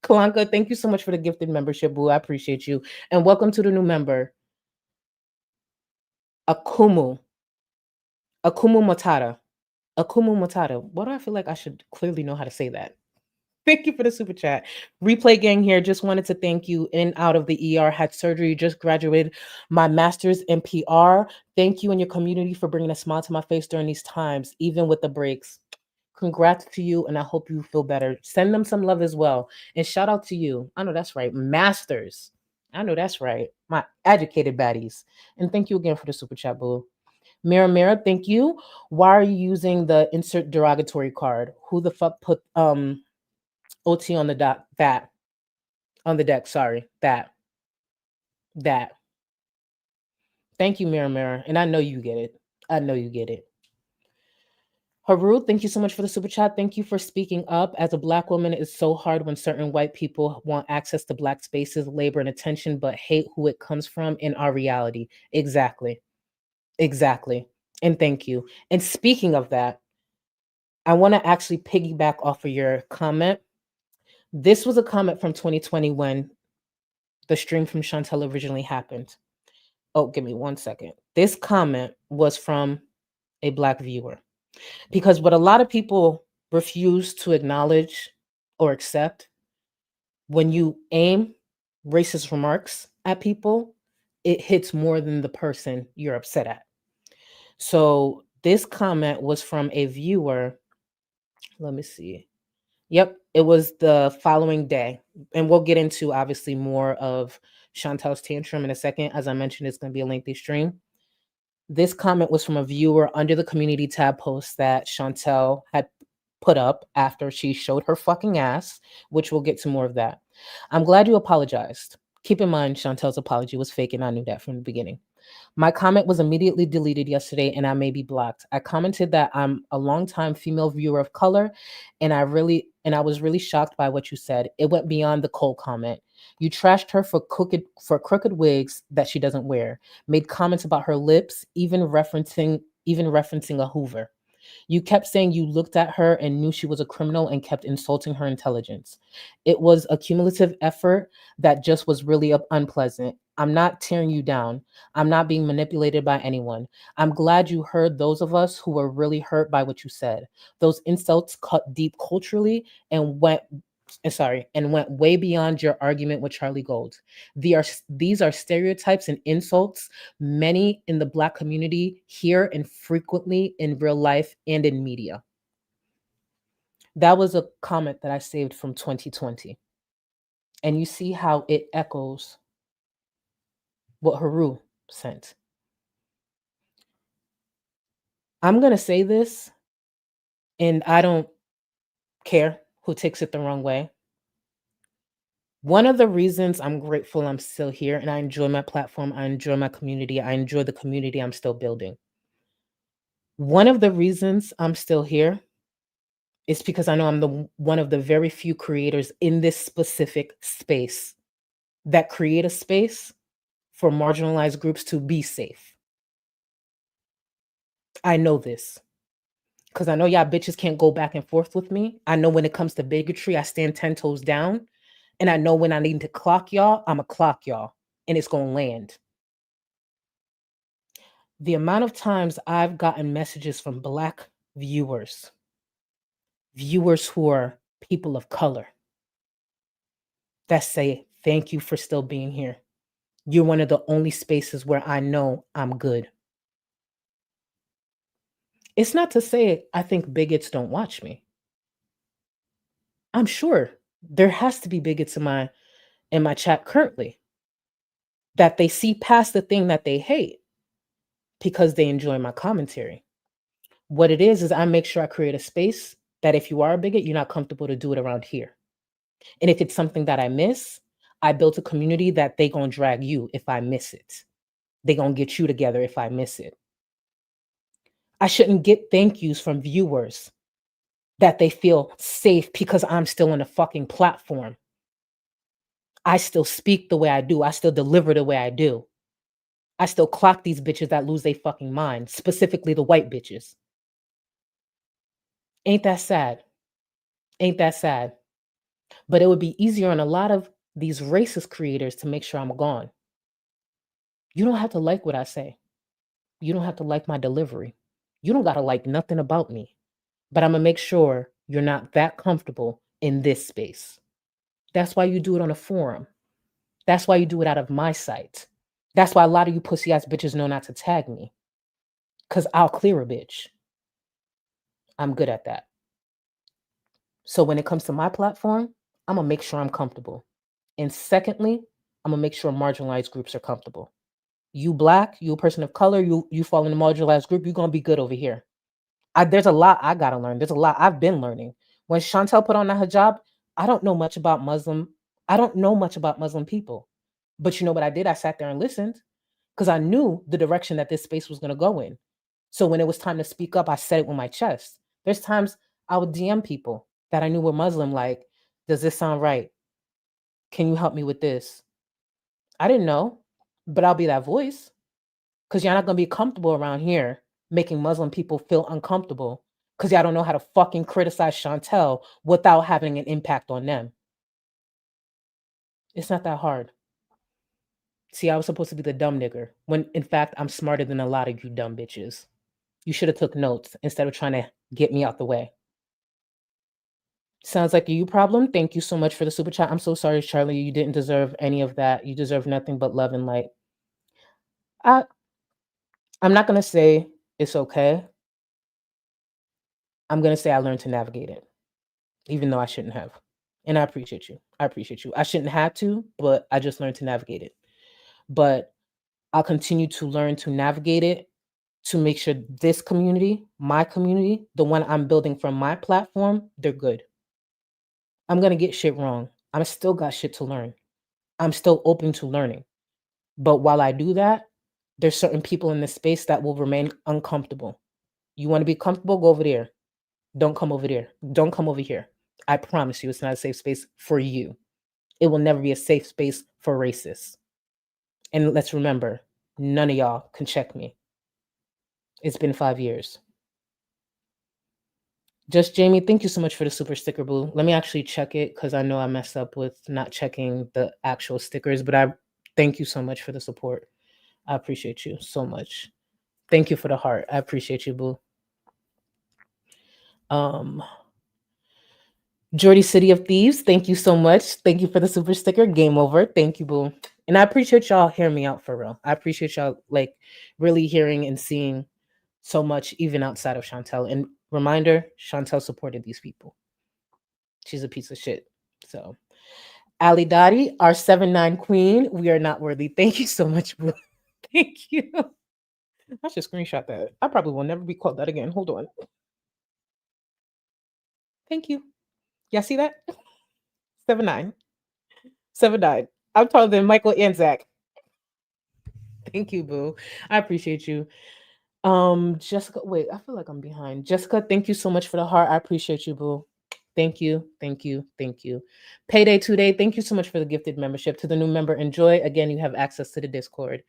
Kalanka, thank you so much for the gifted membership, boo. I appreciate you. And welcome to the new member, Akumu. Akumu Matata. Akumu Matata. Why do I feel like I should clearly know how to say that? Thank you for the super chat. Replay gang here. Just wanted to thank you. In out of the ER, had surgery, just graduated my master's in PR. Thank you and your community for bringing a smile to my face during these times, even with the breaks. Congrats to you, and I hope you feel better. Send them some love as well. And shout out to you. I know that's right. Masters. I know that's right. My educated baddies. And thank you again for the super chat, boo. Mira Mira, thank you. Why are you using the insert derogatory card? Who the fuck put OT on the dock? That. On the deck, sorry. That. Thank you, Mira Mira. And I know you get it. I know you get it. Haru, thank you so much for the super chat. Thank you for speaking up. As a Black woman, it's so hard when certain white people want access to Black spaces, labor, and attention, but hate who it comes from in our reality. Exactly. And thank you. And speaking of that, I want to actually piggyback off of your comment. This was a comment from 2020 when the stream from Chantel originally happened. Oh, give me 1 second. This comment was from a Black viewer. Because what a lot of people refuse to acknowledge or accept, when you aim racist remarks at people, it hits more than the person you're upset at. So this comment was from a viewer. Let me see. Yep, it was the following day. And we'll get into obviously more of Chantel's tantrum in a second. As I mentioned, it's going to be a lengthy stream. This comment was from a viewer under the community tab post that Chantel had put up after she showed her fucking ass, which we'll get to more of that. I'm glad you apologized. Keep in mind, Chantel's apology was fake, and I knew that from the beginning. My comment was immediately deleted yesterday, and I may be blocked. I commented that I'm a longtime female viewer of color, and I was really shocked by what you said. It went beyond the Cole comment. You trashed her for crooked wigs that she doesn't wear, made comments about her lips, even referencing a Hoover. You kept saying you looked at her and knew she was a criminal and kept insulting her intelligence. It was a cumulative effort that just was really unpleasant. I'm not tearing you down. I'm not being manipulated by anyone. I'm glad you heard those of us who were really hurt by what you said. Those insults cut deep culturally and went way beyond your argument with Charlie Gold. These are stereotypes and insults many in the Black community hear and frequently in real life and in media. That was a comment that I saved from 2020. And you see how it echoes what Haru sent. I'm going to say this, and I don't care who takes it the wrong way. One of the reasons I'm grateful I'm still here and I enjoy my platform, I enjoy my community, I enjoy the community I'm still building. One of the reasons I'm still here is because I know I'm one of the very few creators in this specific space that create a space for marginalized groups to be safe. I know this because I know y'all bitches can't go back and forth with me. I know when it comes to bigotry, I stand 10 toes down. And I know when I need to clock y'all, I'm a clock y'all, and it's going to land. The amount of times I've gotten messages from Black viewers who are people of color, that say, thank you for still being here. You're one of the only spaces where I know I'm good. It's not to say I think bigots don't watch me. I'm sure there has to be bigots in my chat currently, that they see past the thing that they hate because they enjoy my commentary. What it is I make sure I create a space that if you are a bigot, you're not comfortable to do it around here. And if it's something that I miss, I built a community that they gonna drag you if I miss it. They gonna get you together if I miss it. I shouldn't get thank yous from viewers that they feel safe because I'm still on a fucking platform. I still speak the way I do. I still deliver the way I do. I still clock these bitches that lose their fucking mind, specifically the white bitches. Ain't that sad? Ain't that sad? But it would be easier on a lot of these racist creators to make sure I'm gone. You don't have to like what I say. You don't have to like my delivery. You don't got to like nothing about me. But I'm going to make sure you're not that comfortable in this space. That's why you do it on a forum. That's why you do it out of my site. That's why a lot of you pussy ass bitches know not to tag me. Because I'll clear a bitch. I'm good at that. So when it comes to my platform, I'm going to make sure I'm comfortable. And secondly, I'm going to make sure marginalized groups are comfortable. You Black, you a person of color, you fall in a marginalized group, you're going to be good over here. There's a lot I got to learn. There's a lot I've been learning. When Chantel put on that hijab, I don't know much about Muslim people. But you know what I did? I sat there and listened because I knew the direction that this space was going to go in. So when it was time to speak up, I said it with my chest. There's times I would DM people that I knew were Muslim, like, does this sound right? Can you help me with this? I didn't know, but I'll be that voice because you're not going to be comfortable around here making Muslim people feel uncomfortable because y'all don't know how to fucking criticize Chantel without having an impact on them. It's not that hard. See, I was supposed to be the dumb nigger when in fact I'm smarter than a lot of you dumb bitches. You should have took notes instead of trying to get me out the way. Sounds like a you problem. Thank you so much for the super chat. I'm so sorry, Charlie. You didn't deserve any of that. You deserve nothing but love and light. I'm not gonna say it's okay. I'm gonna say I learned to navigate it, even though I shouldn't have. And I appreciate you. I appreciate you. I shouldn't have to, but I just learned to navigate it. But I'll continue to learn to navigate it to make sure this community, my community, the one I'm building from my platform, they're good. I'm gonna get shit wrong. I'm still got shit to learn. I'm still open to learning. But while I do that, there's certain people in this space that will remain uncomfortable. You want to be comfortable? Go over there. Don't come over there. Don't come over here. I promise you, it's not a safe space for you. It will never be a safe space for racists. And let's remember, none of y'all can check me. It's been 5 years. Just Jamie, thank you so much for the super sticker, boo. Let me actually check it because I know I messed up with not checking the actual stickers, but I thank you so much for the support. I appreciate you so much. Thank you for the heart. I appreciate you, boo. Jordy City of Thieves, thank you so much. Thank you for the super sticker. Game over. Thank you, boo. And I appreciate y'all hearing me out for real. I appreciate y'all like really hearing and seeing so much, even outside of Chantel. And reminder, Chantel supported these people. She's a piece of shit. So, Ali Dottie, our 7'9" queen, we are not worthy. Thank you so much, boo. Thank you. I should screenshot that. I probably will never be called that again. Hold on. Thank you. Y'all see that? 7'9". 7'9". I'm taller than Michael and Zach. Thank you, boo. I appreciate you. Jessica, wait, I feel like I'm behind. Jessica, thank you so much for the heart. I appreciate you, boo. Thank you, thank you, thank you. Payday today, thank you so much for the gifted membership. To the new member, enjoy. Again, you have access to the Discord.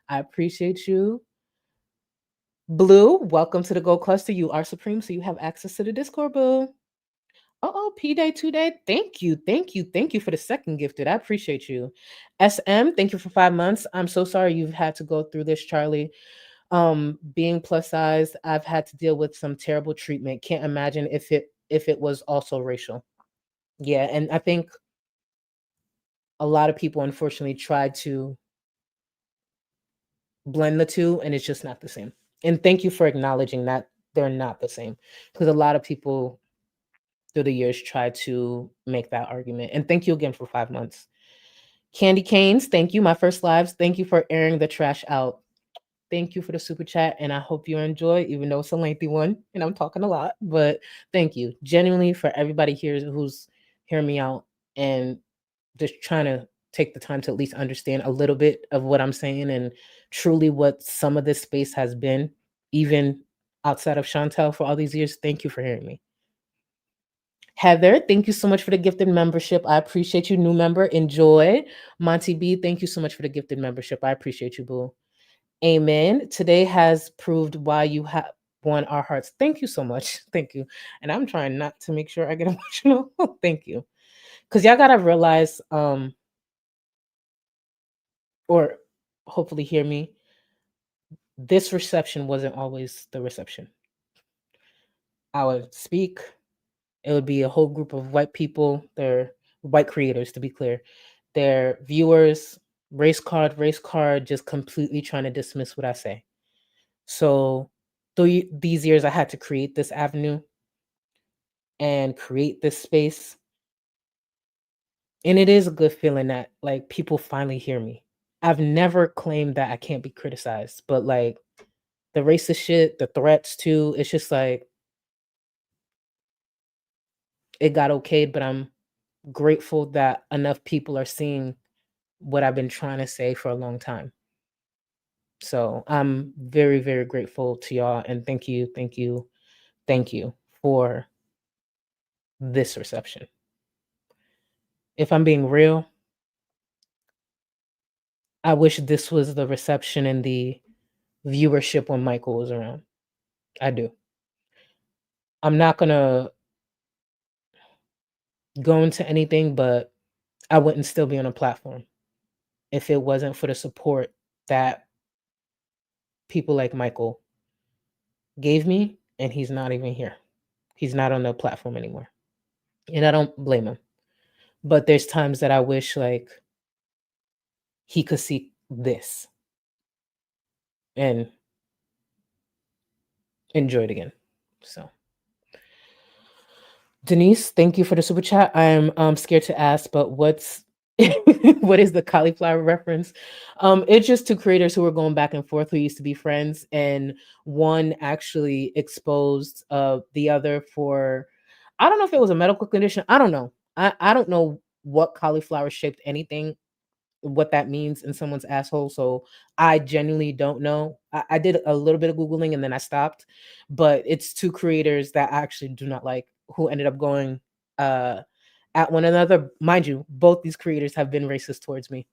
I appreciate you. Blue, welcome to the Gold Cluster. You are supreme, so you have access to the Discord, boo. P-Day today. Thank you. Thank you. Thank you for the second gifted. I appreciate you. SM, thank you for 5 months. I'm so sorry you've had to go through this, Charlie. Being plus size, I've had to deal with some terrible treatment. Can't imagine if it was also racial. Yeah, and I think a lot of people unfortunately try to blend the two, and it's just not the same. And thank you for acknowledging that they're not the same, because a lot of people through the years try to make that argument. And thank you again for 5 months. Candy Canes, thank you. My first lives. Thank you for airing the trash out. Thank you for the super chat, and I hope you enjoy, even though it's a lengthy one and I'm talking a lot. But thank you genuinely for everybody here who's hearing me out and just trying to take the time to at least understand a little bit of what I'm saying and truly what some of this space has been, even outside of Chantel for all these years. Thank you for hearing me. Heather, thank you so much for the gifted membership. I appreciate you. New member, enjoy. Monty B, thank you so much for the gifted membership. I appreciate you, boo. Amen. Today has proved why you have won our hearts. Thank you so much. Thank you. And I'm trying not to make sure I get emotional. Thank you. Because y'all got to realize, or hopefully hear me, this reception wasn't always the reception. I would speak. It would be a whole group of white people. They're white creators, to be clear. They're viewers, race card, just completely trying to dismiss what I say. So through these years, I had to create this avenue and create this space. And it is a good feeling that like people finally hear me. I've never claimed that I can't be criticized, but like the racist shit, the threats too, it's just like it got okayed, but I'm grateful that enough people are seeing what I've been trying to say for a long time. So I'm very, very grateful to y'all, and thank you for this reception. If I'm being real, I wish this was the reception and the viewership when Michael was around. I do. I'm not gonna go into anything, but I wouldn't still be on a platform if it wasn't for the support that people like Michael gave me, and he's not even here. He's not on the platform anymore. And I don't blame him. But there's times that I wish like he could see this and enjoy it again. So Denise, thank you for the super chat. I'm scared to ask, but what's what is the cauliflower reference? It's just two creators who were going back and forth who used to be friends, and one actually exposed the other for, I don't know if it was a medical condition. I don't know. I don't know what cauliflower shaped anything, what that means in someone's asshole. So I genuinely don't know. I did a little bit of Googling and then I stopped, but it's two creators that I actually do not like who ended up going at one another. Mind you, both these creators have been racist towards me.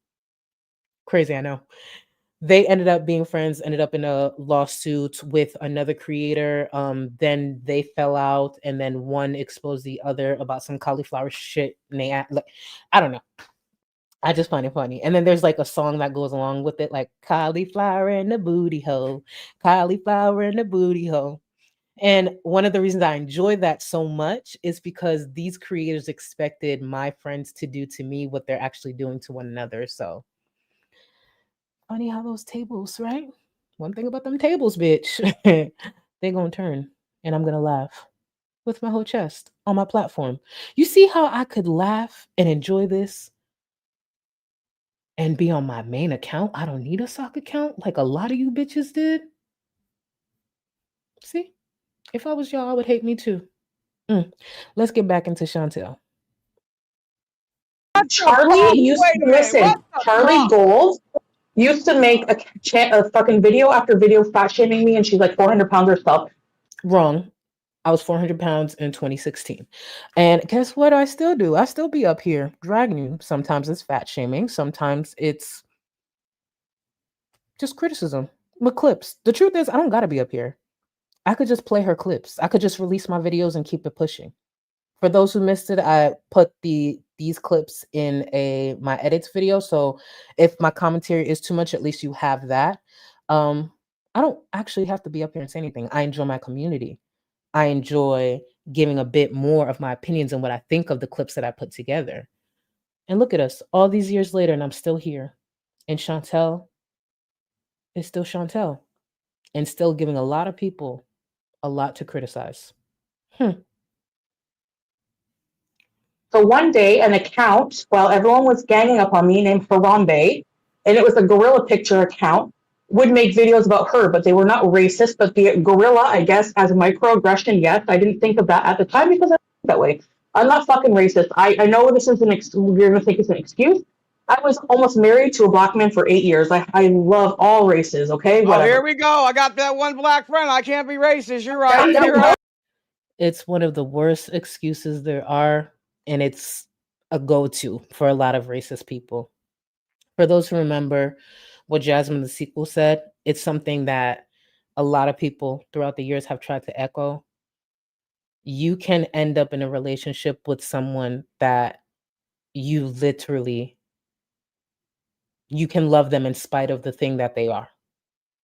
Crazy, I know. They ended up being friends, ended up in a lawsuit with another creator. Then they fell out, and then one exposed the other about some cauliflower shit. And they like, I don't know. I just find it funny. And then there's like a song that goes along with it, like cauliflower in the booty hole, cauliflower in the booty hole. And one of the reasons I enjoy that so much is because these creators expected my friends to do to me what they're actually doing to one another. So funny how those tables, right? One thing about them tables, bitch, they're gonna turn and I'm gonna laugh with my whole chest on my platform. You see how I could laugh and enjoy this and be on my main account? I don't need a sock account like a lot of you bitches did. See, if I was y'all, I would hate me too. Let's get back into Chantel. Charlie used to listen. Charlie Gold used to make a fucking video after video fat shaming me, and she's like 400 pounds herself. Wrong. I was 400 pounds in 2016. And guess what I still do? I still be up here dragging you. Sometimes it's fat shaming. Sometimes it's just criticism with clips. The truth is, I don't got to be up here. I could just play her clips. I could just release my videos and keep it pushing. For those who missed it, I put these clips in my edits video. So if my commentary is too much, at least you have that. I don't actually have to be up here and say anything. I enjoy my community. I enjoy giving a bit more of my opinions and what I think of the clips that I put together. And look at us all these years later, and I'm still here. And Chantel is still Chantel and still giving a lot of people a lot to criticize. So one day, an account, while everyone was ganging up on me, named Harambe, and it was a gorilla picture account, would make videos about her, but they were not racist. But the gorilla, I guess, as a microaggression, yes, I didn't think of that at the time because I think that way. I'm not fucking racist. I know this is you're gonna think it's an excuse. I was almost married to a black man for 8 years. I love all races. Okay, Oh, whatever. here we go. I got that one black friend. I can't be racist. You're right. You're right. It's one of the worst excuses there are, and it's a go-to for a lot of racist people. For those who remember what Jasmine the sequel said, it's something that a lot of people throughout the years have tried to echo. You can end up in a relationship with someone that you can love them in spite of the thing that they are.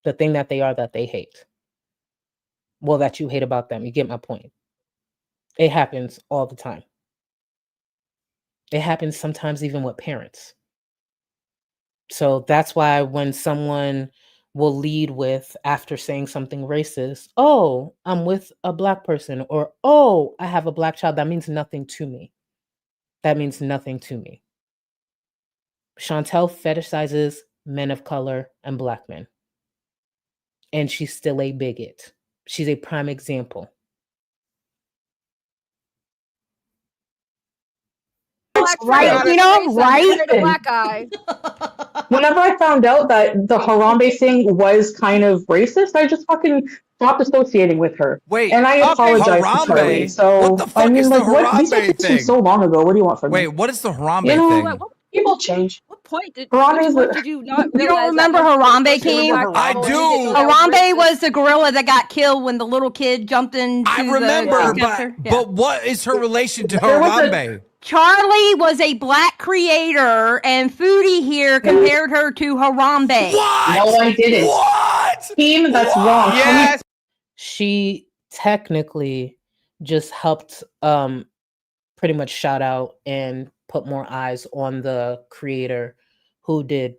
The thing that they are that they hate. Well, that you hate about them. You get my point. It happens all the time. It happens sometimes even with parents. So that's why when someone will lead with, after saying something racist, oh, I'm with a black person, or oh, I have a black child, that means nothing to me. That means nothing to me. Chantel fetishizes men of color and black men. And she's still a bigot. She's a prime example. Right, you know, right? Black guy. Whenever I found out that the Harambe thing was kind of racist, I just fucking stopped associating with her. Wait, and I apologize to Charlie. Harambe? So What the fuck I mean, is the like, what? These Harambe are thing? so long ago. What do you want from me? Wait, what is the Harambe You know, thing? people change. What point did you not You don't remember Harambe, King? I do. Harambe was the gorilla that got killed when the little kid jumped into I remember, the but what is her relation to Harambe? Charlie was a black creator, and Foodie here compared her to Harambe. What? No, I didn't. What? Team, that's wrong. Yes. She technically just helped pretty much shout out and put more eyes on the creator who did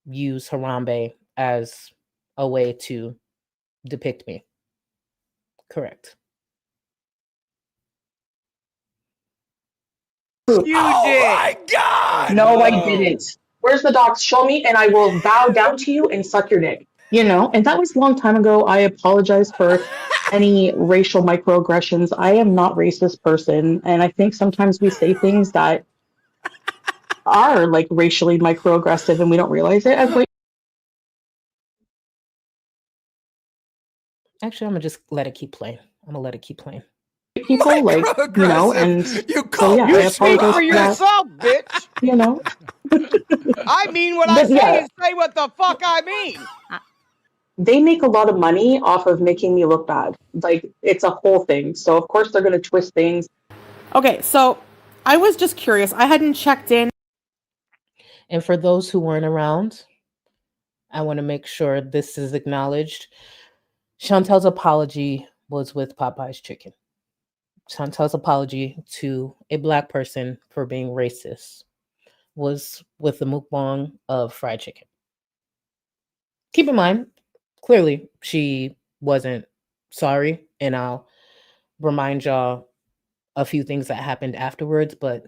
use Harambe as a way to depict me. Correct. You did. My God! No, I didn't. Where's the docs? Show me, and I will bow down to you and suck your dick. You know, and that was a long time ago. I apologize for any racial microaggressions. I am not a racist person, and I think sometimes we say things that are like racially microaggressive, and we don't realize it as white Actually, I'm gonna just let it keep playing. I'm gonna let it keep playing. people, like, you know, and so yeah, I You speak apologize for for that. yourself, bitch. You know, I mean what I but say yeah, and say what the fuck I mean. they make a lot of money off of making me look bad. Like, it's a whole thing. So of course they're gonna twist things. Okay, so I was just curious. I hadn't checked in. And for those who weren't around, I want to make sure this is acknowledged. Chantel's apology was with Popeye's Chicken. Chantel's apology to a Black person for being racist was with the mukbang of fried chicken. Keep in mind, clearly she wasn't sorry, and I'll remind y'all a few things that happened afterwards, but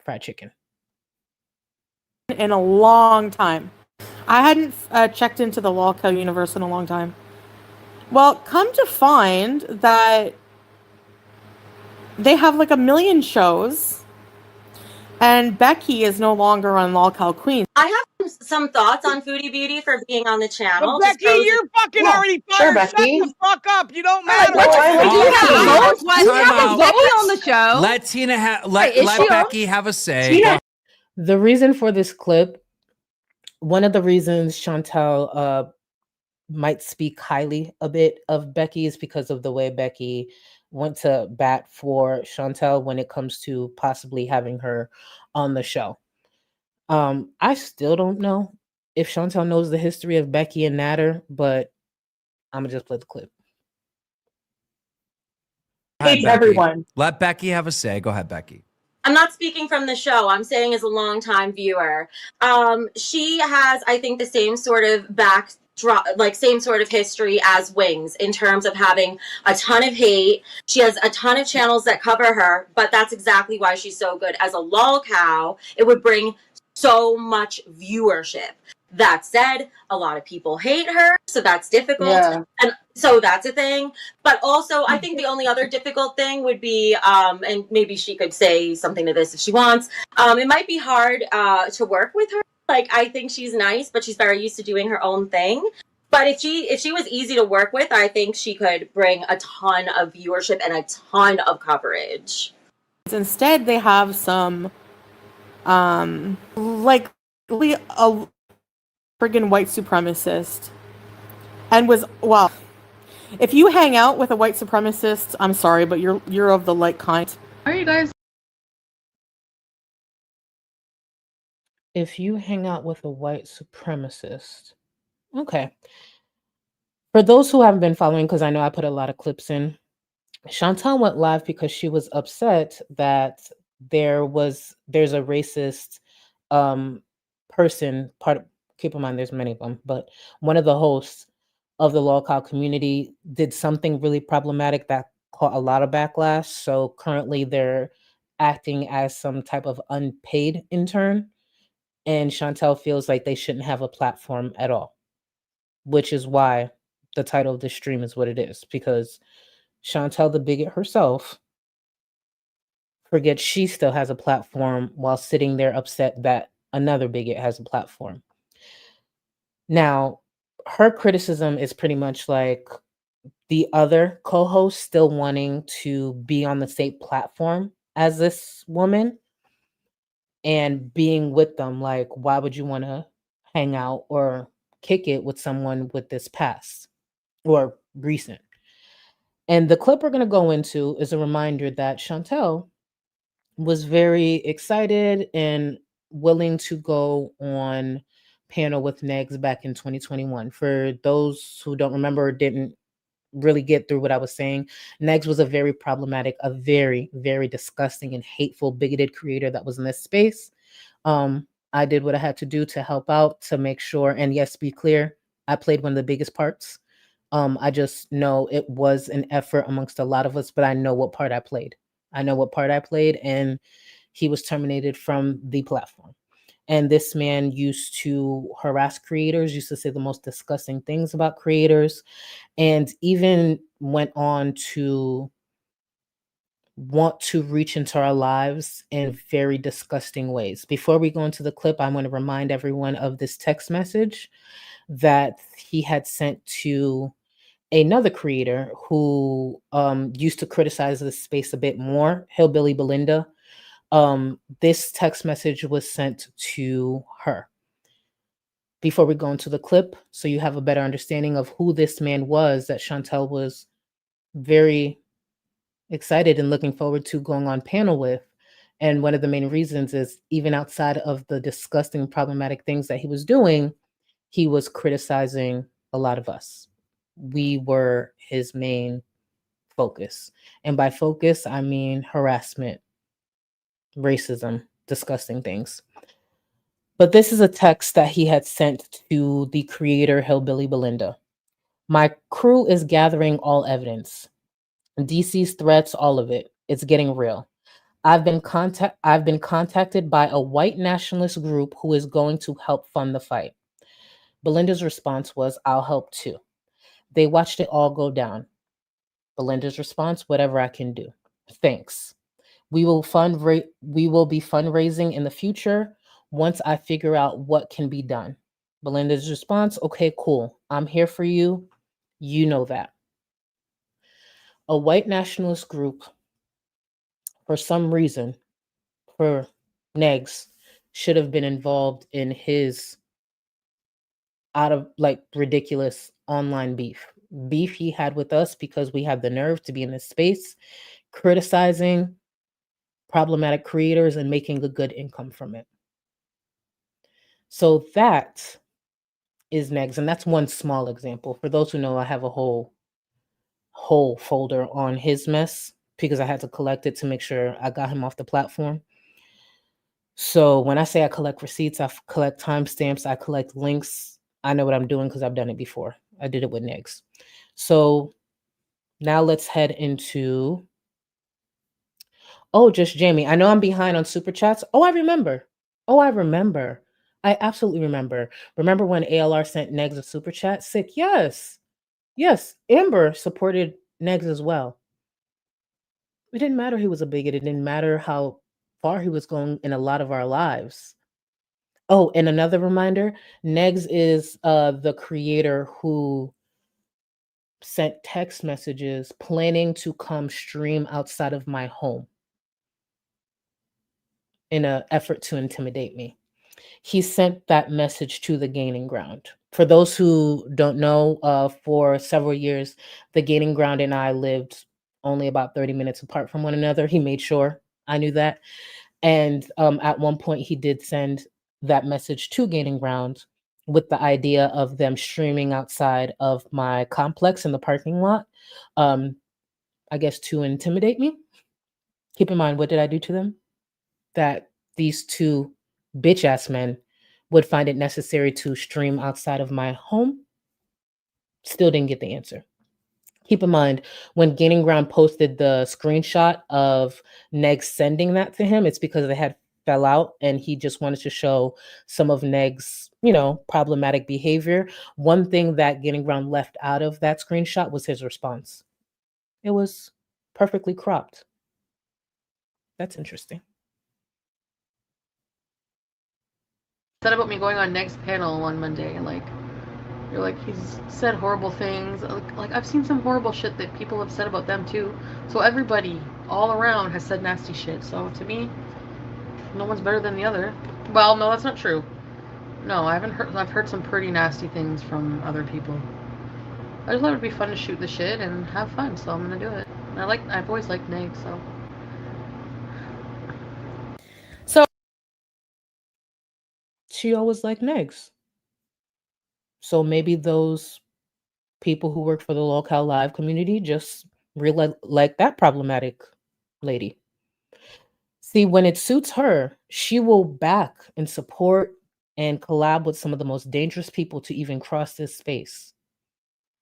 fried chicken. In a long time. I hadn't checked into the Lolcow universe in a long time. Well, come to find that they have like 1 million shows, and Becky is no longer on Lolcow Queens. I have some thoughts on Foodie Beauty for being on the But channel. Becky, you're fucking already Sure, fired. Shut Becky. the fuck up. You don't matter. Time out. Becky on the show. Let Tina Wait, is let she on? Becky have a say. Go- The reason for this clip, one of the reasons Chantel might speak highly a bit of Becky is because of the way Becky went to bat for Chantel when it comes to possibly having her on the show. I still don't know if Chantel knows the history of Becky and Natter, but I'm gonna just play the clip. Go ahead, Hates Becky. everyone. Let Becky have a say. Go ahead, Becky. I'm not speaking from the show. I'm saying as a longtime viewer. She has, I think, the same sort of same sort of history as Wings in terms of having a ton of hate. She has a ton of channels that cover her, but that's exactly why she's so good. As a lol cow, it would bring so much viewership. That said, a lot of people hate her, so that's difficult. Yeah. And so that's a thing. But also, I think the only other difficult thing would be, and maybe she could say something to this if she wants, it might be hard to work with her. Like, I think she's nice, but she's very used to doing her own thing. But if she was easy to work with, I think she could bring a ton of viewership and a ton of coverage. Instead, they have some, like a friggin' white supremacist, and well, if you hang out with a white supremacist, I'm sorry, but you're of the like kind. Are you guys? If you hang out with a white supremacist, okay. For those who haven't been following, because I know I put a lot of clips in, Chantal went live because she was upset that there's a racist person keep in mind there's many of them, but one of the hosts of the lolcow community did something really problematic that caught a lot of backlash. So currently they're acting as some type of unpaid intern, and Chantal feels like they shouldn't have a platform at all, which is why the title of the stream is what it is, because Chantal the bigot herself forgets she still has a platform while sitting there upset that another bigot has a platform. Now, her criticism is pretty much like the other co-hosts still wanting to be on the same platform as this woman and being with them. Like, why would you want to hang out or kick it with someone with this past or recent? And the clip we're going to go into is a reminder that Chantel was very excited and willing to go on panel with Negs back in 2021. For those who don't remember or didn't really get through what I was saying. Negs was a very problematic, a very, very disgusting and hateful, bigoted creator that was in this space. I did what I had to do to help out, to make sure, and yes, be clear, I played one of the biggest parts. I just know it was an effort amongst a lot of us, but I know what part I played. I know what part I played, and he was terminated from the platform. And this man used to harass creators, used to say the most disgusting things about creators, and even went on to want to reach into our lives in very disgusting ways. Before we go into the clip, I want to remind everyone of this text message that he had sent to another creator who used to criticize this space a bit more, Hillbilly Belinda. This text message was sent to her. Before we go into the clip, so you have a better understanding of who this man was that Chantel was very excited and looking forward to going on panel with. And one of the main reasons is, even outside of the disgusting, problematic things that he was doing, he was criticizing a lot of us. We were his main focus. And by focus, I mean harassment, racism, disgusting things. But this is a text that he had sent to the creator, Hillbilly Belinda. My crew is gathering all evidence. DC's threats, all of it. It's getting real. I've been contacted by a white nationalist group who is going to help fund the fight. Belinda's response was, I'll help too. They watched it all go down. Belinda's response, whatever I can do. Thanks. We will be fundraising in the future once I figure out what can be done. Belinda's response, okay, cool. I'm here for you. You know that. A white nationalist group, for some reason, for Negs, should have been involved in his out of like ridiculous online beef he had with us because we had the nerve to be in this space criticizing problematic creators and making a good income from it. So that is Negs, and that's one small example. For those who know, I have a whole folder on his mess because I had to collect it to make sure I got him off the platform. So when I say I collect receipts, I collect timestamps, I collect links. I know what I'm doing because I've done it before. I did it with Negs. So now let's head into, just Jamie. I know I'm behind on super chats. I remember. I absolutely remember. Remember when ALR sent Negs a super chat? Sick. Yes. Amber supported Negs as well. It didn't matter he was a bigot. It didn't matter how far he was going in a lot of our lives. Oh, and another reminder, Negs is the creator who sent text messages planning to come stream outside of my home in an effort to intimidate me. He sent that message to the Gaining Ground. For those who don't know, for several years, the Gaining Ground and I lived only about 30 minutes apart from one another. He made sure I knew that. And at one point, he did send that message to Gaining Ground with the idea of them streaming outside of my complex in the parking lot, I guess to intimidate me. Keep in mind, what did I do to them? That these two bitch-ass men would find it necessary to stream outside of my home. Still didn't get the answer. Keep in mind, when Gaining Ground posted the screenshot of Neg sending that to him, it's because they had fell out and he just wanted to show some of Neg's, problematic behavior. One thing that Gaining Ground left out of that screenshot was his response. It was perfectly cropped. That's interesting. Said about me going on next panel on Monday, and you're like, he's said horrible things. Like I've seen some horrible shit that people have said about them too. So everybody all around has said nasty shit. So to me, no one's better than the other. Well, no, that's not true. No, I haven't heard. I've heard some pretty nasty things from other people. I just thought it'd be fun to shoot the shit and have fun, so I'm gonna do it. And I've always liked Neg, so. She always liked Negs. So maybe those people who work for the Locale Live community just really like that problematic lady. See, when it suits her, she will back and support and collab with some of the most dangerous people to even cross this space.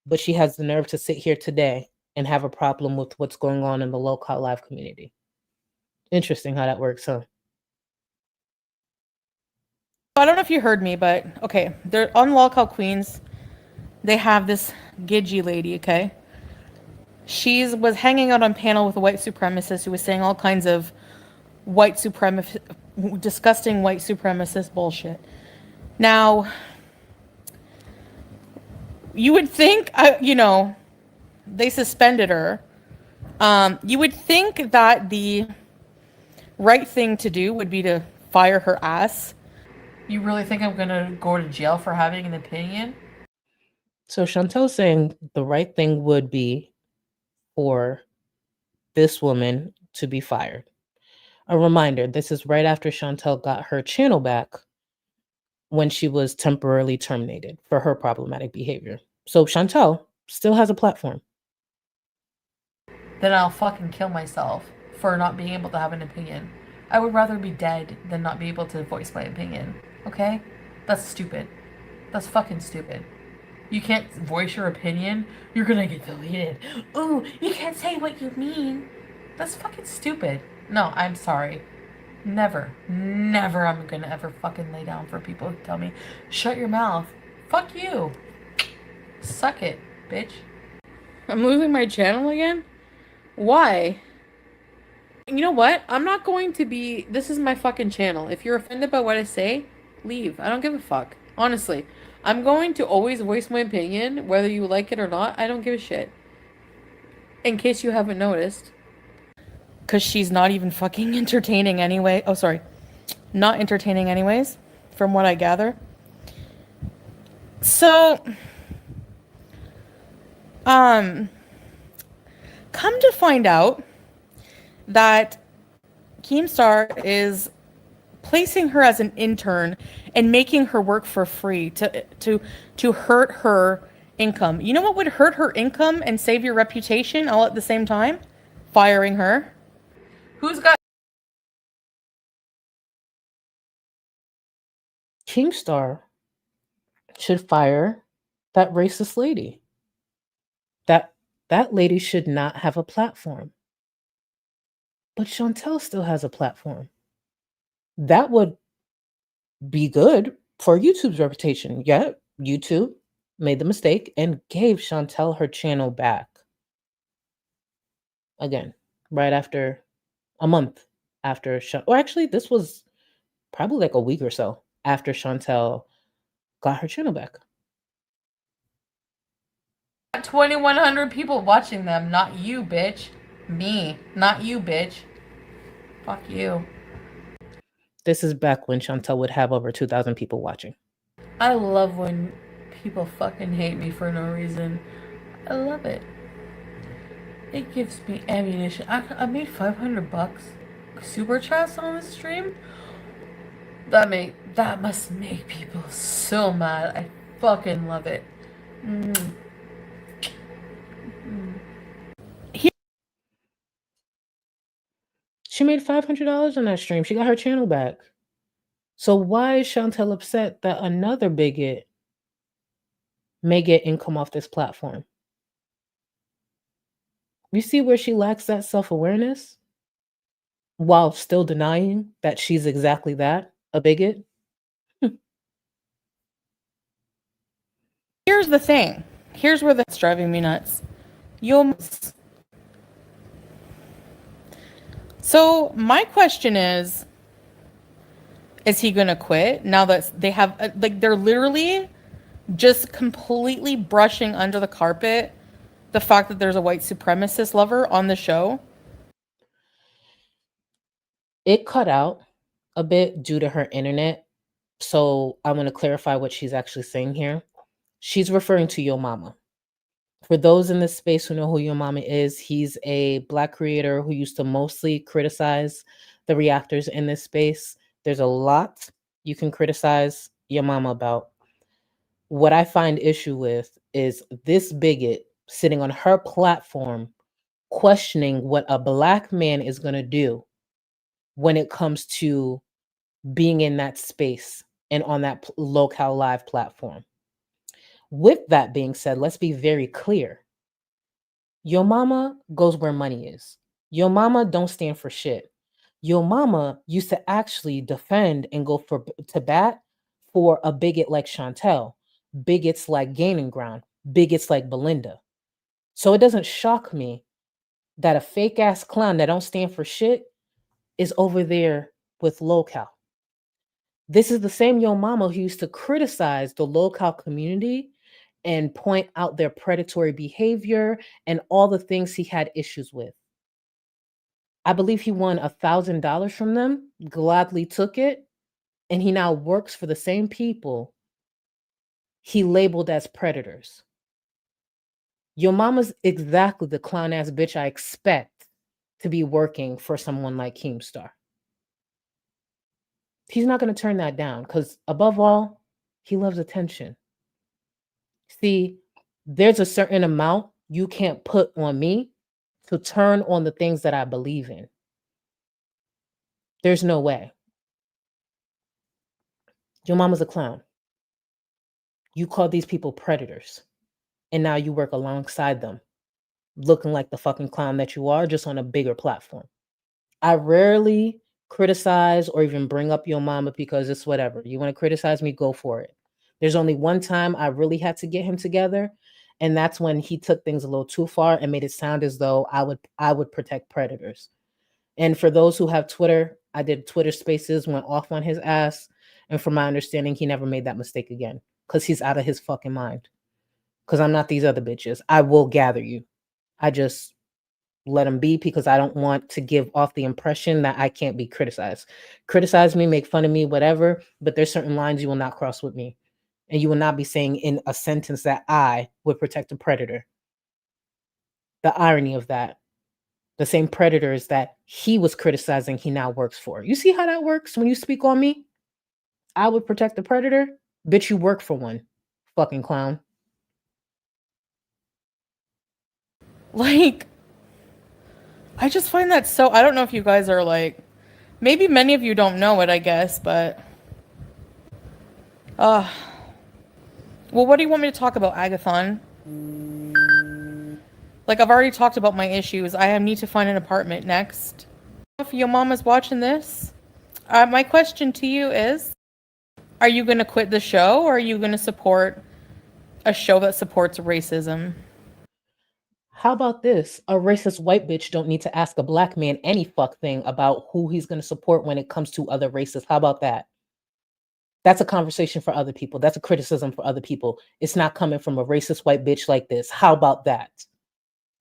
But she has the nerve to sit here today and have a problem with what's going on in the Locale Live community. Interesting how that works, huh? I don't know if you heard me, but okay, they're on Locale Queens. They have this Gidgy lady, okay? She was hanging out on panel with a white supremacist who was saying all kinds of disgusting white supremacist bullshit. Now, you would think, they suspended her. You would think that the right thing to do would be to fire her ass. You really think I'm gonna go to jail for having an opinion? So Chantel's saying the right thing would be for this woman to be fired. A reminder, this is right after Chantel got her channel back when she was temporarily terminated for her problematic behavior. So Chantel still has a platform. Then I'll fucking kill myself for not being able to have an opinion. I would rather be dead than not be able to voice my opinion. Okay? That's stupid. That's fucking stupid. You can't voice your opinion, you're gonna get deleted. Ooh, you can't say what you mean. That's fucking stupid. No, I'm sorry. Never I'm gonna ever fucking lay down for people who tell me, shut your mouth. Fuck you. Suck it, bitch. I'm losing my channel again? Why? You know what? I'm not going to be... This is my fucking channel. If you're offended by what I say, leave. I don't give a fuck. Honestly. I'm going to always voice my opinion, whether you like it or not. I don't give a shit. In case you haven't noticed. Because she's not even fucking entertaining anyway. Oh, sorry. Not entertaining anyways, from what I gather. So... come to find out that Keemstar is placing her as an intern and making her work for free to hurt her income. You know what would hurt her income and save your reputation all at the same time? Firing her. Who's got... Keemstar should fire that racist lady. That lady should not have a platform. But Chantel still has a platform. That would be good for YouTube's reputation. Yeah, YouTube made the mistake and gave Chantel her channel back. Again, right after a month after or actually this was probably like a week or so after Chantel got her channel back. 2,100 people watching them, not you, bitch. Me, not you, bitch. Fuck you. This is back when Chantel would have over 2,000 people watching. I love when people fucking hate me for no reason. I love it. It gives me ammunition. I made $500 super chats on this stream. That must make people so mad. I fucking love it. She made $500 on that stream. She got her channel back. So why is Chantel upset that another bigot may get income off this platform? You see where she lacks that self-awareness while still denying that she's exactly that, a bigot? Here's the thing. Here's where that's driving me nuts. So my question is he gonna quit now that they have they're literally just completely brushing under the carpet the fact that there's a white supremacist lover on the show? It cut out a bit due to her internet. So I'm going to clarify what she's actually saying here. She's referring to Yo Mama. For those in this space who know who Yo Mama is, he's a Black creator who used to mostly criticize the reactors in this space. There's a lot you can criticize Yo Mama about. What I find issue with is this bigot sitting on her platform questioning what a black man is going to do when it comes to being in that space and on that locale live platform. With that being said, let's be very clear. Your mama goes where money is. Your mama don't stand for shit. Your mama used to actually defend and go to bat for a bigot like Chantel, bigots like Gaining Ground, bigots like Belinda. So it doesn't shock me that a fake ass clown that don't stand for shit is over there with locale. This is the same Yo Mama who used to criticize the locale community and point out their predatory behavior and all the things he had issues with. I believe he won $1,000 from them, gladly took it, and he now works for the same people he labeled as predators. Your mama's exactly the clown ass bitch I expect to be working for someone like Keemstar. He's not going to turn that down because, above all, he loves attention. See, there's a certain amount you can't put on me to turn on the things that I believe in. There's no way. Your mama's a clown. You call these people predators, and now you work alongside them, looking like the fucking clown that you are, just on a bigger platform. I rarely criticize or even bring up your mama because it's whatever. You want to criticize me, go for it. There's only one time I really had to get him together, and that's when he took things a little too far and made it sound as though I would protect predators. And for those who have Twitter, I did Twitter Spaces, went off on his ass, and from my understanding, he never made that mistake again because he's out of his fucking mind. Because I'm not these other bitches. I will gather you. I just let him be because I don't want to give off the impression that I can't be criticized. Criticize me, make fun of me, whatever, but there's certain lines you will not cross with me. And you will not be saying in a sentence that I would protect a predator. The irony of that. The same predators that he was criticizing, he now works for. You see how that works when you speak on me? I would protect the predator? Bitch, you work for one. Fucking clown. Like, I just find that so, I don't know if you guys are like, maybe many of you don't know it, I guess, but well, what do you want me to talk about, Agathon? Like, I've already talked about my issues. I need to find an apartment next. If your mom is watching this, my question to you is, are you going to quit the show, or are you going to support a show that supports racism? How about this? A racist white bitch don't need to ask a black man any fuck thing about who he's going to support when it comes to other races. How about that? That's a conversation for other people. That's a criticism for other people. It's not coming from a racist white bitch like this. How about that?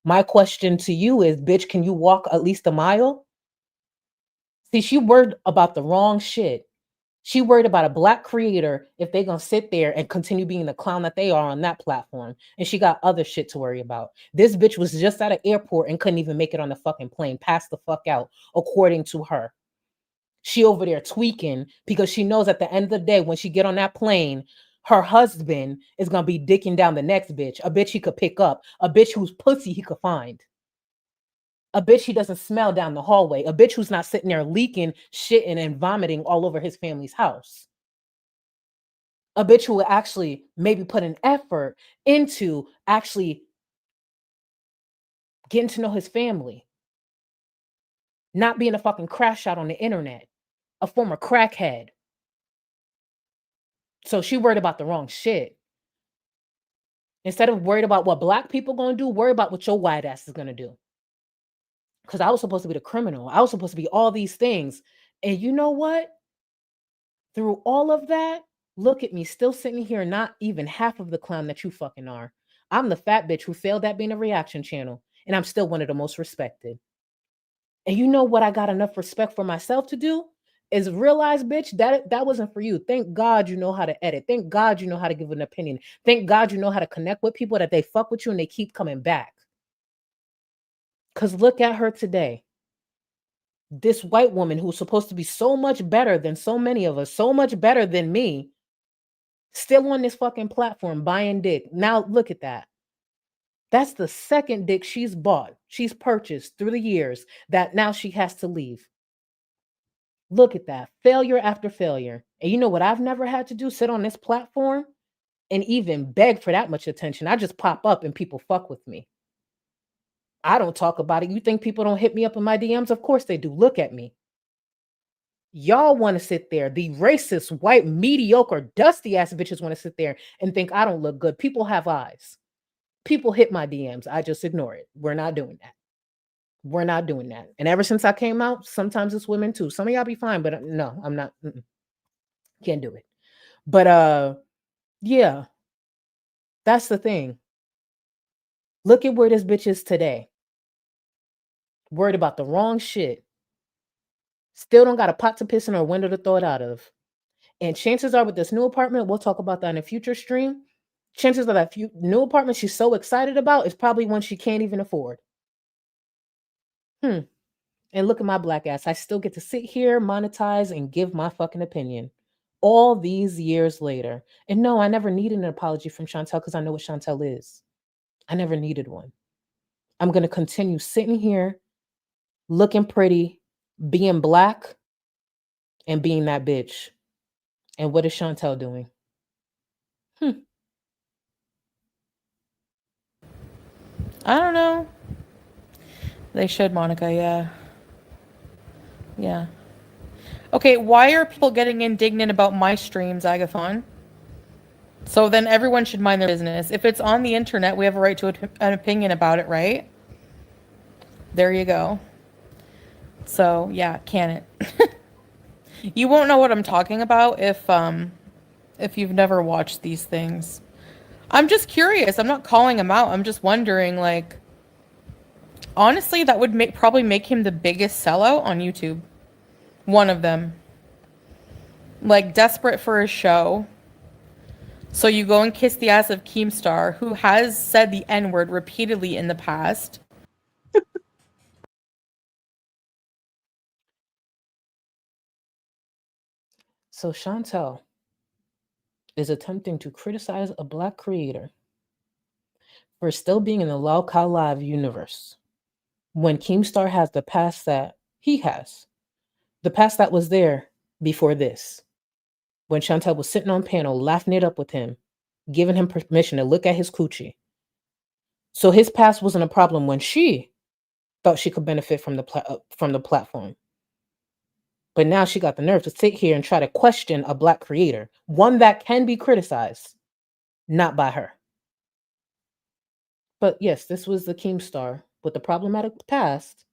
My question to you is, bitch, can you walk at least a mile? See, she worried about the wrong shit. She worried about a black creator if they're going to sit there and continue being the clown that they are on that platform. And she got other shit to worry about. This bitch was just at an airport and couldn't even make it on the fucking plane. Passed the fuck out, according to her. She over there tweaking because she knows at the end of the day, when she get on that plane, her husband is going to be dicking down the next bitch. A bitch he could pick up. A bitch whose pussy he could find. A bitch he doesn't smell down the hallway. A bitch who's not sitting there leaking, shitting, and vomiting all over his family's house. A bitch who will actually maybe put an effort into actually getting to know his family. Not being a fucking crash out on the internet. A former crackhead. So she worried about the wrong shit. Instead of worried about what black people gonna do, worry about what your white ass is gonna do. Because I was supposed to be the criminal. I was supposed to be all these things. And you know what? Through all of that, look at me still sitting here, not even half of the clown that you fucking are. I'm the fat bitch who failed at being a reaction channel. And I'm still one of the most respected. And you know what I got enough respect for myself to do? Is realize, bitch, that wasn't for you. Thank God you know how to edit. Thank God you know how to give an opinion. Thank God you know how to connect with people, that they fuck with you and they keep coming back. Because look at her today. This white woman who's supposed to be so much better than so many of us, so much better than me, Still on this fucking platform buying dick. Now look at that. That's the second dick she's bought, she's purchased through the years that now she has to leave. Look at that. Failure after failure. And you know what I've never had to do? Sit on this platform and even beg for that much attention. I just pop up and people fuck with me. I don't talk about it. You think people don't hit me up in my DMs? Of course they do. Look at me. Y'all want to sit there. The racist, white, mediocre, dusty ass bitches want to sit there and think I don't look good. People have eyes. People hit my DMs. I just ignore it. We're not doing that. We're not doing that. And ever since I came out, sometimes it's women too. Some of y'all be fine, but no, I'm not. Can't do it. But yeah, that's the thing. Look at where this bitch is today. Worried about the wrong shit. Still don't got a pot to piss in or a window to throw it out of. And chances are with this new apartment, we'll talk about that in a future stream. Chances are that new apartment she's so excited about is probably one she can't even afford. And look at my black ass. I still get to sit here, monetize, and give my fucking opinion. All these years later. And no, I never needed an apology from Chantel because I know what Chantel is. I never needed one. I'm going to continue sitting here, looking pretty, being black, and being that bitch. And what is Chantel doing? I don't know. They should, Monica, yeah. Yeah. Okay, why are people getting indignant about my streams, Agathon? So then everyone should mind their business. If it's on the internet, we have a right to an opinion about it, right? There you go. So, yeah, can it? You won't know what I'm talking about if you've never watched these things. I'm just curious. I'm not calling him out. I'm just wondering, like, honestly, that would probably make him the biggest sellout on YouTube. One of them. Like, desperate for a show. So you go and kiss the ass of Keemstar, who has said the N-word repeatedly in the past. So Chantel is attempting to criticize a black creator for still being in the Lao Ka Live universe when Keemstar has the past that he has. The past that was there before this. When Chantel was sitting on panel, laughing it up with him, giving him permission to look at his coochie. So his past wasn't a problem when she thought she could benefit from the platform. But now she got the nerve to sit here and try to question a black creator, one that can be criticized, not by her. But yes, this was the Keemstar with the problematic past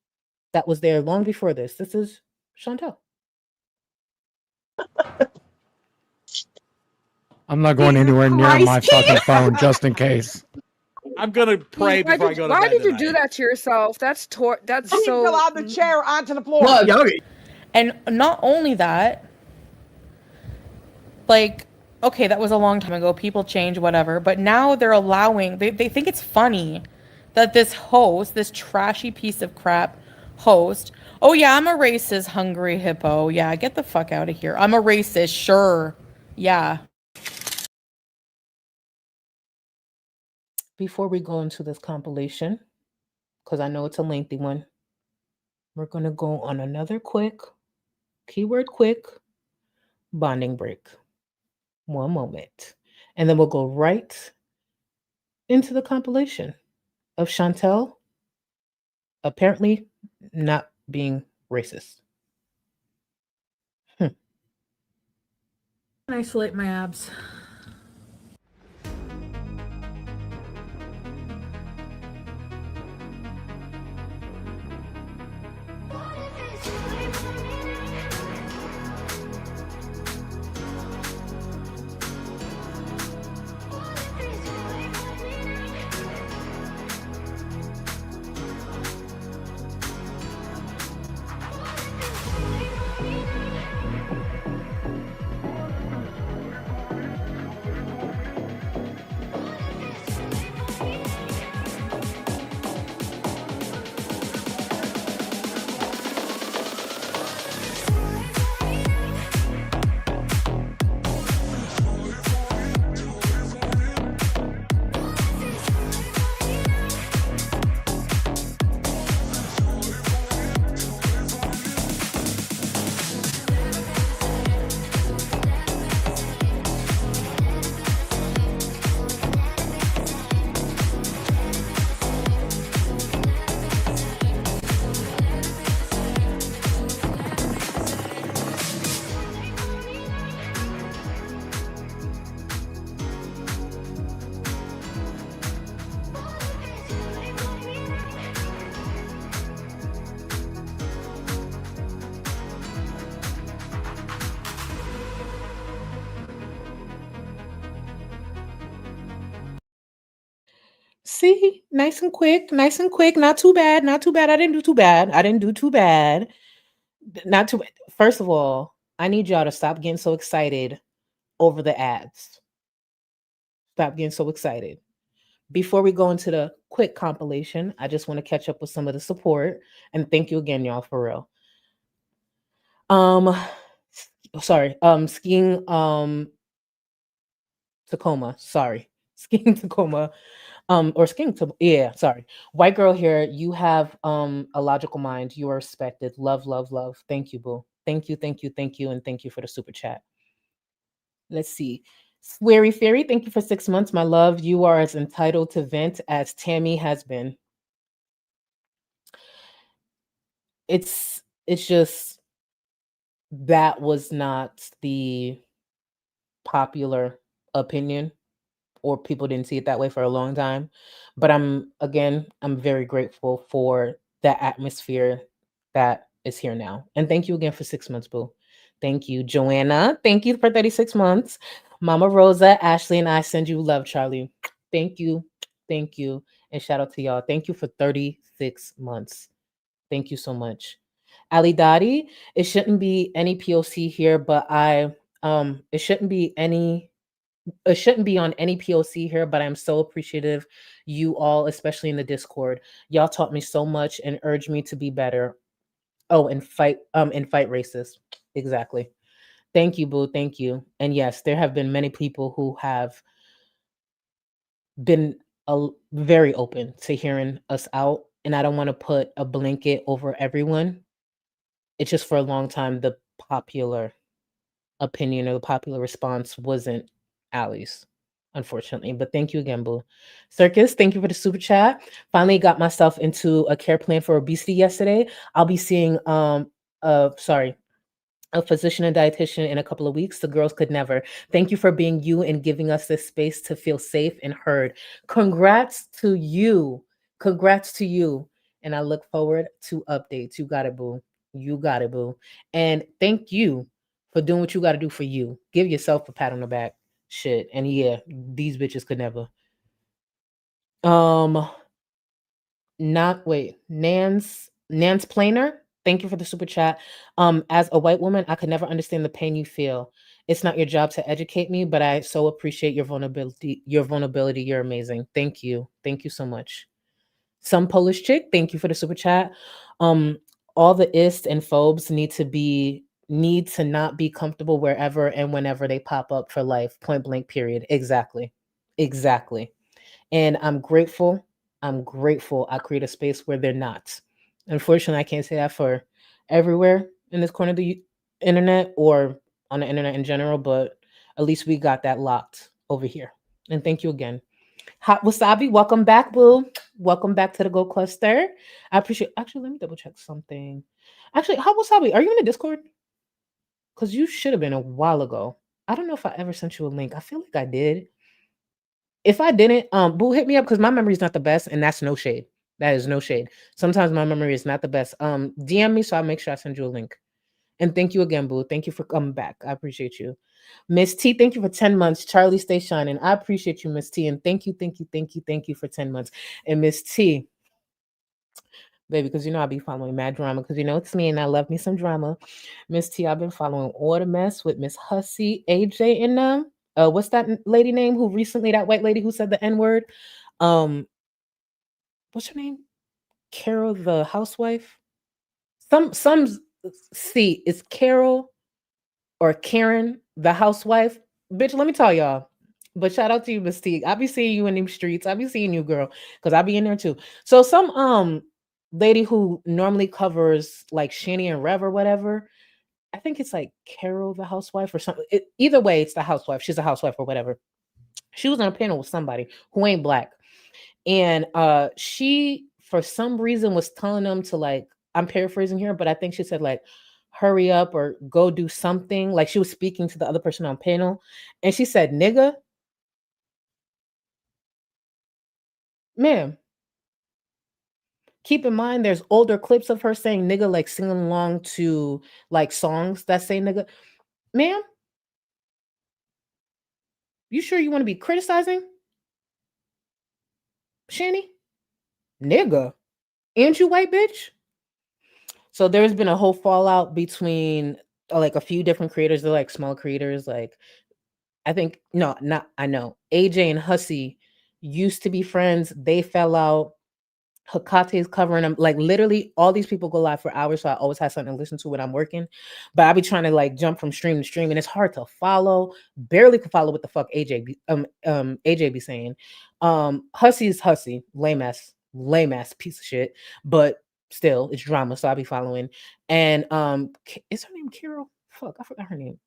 that was there long before this. This is Chantel. I'm not going anywhere near my fucking phone just in case. I'm gonna pray before I go to bed. Why did you tonight. do that to yourself? That's so. Fell out the chair onto the floor. And not only that, like, okay, that was a long time ago. People change, whatever. But now they're allowing, they think it's funny that this host, this trashy piece of crap host, oh yeah, I'm a racist, hungry hippo. Yeah, get the fuck out of here. I'm a racist, sure. Yeah. Before we go into this compilation, because I know it's a lengthy one, we're going to go on another quick, keyword quick, bonding break. One moment. And then we'll go right into the compilation of Chantel apparently not being racist. Isolate my abs. See, nice and quick, nice and quick. Not too bad, not too bad. I didn't do too bad. I didn't do too bad. Not too bad. First of all, I need y'all to stop getting so excited over the ads. Stop getting so excited. Before we go into the quick compilation, I just want to catch up with some of the support and thank you again, y'all, for real. Skiing Tacoma, sorry. Skiing Tacoma. Or skiing to yeah, sorry. White girl here, you have a logical mind. You are respected. Love, love, love. Thank you, boo. Thank you, thank you, thank you, and thank you for the super chat. Let's see. Sweary Fairy, thank you for 6 months, my love. You are as entitled to vent as Tammy has been. It's just that was not the popular opinion, or people didn't see it that way for a long time. But I'm very grateful for the atmosphere that is here now. And thank you again for 6 months, boo. Thank you, Joanna. Thank you for 36 months. Mama Rosa, Ashley, and I send you love, Charlie. Thank you. Thank you. And shout out to y'all. Thank you for 36 months. Thank you so much. Ali Dottie, it shouldn't be any POC here, but it shouldn't be on any POC here, but I'm so appreciative you all, especially in the Discord. Y'all taught me so much and urged me to be better. Oh, and fight racists. Exactly. Thank you, boo. Thank you. And yes, there have been many people who have been very open to hearing us out. And I don't want to put a blanket over everyone. It's just for a long time, the popular opinion or the popular response wasn't Allie's, unfortunately. But thank you again, boo. Circus, thank you for the super chat. Finally got myself into a care plan for obesity yesterday. I'll be seeing a physician and dietitian in a couple of weeks. The girls could never. Thank you for being you and giving us this space to feel safe and heard. Congrats to you. Congrats to you. And I look forward to updates. You got it, boo. You got it, boo. And thank you for doing what you got to do for you. Give yourself a pat on the back. Shit. And yeah, these bitches could never. Nance Planer, thank you for the super chat. As a white woman, I could never understand the pain you feel. It's not your job to educate me, but I so appreciate your vulnerability. You're amazing. Thank you. Thank you so much. Some Polish chick, thank you for the super chat. All the ists and phobes need to not be comfortable wherever and whenever they pop up for life. Point blank, period. Exactly. And I'm grateful I create a space where they're not. Unfortunately, I can't say that for everywhere in this corner of the internet or on the internet in general, but at least we got that locked over here. And thank you again. Hot Wasabi, welcome back, boo. Welcome back to the Go Cluster. I appreciate. Actually, let me double check something. Actually, Hot Wasabi, are you in the Discord? Because you should have been a while ago. I don't know if I ever sent you a link. I feel like I did. If I didn't, boo, hit me up because my memory is not the best, and that's no shade. That is no shade. Sometimes my memory is not the best. DM me so I'll make sure I send you a link. And thank you again, boo. Thank you for coming back. I appreciate you. Miss T, thank you for 10 months. Charlie, stay shining. I appreciate you, Miss T. And thank you for 10 months. And Miss T, baby, because I'll be following mad drama because it's me and I love me some drama. Miss T, I've been following all the mess with Miss Hussey, AJ, and them. What's that lady name who recently, that white lady who said the N-word? What's her name? Carol the housewife? Some see, it's Carol or Karen the housewife. Bitch, let me tell y'all. But shout out to you, Miss T. I be seeing you in them streets. I be seeing you, girl, because I be in there too. So some lady who normally covers like Shani and Rev or whatever. I think it's like Carol the housewife or something. Either way, it's the housewife. She's a housewife or whatever. She was on a panel with somebody who ain't black. And she, for some reason, was telling them to, like, I'm paraphrasing here, but I think she said, like, hurry up or go do something. Like, she was speaking to the other person on panel. And she said, nigga. Ma'am. Keep in mind, there's older clips of her saying nigga, like singing along to like songs that say nigga. Ma'am, you sure you want to be criticizing? Shanny? Nigga. Ain't you white bitch? So there's been a whole fallout between like a few different creators. They're like small creators. Like I think no, not I know. AJ and Hussey used to be friends. They fell out. Hakate is covering them. Like literally, all these people go live for hours, so I always have something to listen to when I'm working. But I be trying to like jump from stream to stream, and it's hard to follow. Barely can follow what the fuck AJ be saying. Hussey is Hussey, lame ass piece of shit. But still, it's drama, so I be following. And is her name Carol? Fuck, I forgot her name.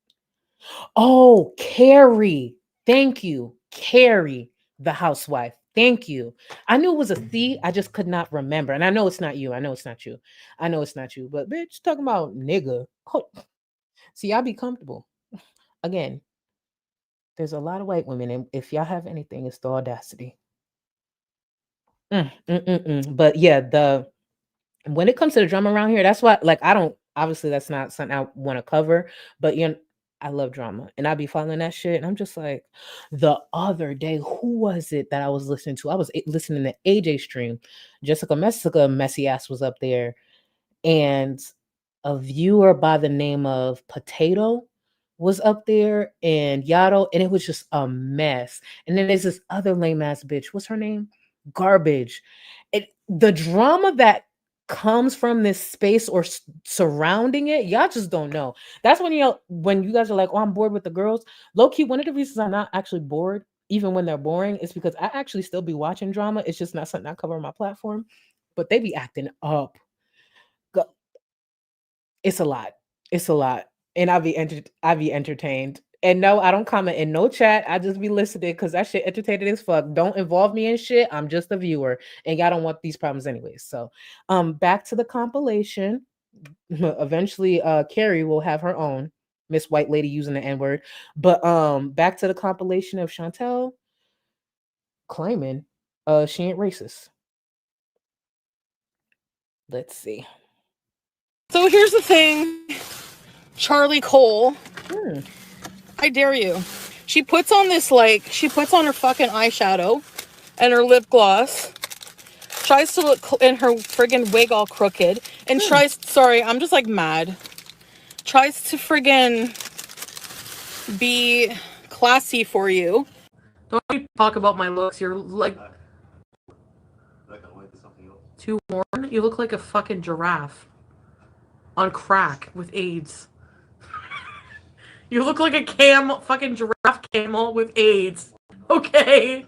Oh, Carrie. Thank you, Carrie, the housewife. Thank you. I knew it was a C. I just could not remember. And I know it's not you. I know it's not you. I know it's not you. But bitch, talking about nigga. Oh, see, I'll be comfortable. Again, there's a lot of white women, and if y'all have anything, it's the audacity. But yeah, when it comes to the drama around here, that's why, like, I don't. Obviously, that's not something I want to cover. But you know, I love drama, and I be following that shit. And I'm just like, the other day, who was it that I was listening to? I was listening to AJ stream. Jessica Messy Ass was up there, and a viewer by the name of Potato was up there, and Yato, and it was just a mess. And then there's this other lame ass bitch. What's her name? Garbage. The drama that comes from this space or surrounding it, y'all just don't know. That's when you guys are like, oh, I'm bored with the girls. Low key, one of the reasons I'm not actually bored, even when they're boring, is because I actually still be watching drama. It's just not something I cover on my platform, but they be acting up. It's a lot. It's a lot. And I be entertained. And no, I don't comment in no chat. I just be listening because that shit entertaining as fuck. Don't involve me in shit. I'm just a viewer. And y'all don't want these problems anyways. So back to the compilation. Eventually Carrie will have her own Miss White Lady using the N-word. But back to the compilation of Chantel claiming she ain't racist. Let's see. So here's the thing, Charlie Cole. I dare you. She puts on her fucking eyeshadow and her lip gloss. Tries to look in her friggin' wig all crooked. And sorry, I'm just like mad. Tries to friggin' be classy for you. Don't you talk about my looks. You're like too worn. You look like a fucking giraffe on crack with AIDS. You look like a fucking giraffe camel with AIDS. Okay.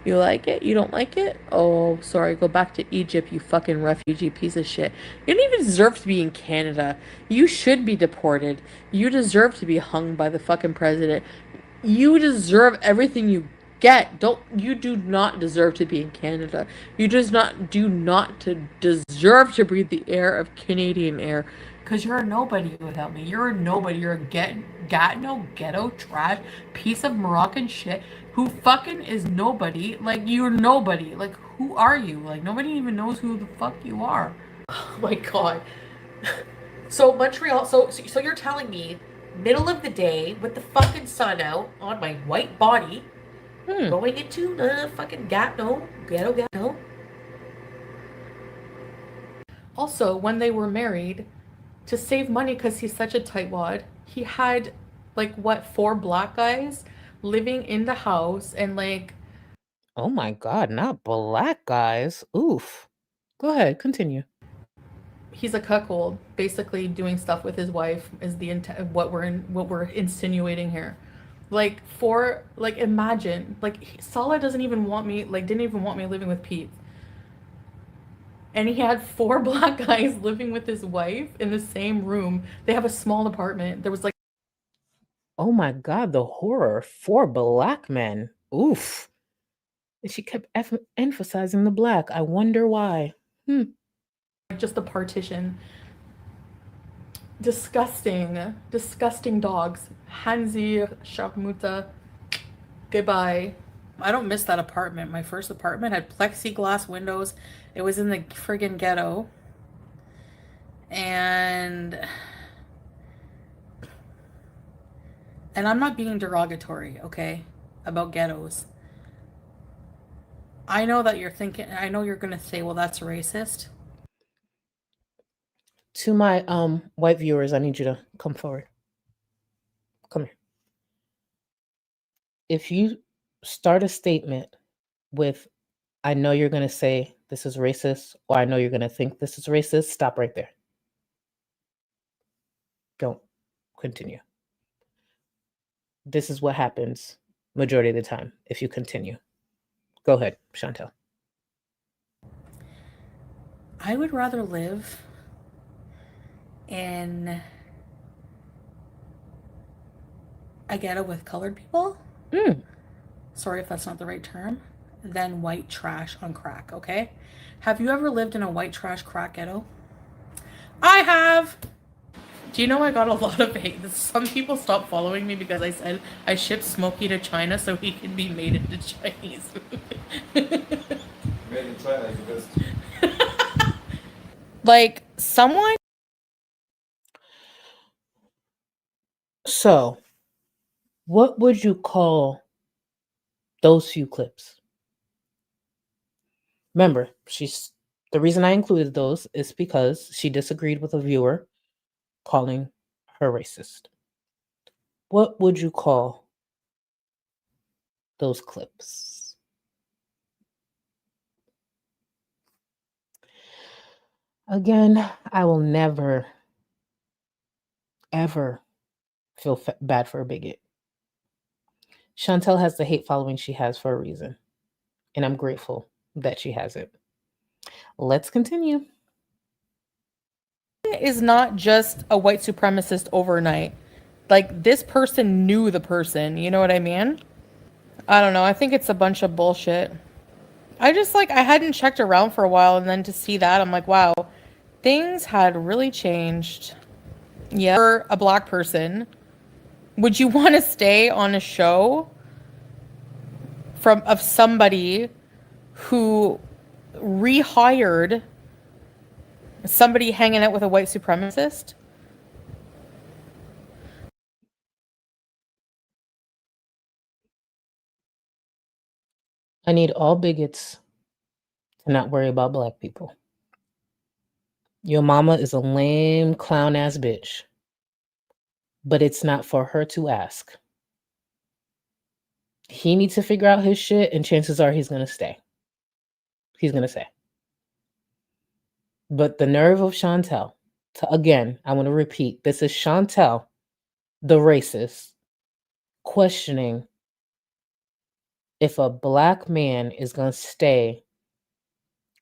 You like it? You don't like it? Oh, sorry. Go back to Egypt, you fucking refugee piece of shit. You don't even deserve to be in Canada. You should be deported. You deserve to be hung by the fucking president. You deserve everything you get. You do not deserve to be in Canada. You do not deserve to breathe the air of Canadian air. Because you're a nobody without me. You're a nobody. You're a ghetto trash piece of Moroccan shit who fucking is nobody. Like, you're nobody. Like, who are you? Like, nobody even knows who the fuck you are. Oh my god. So Montreal, so you're telling me, middle of the day, with the fucking sun out on my white body, going into the fucking ghetto. Also, when they were married, to save money because he's such a tightwad, he had like 4 black guys living in the house and like. Oh my god, not black guys. Oof. Go ahead, continue. He's a cuckold, basically doing stuff with his wife is what we're insinuating here. Imagine, Sala didn't even want me living with Pete. And he had 4 black guys living with his wife in the same room. They have a small apartment. There was like. Oh my god, the horror. 4 black men. Oof. And she kept emphasizing the black. I wonder why. Just a partition. Disgusting dogs. Hansi, Sharmuta. Goodbye. I don't miss that apartment. My first apartment had plexiglass windows. It was in the friggin' ghetto. And I'm not being derogatory, okay, about ghettos. I know that you're thinking, I know you're going to say, well, that's racist. To my white viewers, I need you to come forward. Come here. If you start a statement with, I know you're going to say this is racist, or I know you're going to think this is racist, stop right there. Don't continue. This is what happens majority of the time if you continue. Go ahead, Chantel. I would rather live in a ghetto with colored people. Sorry if that's not the right term. Than white trash on crack, okay? Have you ever lived in a white trash crack ghetto? I have! Do you know I got a lot of hate? Some people stopped following me because I said I shipped Smokey to China so he can be made into Chinese food. Made in China is the best. Like, someone... So, what would you call those few clips? Remember, the reason I included those is because she disagreed with a viewer calling her racist. What would you call those clips? Again, I will never, ever feel bad for a bigot. Chantel has the hate following she has for a reason, and I'm grateful that she has it. Let's continue. Is not just a white supremacist overnight. Like, this person knew the person, you know what I mean? I don't know, I think it's a bunch of bullshit. I just, like, I hadn't checked around for a while, and then to see that, I'm like, wow, things had really changed. Yeah. For a black person, would you want to stay on a show of somebody who rehired somebody hanging out with a white supremacist? I need all bigots to not worry about black people. Your mama is a lame clown ass bitch, but it's not for her to ask. He needs to figure out his shit, and chances are he's going to stay. He's going to stay. But the nerve of Chantel, again, I want to repeat, this is Chantel, the racist, questioning if a black man is going to stay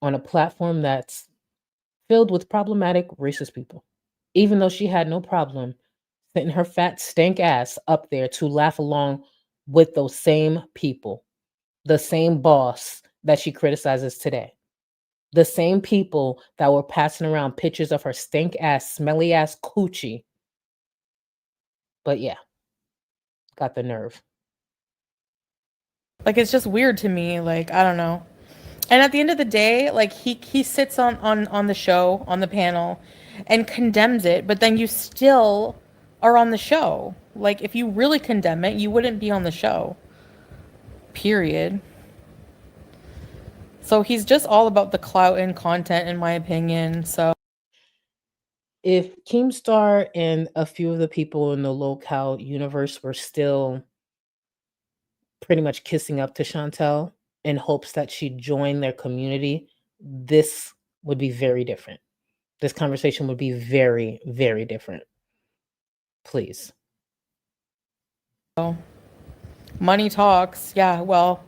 on a platform that's filled with problematic racist people, even though she had no problem sitting her fat stank ass up there to laugh along with those same people, the same boss that she criticizes today, the same people that were passing around pictures of her stink ass, smelly ass coochie. But yeah, got the nerve. Like, it's just weird to me. Like, I don't know. And at the end of the day, like, he sits on the show, on the panel, and condemns it, but then you still are on the show. Like, if you really condemn it, you wouldn't be on the show. Period. So he's just all about the clout and content, in my opinion. So if Keemstar and a few of the people in the locale universe were still pretty much kissing up to Chantel in hopes that she'd join their community, this would be very different. This conversation would be very, very different. Please. Money talks. Yeah, well,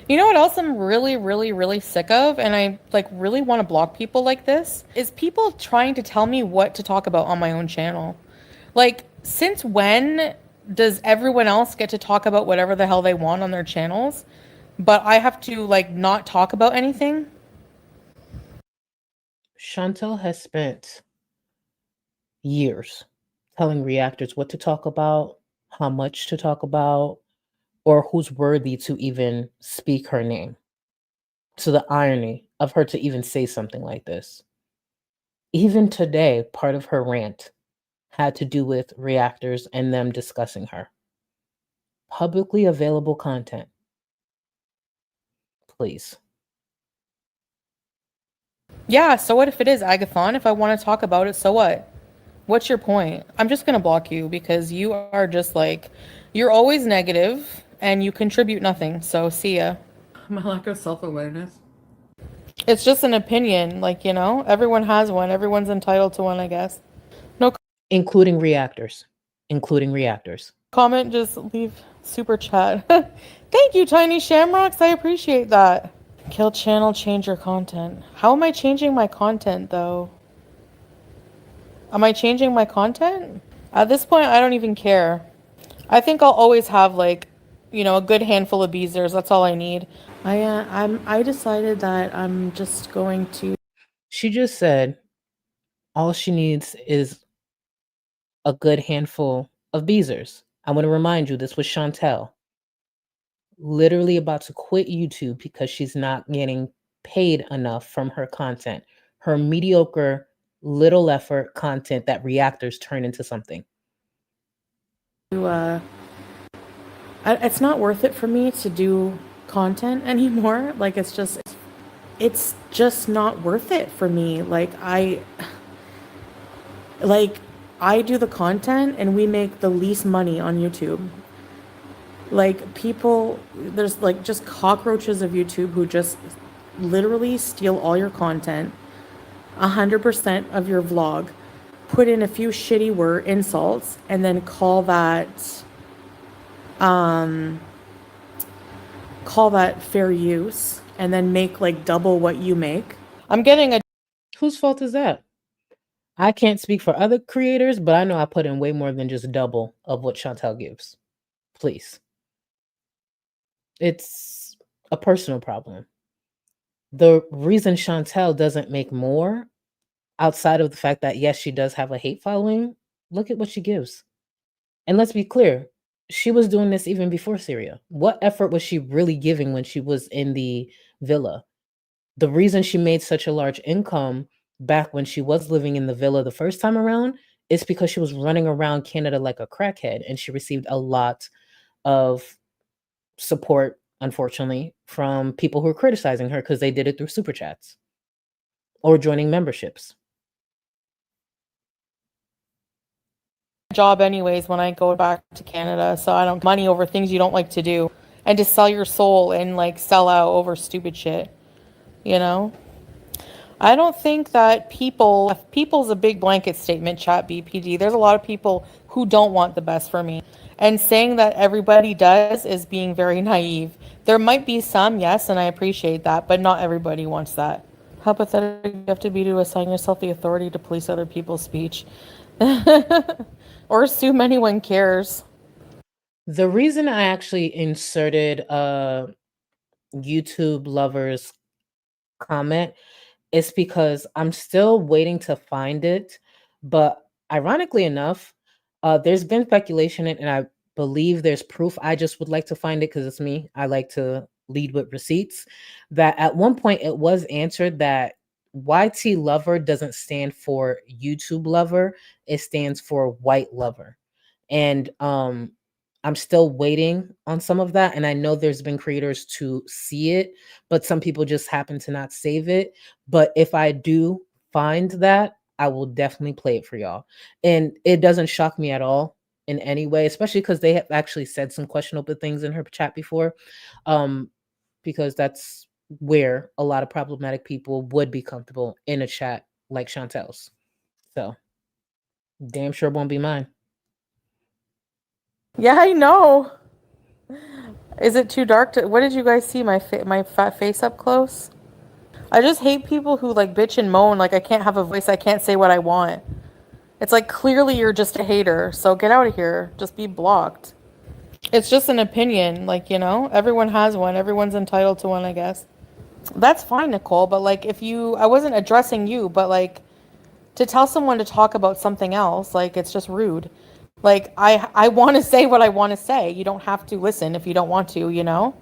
you know what else I'm really, really, really sick of? And I like really want to block people like this is people trying to tell me what to talk about on my own channel. Like, since when does everyone else get to talk about whatever the hell they want on their channels, but I have to like not talk about anything? Chantel has spent years telling reactors what to talk about, how much to talk about, or who's worthy to even speak her name. To the irony of her to even say something like this. Even today, part of her rant had to do with reactors and them discussing her. Publicly available content. Please. Yeah, so what if it is Agathon? If I want to talk about it, so what? What's your point? I'm just gonna block you because you are just like, you're always negative and you contribute nothing. So see ya. My lack of self-awareness. It's just an opinion, like, you know, everyone has one. Everyone's entitled to one, I guess. No Including reactors. Including reactors. comment, just leave super chat. Thank you, Tiny Shamrocks. I appreciate that. Kill channel, change your content. How am I changing my content, though? Am I changing my content? At this point, I don't even care. I think I'll always have, like, you know, a good handful of beezers. That's all I need. I decided that I'm just going to... She just said all she needs is a good handful of beezers. I want to remind you, this was Chantel. Literally about to quit YouTube because she's not getting paid enough from her content. Her mediocre, little effort content that reactors turn into something. It's not worth it for me to do content anymore. Like, it's just not worth it for me. Like, I do the content and we make the least money on YouTube. Like, people, there's like just cockroaches of YouTube who just literally steal all your content, 100% of your vlog, put in a few shitty word insults, and then call that fair use, and then make like double what you make. I'm getting a... Whose fault is that? I can't speak for other creators, but I know I put in way more than just double of what Chantel gives. Please. It's a personal problem. The reason Chantel doesn't make more, outside of the fact that, yes, she does have a hate following, look at what she gives. And let's be clear, she was doing this even before Syria. What effort was she really giving when she was in the villa? The reason she made such a large income back when she was living in the villa the first time around is because she was running around Canada like a crackhead, and she received a lot of support, unfortunately, from people who were criticizing her because they did it through super chats or joining memberships. Job anyways when I go back to Canada, so I don't money over things you don't like to do, and to sell your soul and like sell out over stupid shit, you know. I don't think that people's a big blanket statement, chat BPD. There's a lot of people who don't want the best for me, and saying that everybody does is being very naive. There might be some, yes, and I appreciate that, but not everybody wants that. How pathetic you have to be to assign yourself the authority to police other people's speech. Or assume anyone cares. The reason I actually inserted YouTube lovers comment is because I'm still waiting to find it. But ironically enough, there's been speculation, and I believe there's proof. I just would like to find it because it's me. I like to lead with receipts. That at one point it was answered that YT lover doesn't stand for YouTube lover. It stands for white lover. And I'm still waiting on some of that. And I know there's been creators to see it, but some people just happen to not save it. But if I do find that, I will definitely play it for y'all. And it doesn't shock me at all in any way, especially because they have actually said some questionable things in her chat before. Because that's where a lot of problematic people would be comfortable in a chat like Chantel's. So damn sure won't be mine. Yeah, I know. Is it too dark to... What did you guys see? My fat face up close? I just hate people who like bitch and moan like I can't have a voice, I can't say what I want. It's like, clearly you're just a hater, so get out of here. Just be blocked. It's just an opinion, like, you know? Everyone has one. Everyone's entitled to one, I guess. That's fine, Nicole, but like if you... I wasn't addressing you, but like to tell someone to talk about something else, like it's just rude. Like, I want to say what I want to say. You don't have to listen if you don't want to, you know?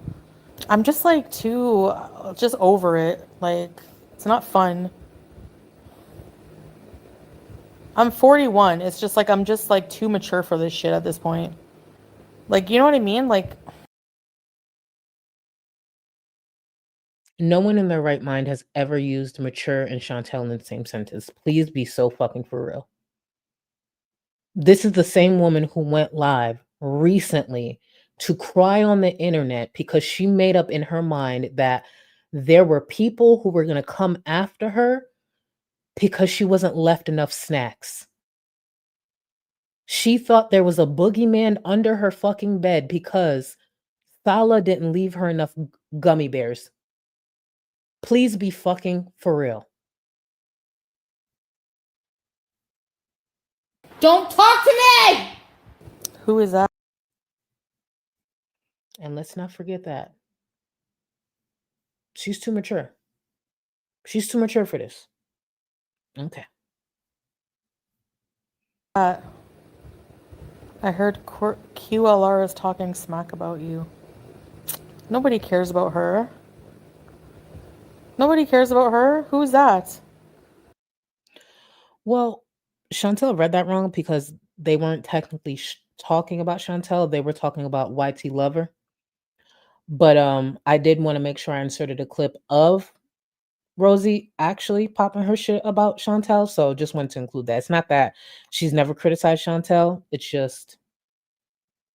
I'm just like too, just over it. Like, it's not fun. I'm 41. It's just like, I'm just like too mature for this shit at this point. Like, you know what I mean? Like, No one in their right mind has ever used mature and Chantel in the same sentence. Please be so fucking for real. This is the same woman who went live recently to cry on the internet because she made up in her mind that there were people who were going to come after her because she wasn't left enough snacks. She thought there was a boogeyman under her fucking bed because Sala didn't leave her enough gummy bears. Please be fucking for real. Don't talk to me! Who is that? And let's not forget that. She's too mature. She's too mature for this. Okay. I heard QLR is talking smack about you. Nobody cares about her. Nobody cares about her? Who's that? Well, Chantel read that wrong because they weren't technically talking about Chantel. They were talking about YT Lover. But I did want to make sure I inserted a clip of Rosie actually popping her shit about Chantel. So just wanted to include that. It's not that she's never criticized Chantel. It's just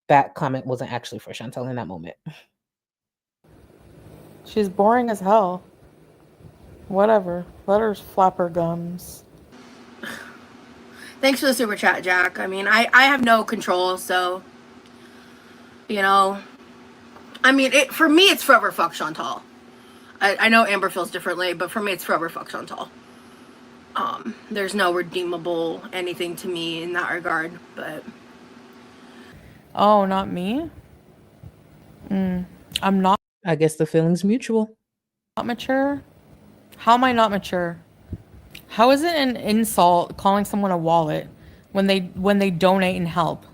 that comment wasn't actually for Chantel in that moment. She's boring as hell. Whatever. Let her flap her gums. Thanks for the super chat, Jack. I mean, I have no control, so, you know, I mean, for me, it's forever fuck Chantal. I know Amber feels differently, but for me, it's forever fuck Chantal. There's no redeemable anything to me in that regard, but. Oh, not me? I'm not. I guess the feeling's mutual. Not mature? How am I not mature? How is it an insult calling someone a wallet when they donate and help?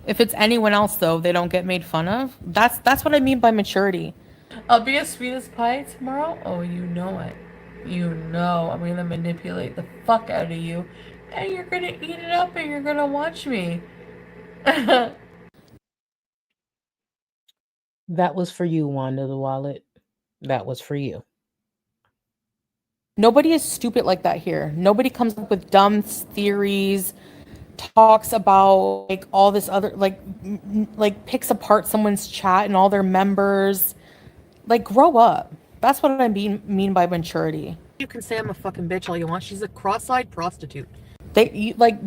If it's anyone else though, they don't get made fun of. That's what I mean by maturity. I'll be as sweet as pie tomorrow. Oh, you know it. You know I'm gonna manipulate the fuck out of you, and you're gonna eat it up, and you're gonna watch me. That was for you, Wanda the Wallet. That was for you. Nobody is stupid like that here. Nobody comes up with dumb theories, talks about like all this other like picks apart someone's chat and all their members. Like, grow up. That's what I mean by maturity. You can say I'm a fucking bitch all you want. She's a cross-eyed prostitute. Like.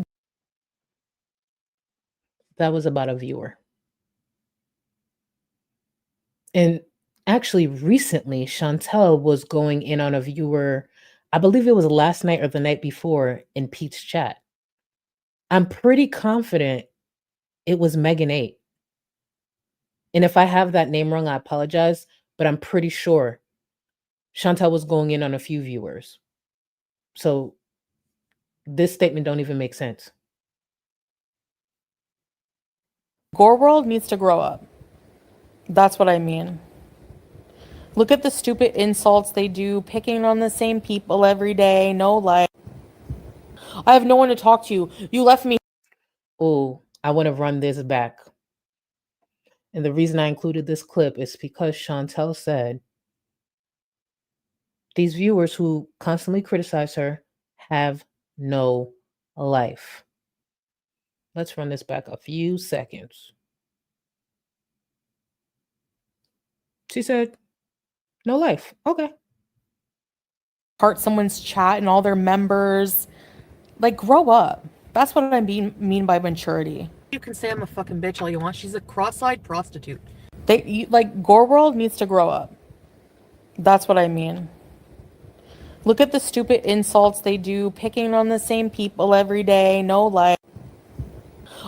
That was about a viewer. And actually, recently, Chantel was going in on a viewer. I believe it was last night or the night before in Pete's chat. I'm pretty confident it was Megan 8. And if I have that name wrong, I apologize, but I'm pretty sure Chantel was going in on a few viewers. So this statement don't even make sense. Gore World needs to grow up. That's what I mean. Look at the stupid insults they do, picking on the same people every day, no life. I have no one to talk to. You left me. Oh, I want to run this back. And the reason I included this clip is because Chantel said these viewers who constantly criticize her have no life. Let's run this back a few seconds. She said, no life. Okay. Part someone's chat and all their members. Like, grow up. That's what I mean by maturity. You can say I'm a fucking bitch all you want. She's a cross-eyed prostitute. Like, Gore World needs to grow up. That's what I mean. Look at the stupid insults they do, picking on the same people every day, no life.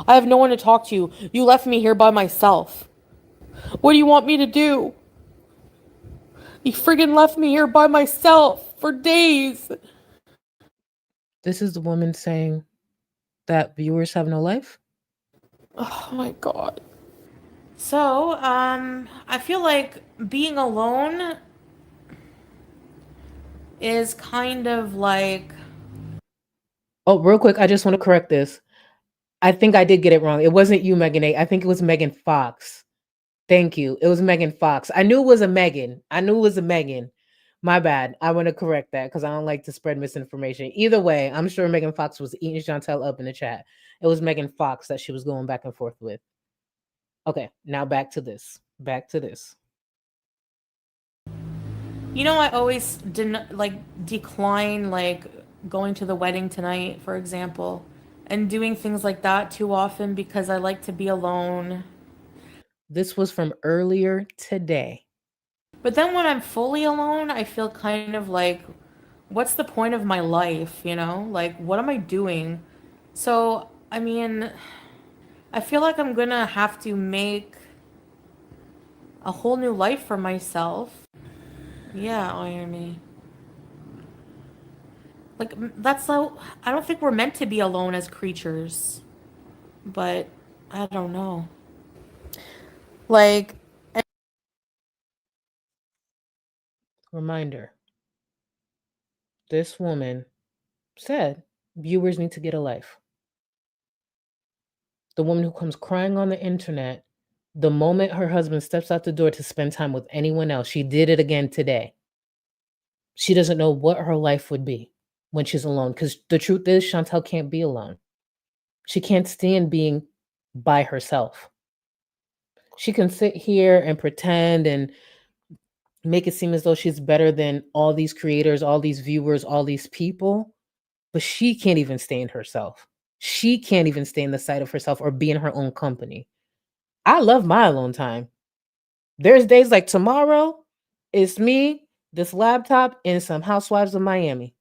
I have no one to talk to. You left me here by myself. What do you want me to do? You friggin' left me here by myself for days. This is the woman saying that viewers have no life? Oh my god. So, I feel like being alone is kind of like... Oh, real quick, I just want to correct this. I think I did get it wrong. It wasn't you, Megan 8. I think it was Megan Fox. Thank you. It was Megan Fox. I knew it was a Megan. My bad. I want to correct that because I don't like to spread misinformation. Either way, I'm sure Megan Fox was eating Chantel up in the chat. It was Megan Fox that she was going back and forth with. Okay, now back to this. Back to this. You know, I always decline like going to the wedding tonight, for example, and doing things like that too often because I like to be alone. This was from earlier today. But then when I'm fully alone, I feel kind of like, what's the point of my life, you know? Like, what am I doing? So, I mean, I feel like I'm gonna have to make a whole new life for myself. Yeah, irony. Like, that's so. I don't think we're meant to be alone as creatures. But, I don't know. Like, Reminder. This woman said viewers need to get a life. The woman who comes crying on the internet the moment her husband steps out the door to spend time with anyone else. She did it again today. She doesn't know what her life would be when she's alone because the truth is Chantel can't be alone. She can't stand being by herself. She can sit here and pretend and make it seem as though she's better than all these creators, all these viewers, all these people, but she can't even stand herself. She can't even stand the sight of herself or be in her own company. I love my alone time. There's days like tomorrow, it's me, this laptop, and some Housewives of Miami.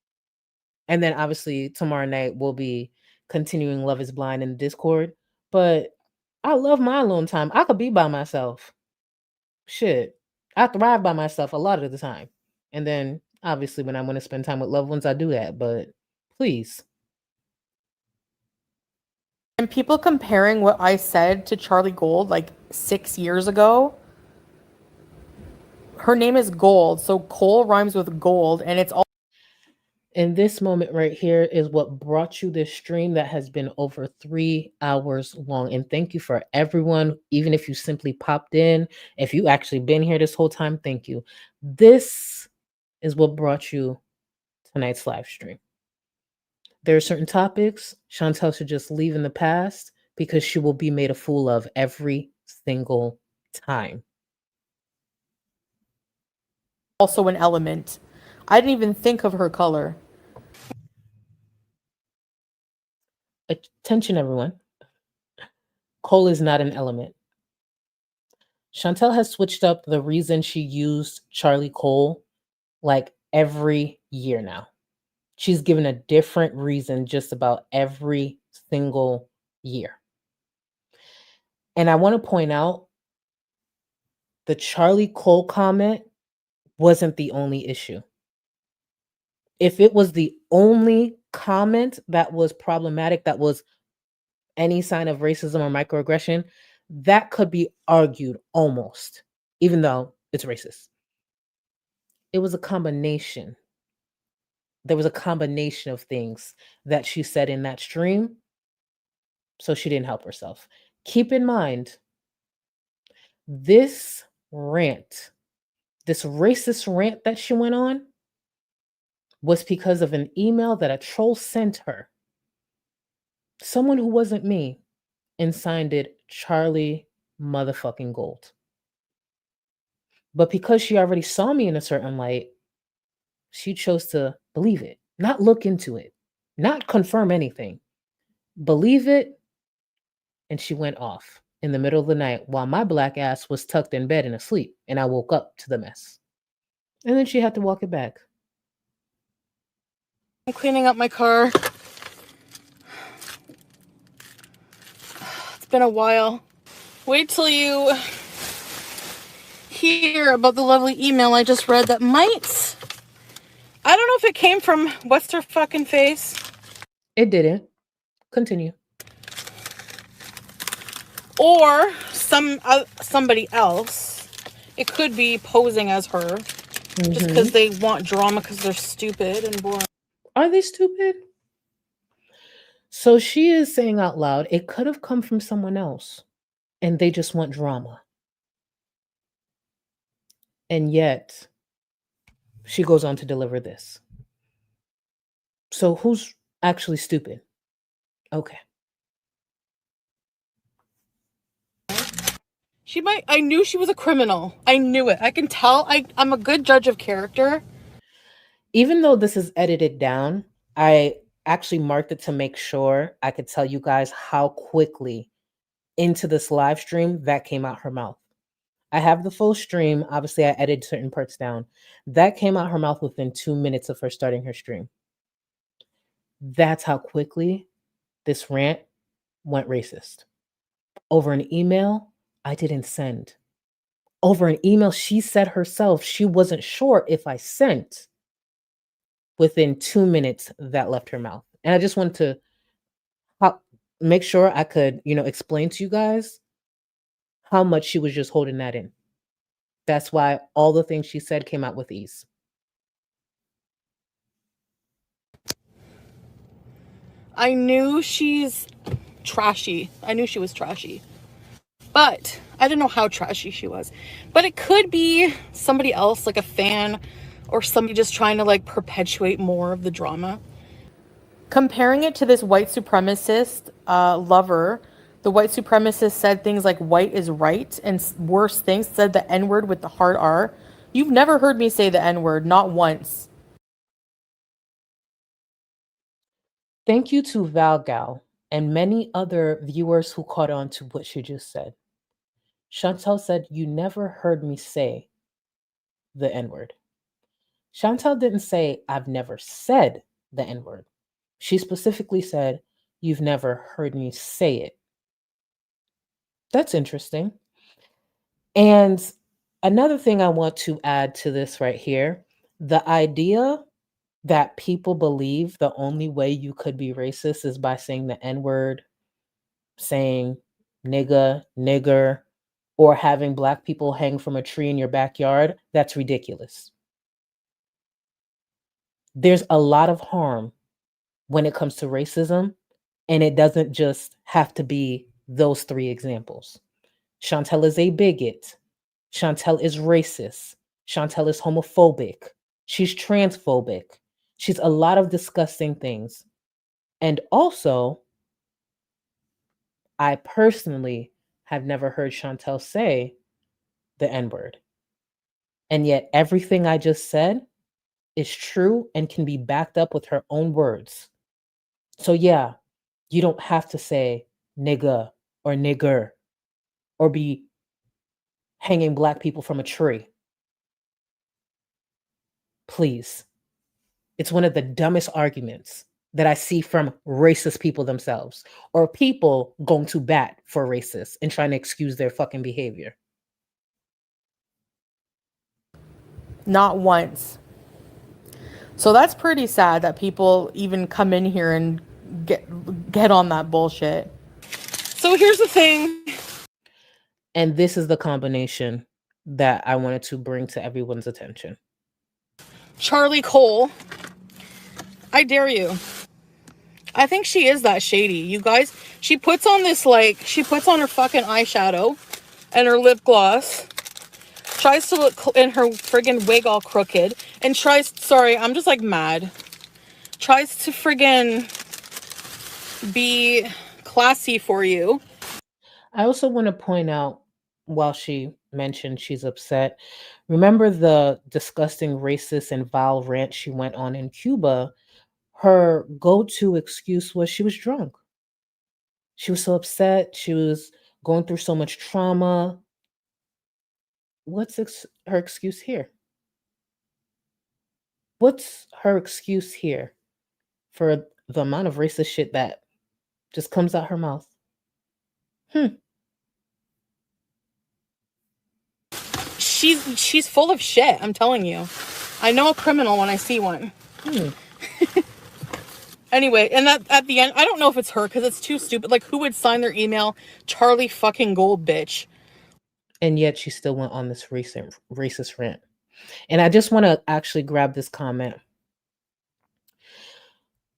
And then obviously tomorrow night we'll be continuing Love is Blind in Discord. But I love my alone time. I could be by myself. Shit. I thrive by myself a lot of the time. And then obviously when I want to spend time with loved ones, I do that. But please. and people comparing what I said to Charlie Gold like 6 years ago. Her name is Gold, so Cole rhymes with gold, and it's all. And this moment right here is what brought you this stream that has been over 3 hours long. And thank you for everyone, even if you simply popped in. If you actually been here this whole time, thank you. This is what brought you tonight's live stream. There are certain topics Chantel should just leave in the past because she will be made a fool of every single time. Also an element. I didn't even think of her color. Attention, everyone. Cole is not an element. Chantel has switched up the reason she used Charlie Cole like every year now. She's given a different reason just about every single year. And I want to point out the Charlie Cole comment wasn't the only issue. If it was the only comment that was problematic, that was any sign of racism or microaggression, that could be argued almost, even though it's racist. It was a combination. There was a combination of things that she said in that stream, so she didn't help herself. Keep in mind, this rant, this racist rant that she went on, was because of an email that a troll sent her. Someone who wasn't me, and signed it Charlie motherfucking Gold. But because she already saw me in a certain light, she chose to believe it, not look into it, not confirm anything. Believe it, and she went off in the middle of the night while my black ass was tucked in bed and asleep, and I woke up to the mess. And then she had to walk it back. I'm cleaning up my car. It's been a while. Wait till you hear about the lovely email I just read that might... I don't know if it came from what's her fucking face. It didn't. Continue. Or somebody else. It could be posing as her. Just because they want drama because they're stupid and boring. Are they stupid? So she is saying out loud, it could have come from someone else, and they just want drama. And yet, She goes on to deliver this. So who's actually stupid? Okay. I knew she was a criminal. I knew it. I can tell. I'm a good judge of character. Even though this is edited down, I actually marked it to make sure I could tell you guys how quickly into this live stream that came out her mouth. I have the full stream. Obviously, I edited certain parts down. That came out her mouth within 2 minutes of her starting her stream. That's how quickly this rant went racist. Over an email, I didn't send. Over an email, she said herself she wasn't sure if I sent. Within 2 minutes, that left her mouth. And I just wanted to make sure I could, explain to you guys how much she was just holding that in. That's why all the things she said came out with ease. I knew she's trashy. I knew she was trashy. But I didn't know how trashy she was. But it could be somebody else, like a fan or somebody just trying to like perpetuate more of the drama. Comparing it to this white supremacist lover, the white supremacist said things like white is right and worse things, said the N-word with the hard R. You've never heard me say the N-word, not once. Thank you to Valgal and many other viewers who caught on to what she just said. Chantel said, "You never heard me say the N-word." Chantel didn't say, "I've never said the N-word." She specifically said, "You've never heard me say it." That's interesting. And another thing I want to add to this right here, the idea that people believe the only way you could be racist is by saying the N-word, saying nigga, nigger, or having Black people hang from a tree in your backyard, that's ridiculous. There's a lot of harm when it comes to racism, and it doesn't just have to be those 3 examples. Chantel is a bigot. Chantel is racist. Chantel is homophobic. She's transphobic. She's a lot of disgusting things. And also, I personally have never heard Chantel say the N-word. And yet everything I just said is true and can be backed up with her own words. So yeah, you don't have to say nigga or nigger or be hanging Black people from a tree. Please. It's one of the dumbest arguments that I see from racist people themselves or people going to bat for racists and trying to excuse their fucking behavior. Not once. So that's pretty sad that people even come in here and get on that bullshit. So here's the thing. And this is the combination that I wanted to bring to everyone's attention. Charlie Cole, I dare you. I think she is that shady. You guys, she puts on her fucking eyeshadow and her lip gloss, tries to look in her friggin' wig all crooked, and I'm just like mad. Tries to friggin' be classy for you. I also want to point out, while she mentioned she's upset, remember the disgusting racist and vile rant she went on in Cuba? Her go-to excuse was she was drunk. She was so upset. She was going through so much trauma. What's her excuse here? What's her excuse here for the amount of racist shit that just comes out her mouth? She's full of shit, I'm telling you. I know a criminal when I see one. Anyway, and that at the end, I don't know if it's her because it's too stupid. Like, who would sign their email Charlie fucking Gold, bitch? And yet she still went on this racist rant. And I just want to actually grab this comment.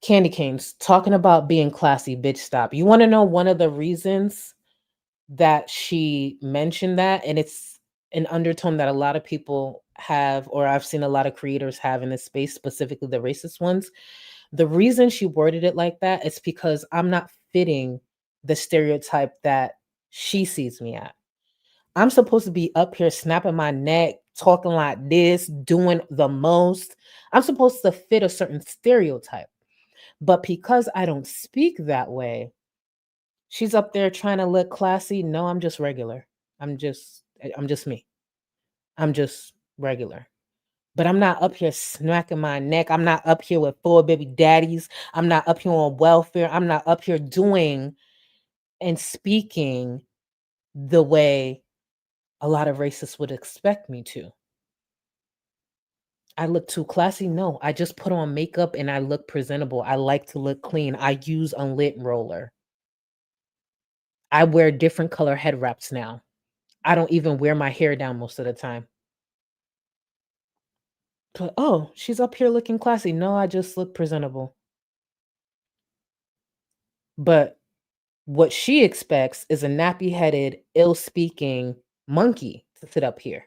Candy Canes talking about being classy, bitch, stop. You want to know one of the reasons that she mentioned that? And it's an undertone that a lot of people have, or I've seen a lot of creators have in this space, specifically the racist ones. The reason she worded it like that is because I'm not fitting the stereotype that she sees me at. I'm supposed to be up here snapping my neck, talking like this, doing the most. I'm supposed to fit a certain stereotype. But because I don't speak that way, she's up there trying to look classy. No, I'm just regular. I'm just me. I'm just regular. But I'm not up here smacking my neck. I'm not up here with 4 baby daddies. I'm not up here on welfare. I'm not up here doing and speaking the way a lot of racists would expect me to. I look too classy? No, I just put on makeup and I look presentable. I like to look clean. I use a lint roller. I wear different color head wraps now. I don't even wear my hair down most of the time. But, oh, she's up here looking classy. No, I just look presentable. But what she expects is a nappy-headed, ill-speaking monkey to sit up here.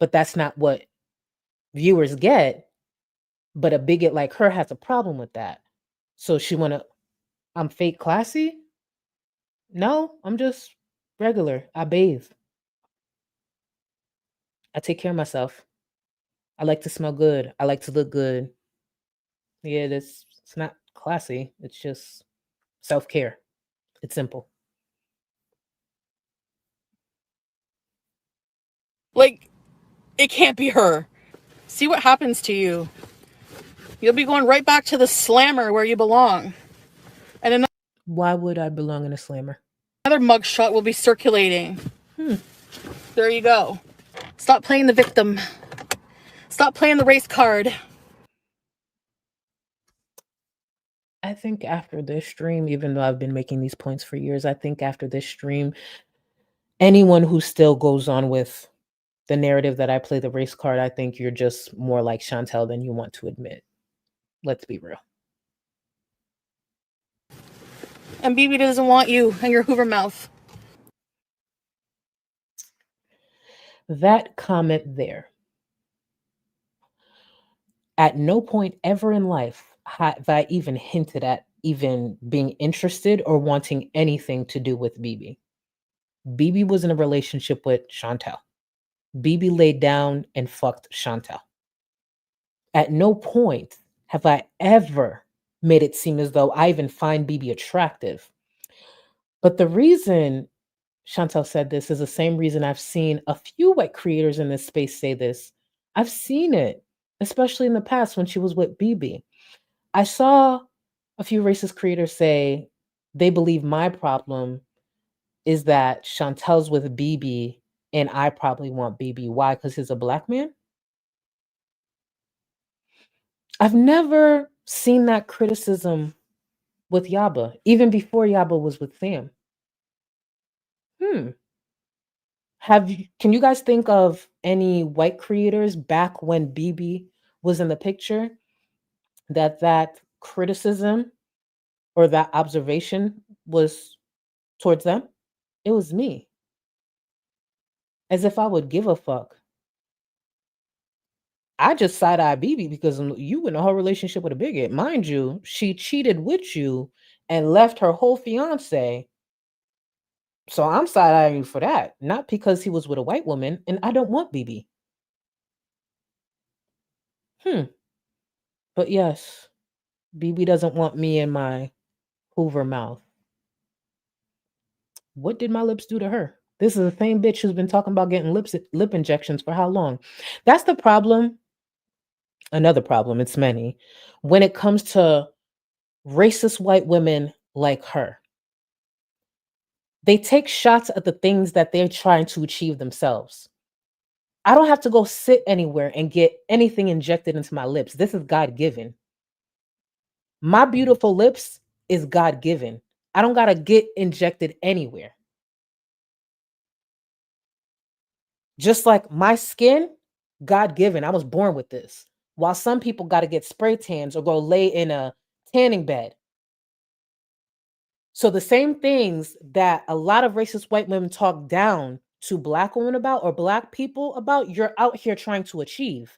But that's not what viewers get. But a bigot like her has a problem with that. So I'm fake classy? No, I'm just regular. I bathe. I take care of myself. I like to smell good. I like to look good. Yeah, it's not classy. It's just self-care. It's simple. Like, it can't be her. See what happens to you. You'll be going right back to the slammer where you belong. And Why would I belong in a slammer? another mugshot will be circulating. There you go. Stop playing the victim. Stop playing the race card. I think after this stream, even though I've been making these points for years, I think after this stream, anyone who still goes on with the narrative that I play the race card, I think you're just more like Chantel than you want to admit. Let's be real. And BB doesn't want you and your Hoover mouth. That comment there. At no point ever in life have I even hinted at even being interested or wanting anything to do with BB. BB was in a relationship with Chantel. BB laid down and fucked Chantel. At no point have I ever made it seem as though I even find BB attractive. But the reason Chantel said this is the same reason I've seen a few white creators in this space say this. I've seen it, especially in the past when she was with BB. I saw a few racist creators say they believe my problem is that Chantel's with BB and I probably want BB. Why? Because he's a black man? I've never seen that criticism with Yaba, even before Yaba was with Sam. Can you guys think of any white creators back when BB was in the picture that criticism or that observation was towards them? It was me. As if I would give a fuck. I just side-eye BB because you in a whole relationship with a bigot. Mind you, she cheated with you and left her whole fiance. So I'm side-eyeing you for that. Not because he was with a white woman, and I don't want BB. But yes, BB doesn't want me in my Hoover mouth. What did my lips do to her? This is the same bitch who's been talking about getting lip injections for how long? That's the problem. Another problem, it's many, when it comes to racist white women like her. They take shots at the things that they're trying to achieve themselves. I don't have to go sit anywhere and get anything injected into my lips. This is God-given. My beautiful lips is God-given. I don't got to get injected anywhere. Just like my skin, God-given. I was born with this. While some people got to get spray tans or go lay in a tanning bed. So the same things that a lot of racist white women talk down to Black women about or Black people about, you're out here trying to achieve.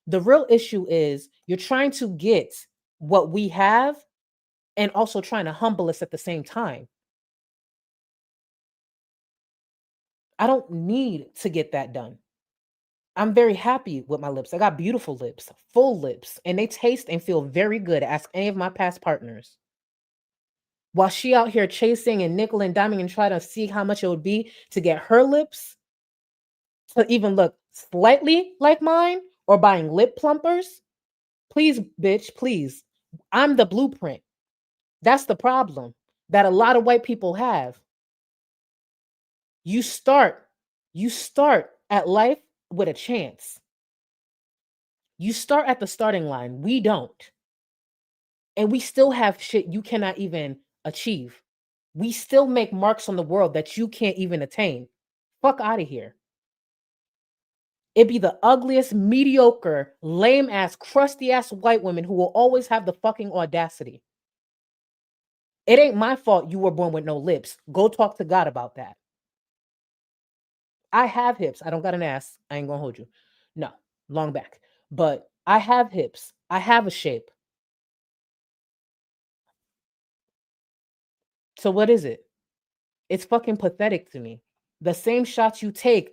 The real issue is you're trying to get what we have and also trying to humble us at the same time. I don't need to get that done. I'm very happy with my lips. I got beautiful lips, full lips, and they taste and feel very good. Ask any of my past partners. While she out here chasing and nickel and diming and trying to see how much it would be to get her lips to even look slightly like mine or buying lip plumpers, please, bitch, please. I'm the blueprint. That's the problem that a lot of white people have. You start at life with a chance. You start at the starting line. We don't. And we still have shit you cannot even achieve. We still make marks on the world that you can't even attain. Fuck out of here. It be the ugliest, mediocre, lame ass, crusty ass white women who will always have the fucking audacity. It ain't my fault you were born with no lips. Go talk to God about that. I have hips. I don't got an ass. I ain't gonna hold you. No, long back. But I have hips. I have a shape. So what is it? It's fucking pathetic to me. The same shots you take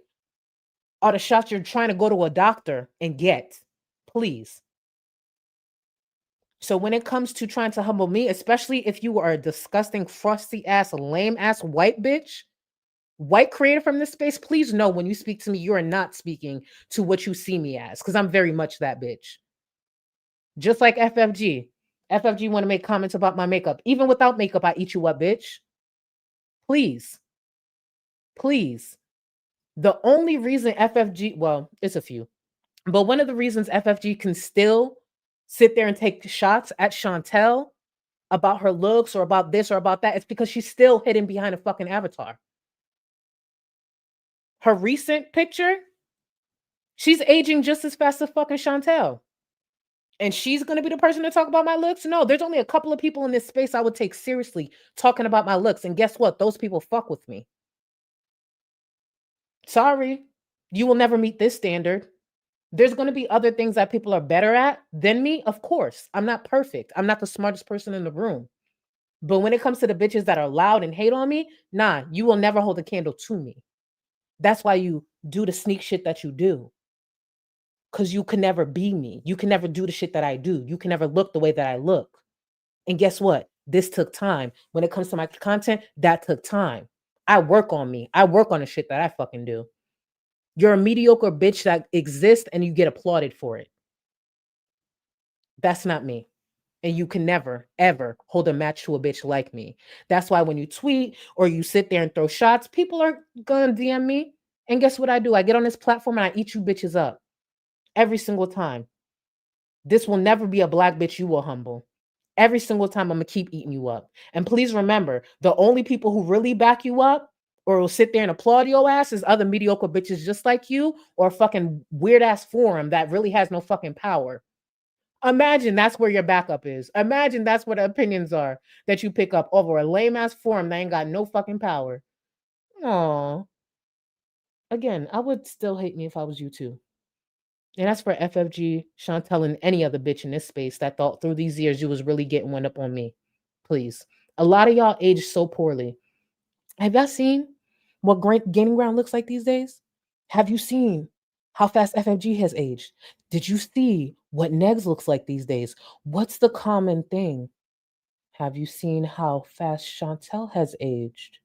are the shots you're trying to go to a doctor and get. Please. So when it comes to trying to humble me, especially if you are a disgusting, frosty ass, lame ass white bitch, white creator from this space, please know when you speak to me, you are not speaking to what you see me as, because I'm very much that bitch. Just like FFG. FFG want to make comments about my makeup. Even without makeup, I eat you up, bitch. Please. Please. The only reason FFG, well, it's a few, but one of the reasons FFG can still sit there and take shots at Chantel about her looks or about this or about that, it's because she's still hidden behind a fucking avatar. Her recent picture, she's aging just as fast as fucking Chantel. And she's going to be the person to talk about my looks? No, there's only a couple of people in this space I would take seriously talking about my looks. And guess what? Those people fuck with me. Sorry, you will never meet this standard. There's going to be other things that people are better at than me. Of course, I'm not perfect. I'm not the smartest person in the room. But when it comes to the bitches that are loud and hate on me, nah, you will never hold a candle to me. That's why you do the sneak shit that you do. Because you can never be me. You can never do the shit that I do. You can never look the way that I look. And guess what? This took time. When it comes to my content, that took time. I work on me. I work on the shit that I fucking do. You're a mediocre bitch that exists and you get applauded for it. That's not me. And you can never, ever hold a match to a bitch like me. That's why when you tweet or you sit there and throw shots, people are going to DM me. And guess what I do? I get on this platform and I eat you bitches up. Every single time. This will never be a black bitch you will humble. Every single time I'm going to keep eating you up. And please remember, the only people who really back you up or will sit there and applaud your ass is other mediocre bitches just like you or a fucking weird ass forum that really has no fucking power. Imagine that's where your backup is. Imagine that's where the opinions are that you pick up over a lame ass forum that ain't got no fucking power. Aw. Again, I would still hate me if I was you too. And that's for FFG, Chantel, and any other bitch in this space that thought through these years you was really getting one up on me. Please. A lot of y'all aged so poorly. Have y'all seen what gaining ground looks like these days? Have you seen how fast FFG has aged? Did you see what Negs looks like these days? What's the common thing? Have you seen how fast Chantel has aged?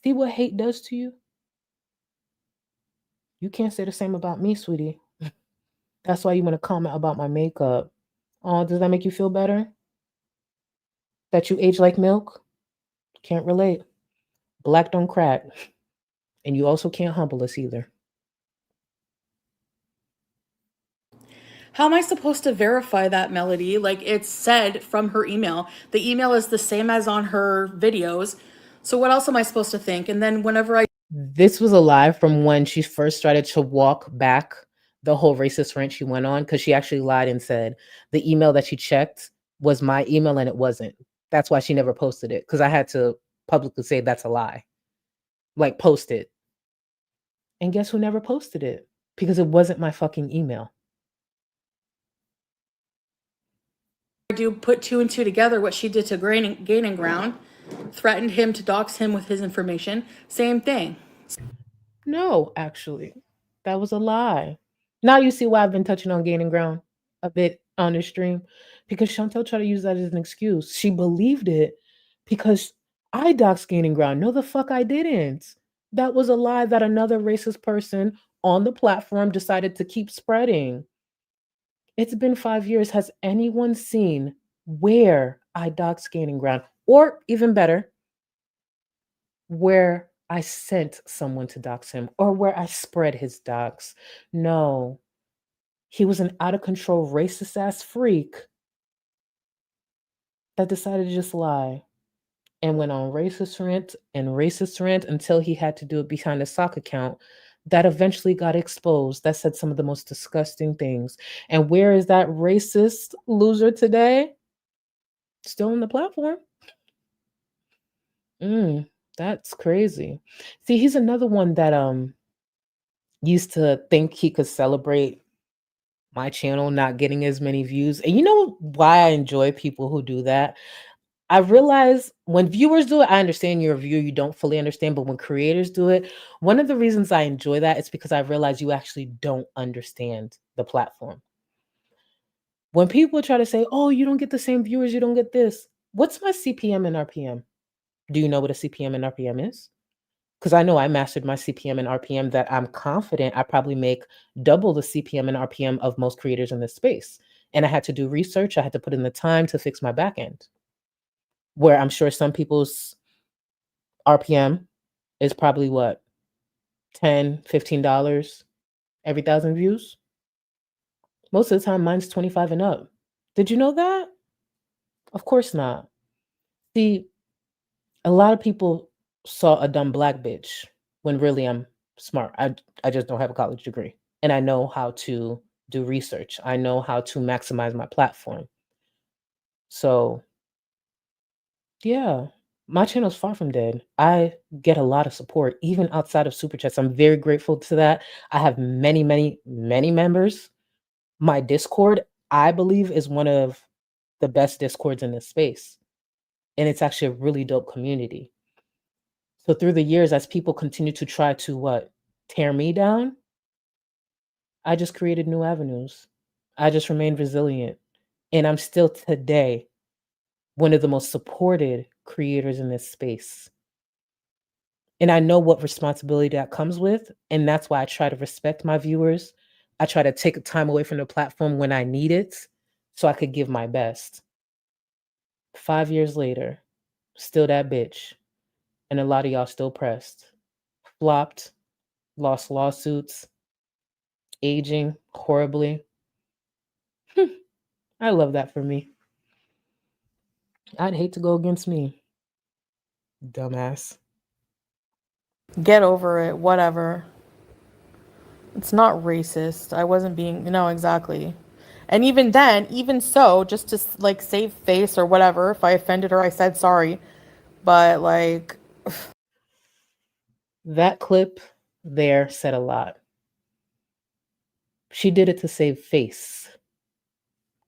See what hate does to you? You can't say the same about me, sweetie. That's why you want to comment about my makeup. Oh, does that make you feel better? That you age like milk? Can't relate. Black don't crack. And you also can't humble us either. How am I supposed to verify that, Melody? Like, it's said from her email. The email is the same as on her videos. So what else am I supposed to think? And then whenever I... This was a live from when she first started to walk back the whole racist rant she went on, because she actually lied and said the email that she checked was my email and it wasn't. That's why she never posted it, because I had to publicly say that's a lie. Like, post it. And guess who never posted it? Because it wasn't my fucking email. I do put two and two together, what she did to Gaining Ground, threatened him to dox him with his information. Same thing. No, actually, that was a lie. Now you see why I've been touching on Gaining Ground a bit on this stream, because Chantel tried to use that as an excuse. She believed it because I doxed Gaining Ground. No, the fuck I didn't. That was a lie that another racist person on the platform decided to keep spreading. It's been 5 years. Has anyone seen where I doxed Gaining Ground? Or even better, where I sent someone to dox him or where I spread his dox? No. He was an out of control racist ass freak that decided to just lie and went on racist rant until he had to do it behind a sock account that eventually got exposed. That said some of the most disgusting things. And where is that racist loser today? Still on the platform. That's crazy. See, he's another one that used to think he could celebrate my channel not getting as many views. And you know why I enjoy people who do that? I realize when viewers do it, I understand you're a viewer, you don't fully understand. But when creators do it, one of the reasons I enjoy that is because I realize you actually don't understand the platform. When people try to say, oh, you don't get the same viewers, you don't get this. What's my CPM and RPM? Do you know what a CPM and RPM is? Because I know I mastered my CPM and RPM that I'm confident I probably make double the CPM and RPM of most creators in this space. And I had to do research. I had to put in the time to fix my back end. Where I'm sure some people's RPM is probably what? $10, $15 every 1,000 views? Most of the time, mine's 25 and up. Did you know that? Of course not. See, a lot of people saw a dumb black bitch when really I'm smart. I just don't have a college degree. And I know how to do research. I know how to maximize my platform. So, yeah, my channel's far from dead. I get a lot of support, even outside of Super Chats. I'm very grateful to that. I have many, many, many members. My Discord, I believe, is one of the best Discords in this space. And it's actually a really dope community. So through the years, as people continue to try to tear me down, I just created new avenues. I just remained resilient. And I'm still today one of the most supported creators in this space. And I know what responsibility that comes with. And that's why I try to respect my viewers. I try to take time away from the platform when I need it so I could give my best. 5 years later, still that bitch. And a lot of y'all still pressed. Flopped, lost lawsuits, aging horribly. I love that for me. I'd hate to go against me. Dumbass. Get over it, whatever. It's not racist. I wasn't being, no, exactly. And even then, even so, just to like save face or whatever, if I offended her, I said sorry. But like, that clip there said a lot. She did it to save face.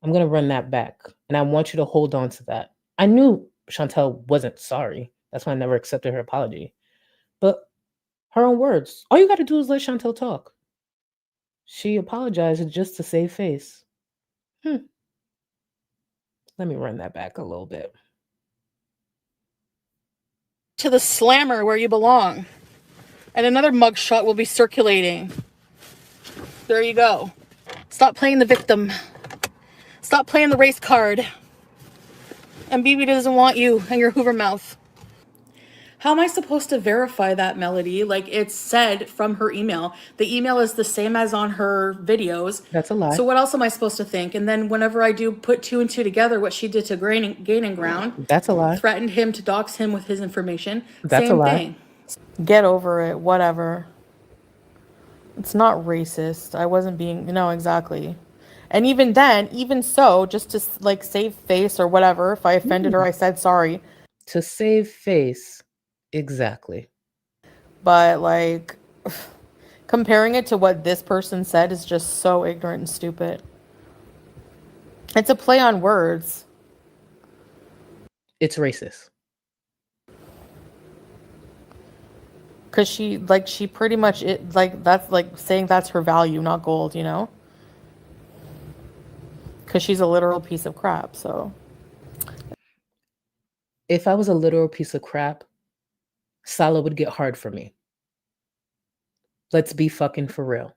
I'm going to run that back. And I want you to hold on to that. I knew Chantel wasn't sorry. That's why I never accepted her apology. But her own words. All you got to do is let Chantel talk. She apologized just to save face. Let me run that back a little bit. To the slammer where you belong. And another mugshot will be circulating. There you go. Stop playing the victim. Stop playing the race card. And BB doesn't want you and your Hoover mouth. How am I supposed to verify that, Melody? Like, it's said from her email. The email is the same as on her videos. That's a lie. So what else am I supposed to think? And then whenever I do put two and two together, what she did to Gaining Ground. That's a lie. Threatened him to dox him with his information. That's Same a lie. thing. Get over it, whatever. It's not racist. I wasn't being, no, exactly. And even then, even so, just to like save face or whatever, if I offended her, I said sorry. To save face. Exactly. But like, Comparing it to what this person said is just so ignorant and stupid. It's a play on words. It's racist. Cause she pretty much that's like saying that's her value, not gold, you know? Cause she's a literal piece of crap, so. If I was a literal piece of crap, Salah would get hard for me. Let's be fucking for real.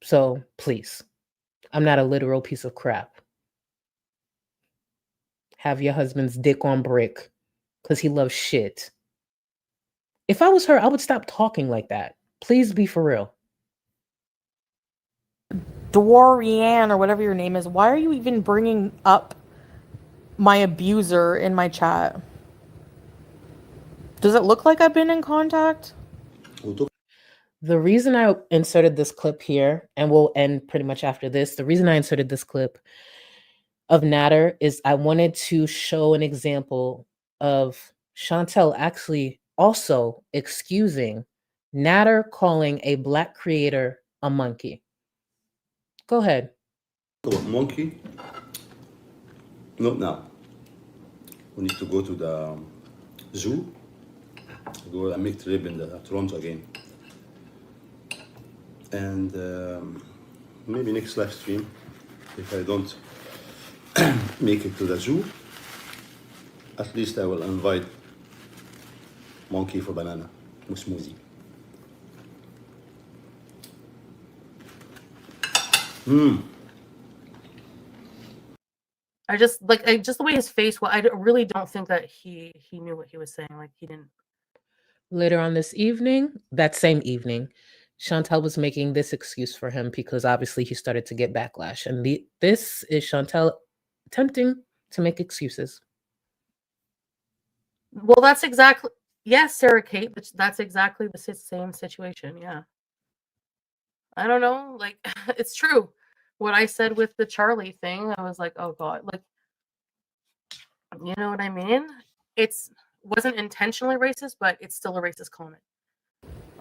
So please, I'm not a literal piece of crap. Have your husband's dick on brick because he loves shit. If I was her, I would stop talking like that. Please be for real. Dorian or whatever your name is, why are you even bringing up my abuser in my chat? Does it look like I've been in contact? The reason I inserted this clip here, and we'll end pretty much after this, the reason I inserted this clip of Natter is I wanted to show an example of Chantel actually also excusing Natter calling a black creator a monkey. Go ahead. Monkey? Not now. We need to go to the zoo. Go and make trip in the Toronto again. And maybe next live stream, if I don't make it to the zoo, at least I will invite Monkey for banana with smoothie. I just the way his face was. I really don't think that he knew what he was saying. Like he didn't. Later on this evening, that same evening, Chantel was making this excuse for him because obviously he started to get backlash. And this is Chantel attempting to make excuses. Well, that's exactly yes, Sarah Kate. That's exactly the same situation. Yeah. I don't know. Like it's true. What I said with the Charlie thing, I was like, oh god, like you know what I mean? It's wasn't intentionally racist, but it's still a racist comment.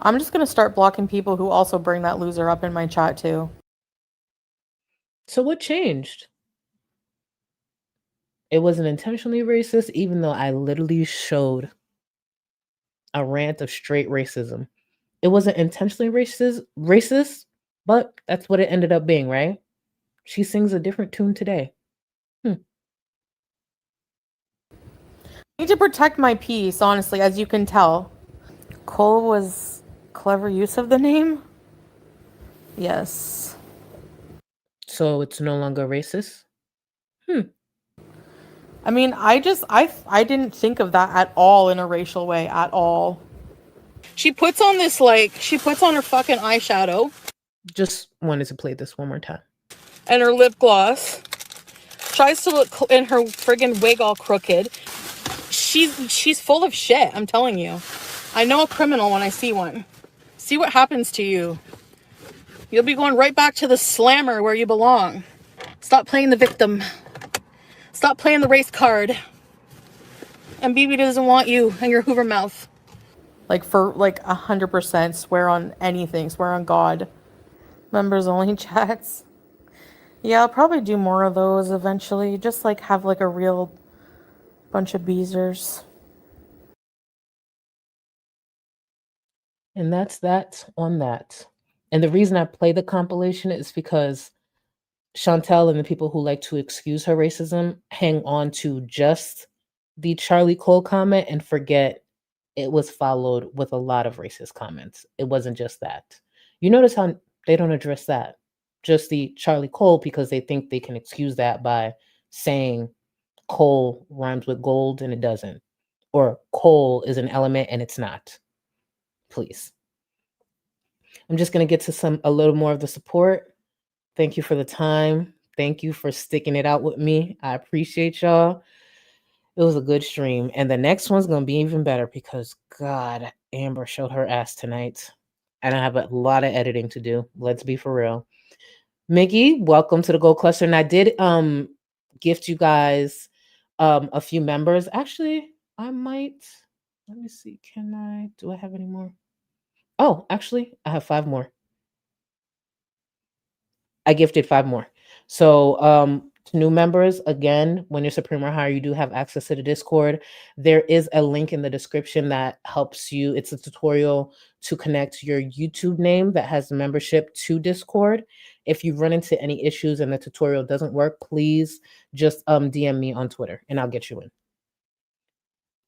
I'm just gonna start blocking people who also bring that loser up in my chat too. So what changed? It wasn't intentionally racist, even though I literally showed a rant of straight racism. It wasn't intentionally racist, but that's what it ended up being, right? She sings a different tune today. I need to protect my peace, honestly, as you can tell. Cole was clever use of the name? Yes. So it's no longer racist? I mean, I didn't think of that at all in a racial way, at all. She puts on her fucking eyeshadow. Just wanted to play this one more time. And her lip gloss. Tries to look in her friggin' wig all crooked. She's full of shit, I'm telling you. I know a criminal when I see one. See what happens to you. You'll be going right back to the slammer where you belong. Stop playing the victim. Stop playing the race card. And BB doesn't want you and your Hoover mouth. Like for 100% swear on anything. Swear on God. Members only chats. Yeah, I'll probably do more of those eventually. Just like have like a real bunch of beezers. And that's that on that. And the reason I play the compilation is because Chantel and the people who like to excuse her racism hang on to just the Charlie Cole comment and forget it was followed with a lot of racist comments. It wasn't just that. You notice how they don't address that. Just the Charlie Cole because they think they can excuse that by saying coal rhymes with gold and it doesn't. Or coal is an element and it's not. Please. I'm just going to get to a little more of the support. Thank you for the time. Thank you for sticking it out with me. I appreciate y'all. It was a good stream. And the next one's going to be even better because, God, Amber showed her ass tonight. And I have a lot of editing to do. Let's be for real. Mickey, welcome to the Gold Cluster. And I did gift you guys a few members. Actually, I might. Let me see. Do I have any more? Oh, actually, I have 5 more. I gifted 5 more. So, to new members, again, when you're Supreme or higher, you do have access to the Discord. There is a link in the description that helps you. It's a tutorial to connect your YouTube name that has membership to Discord. If you run into any issues and the tutorial doesn't work, please just DM me on Twitter and I'll get you in.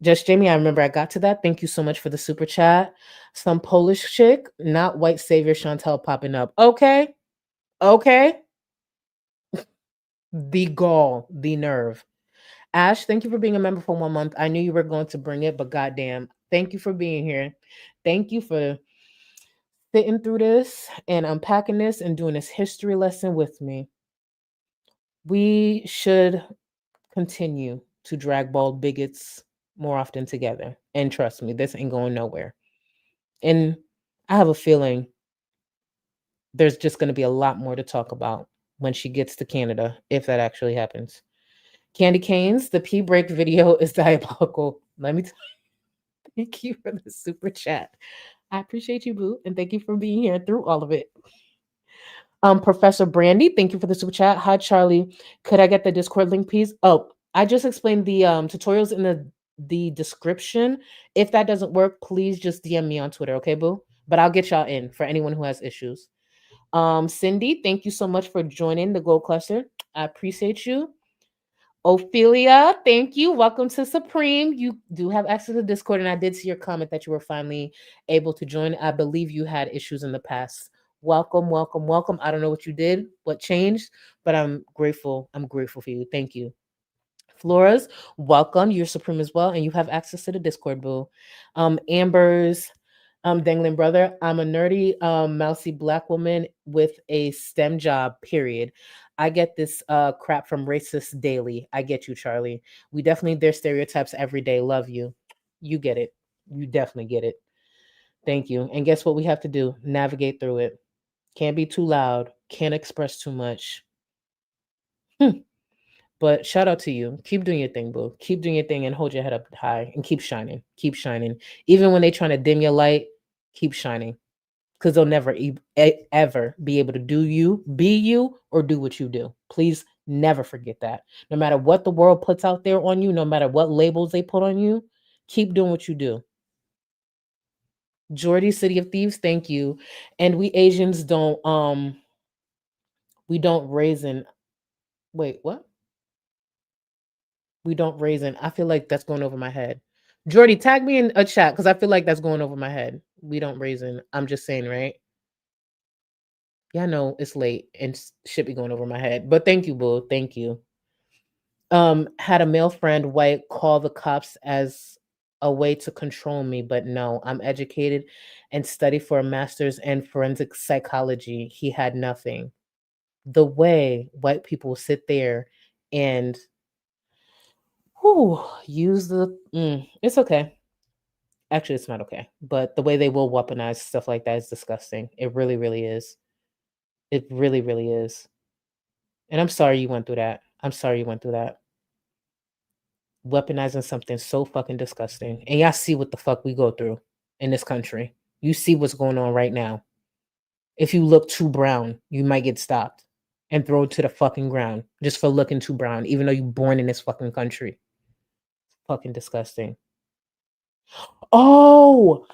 Just Jamie, I remember I got to that. Thank you so much for the super chat. Some Polish chick, not white savior Chantel popping up. Okay. Okay. The gall, the nerve. Ash, thank you for being a member for 1 month. I knew you were going to bring it, but goddamn, thank you for being here. Thank you for sitting through this and unpacking this and doing this history lesson with me. We should continue to drag bald bigots more often together. And trust me, this ain't going nowhere. And I have a feeling there's just going to be a lot more to talk about when she gets to Canada, if that actually happens. Candy Canes, the pee break video is diabolical. Let me tell you. Thank you for the super chat. I appreciate you, Boo, and thank you for being here through all of it. Professor Brandy, thank you for the super chat. Hi, Charlie. Could I get the Discord link, please? Oh, I just explained the tutorials in the description. If that doesn't work, please just DM me on Twitter, okay, Boo? But I'll get y'all in for anyone who has issues. Cindy, thank you so much for joining the Gold Cluster. I appreciate you. Ophelia, thank you. Welcome to Supreme. You do have access to Discord, and I did see your comment that you were finally able to join. I believe you had issues in the past. Welcome, welcome, welcome. I don't know what you did, what changed, but I'm grateful. I'm grateful for you. Thank you. Flora's, welcome. You're Supreme as well, and you have access to the Discord, boo. Amber's, dangling brother. I'm a nerdy, mousy black woman with a STEM job, period. I get this crap from racists daily. I get you, Charlie. We definitely their stereotypes every day. Love you. You get it. You definitely get it. Thank you. And guess what we have to do? Navigate through it. Can't be too loud. Can't express too much. But shout out to you. Keep doing your thing, boo. Keep doing your thing and hold your head up high and keep shining. Keep shining. Even when they're trying to dim your light, keep shining. Because they'll never ever be able to be you, or do what you do. Please never forget that. No matter what the world puts out there on you, no matter what labels they put on you, keep doing what you do. Jordy, City of Thieves, thank you. And we Asians don't we don't raisin. Wait, what? We don't raisin. I feel like that's going over my head. Jordy, tag me in a chat because I feel like that's going over my head. We don't raisin. I'm just saying, right? Yeah, I know it's late and shit be going over my head. But thank you, boo. Thank you. Had a male friend, white, call the cops as a way to control me, but no, I'm educated and study for a master's in forensic psychology. He had nothing. The way white people sit there and use it's okay. Actually, it's not okay. But the way they will weaponize stuff like that is disgusting. It really, really is. It really, really is. And I'm sorry you went through that. I'm sorry you went through that. Weaponizing something so fucking disgusting. And y'all see what the fuck we go through in this country. You see what's going on right now. If you look too brown, you might get stopped and thrown to the fucking ground just for looking too brown, even though you're born in this fucking country. Fucking disgusting. Oh,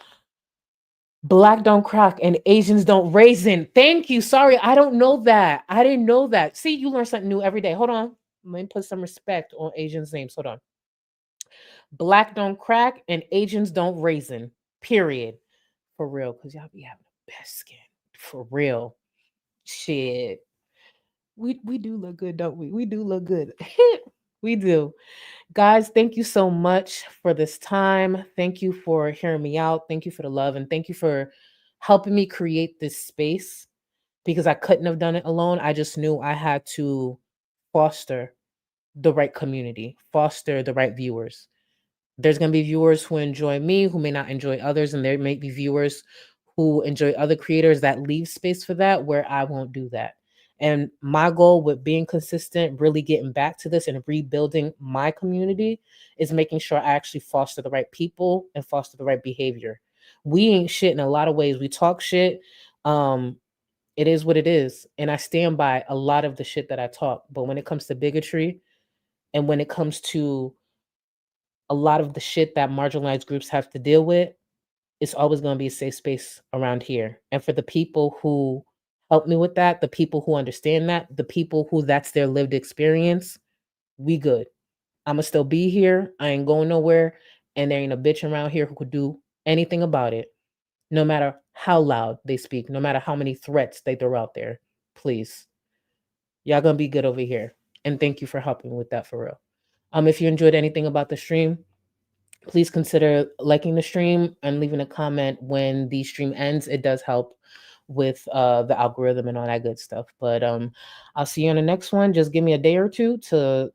Black don't crack and Asians don't raisin. Thank you. Sorry, I don't know that. I didn't know that. See, you learn something new every day. Hold on. Let me put some respect on Asians' names. Hold on. Black don't crack and Asians don't raisin. Period. For real. Because y'all be having the best skin. For real. Shit. We do look good, don't we? We do look good. We do. Guys, thank you so much for this time. Thank you for hearing me out. Thank you for the love. And thank you for helping me create this space because I couldn't have done it alone. I just knew I had to foster the right community, foster the right viewers. There's going to be viewers who enjoy me, who may not enjoy others. And there may be viewers who enjoy other creators that leave space for that, where I won't do that. And my goal with being consistent, really getting back to this and rebuilding my community is making sure I actually foster the right people and foster the right behavior. We ain't shit in a lot of ways. We talk shit. It is what it is. And I stand by a lot of the shit that I talk. But when it comes to bigotry and when it comes to a lot of the shit that marginalized groups have to deal with, it's always going to be a safe space around here. And for the people who help me with that, the people who understand that, the people who that's their lived experience, we good. I'ma still be here. I ain't going nowhere. And there ain't a bitch around here who could do anything about it, no matter how loud they speak, no matter how many threats they throw out there. Please. Y'all gonna be good over here. And thank you for helping with that for real. If you enjoyed anything about the stream, please consider liking the stream and leaving a comment when the stream ends. It does help with the algorithm and all that good stuff. But I'll see you on the next one. Just give me a day or two to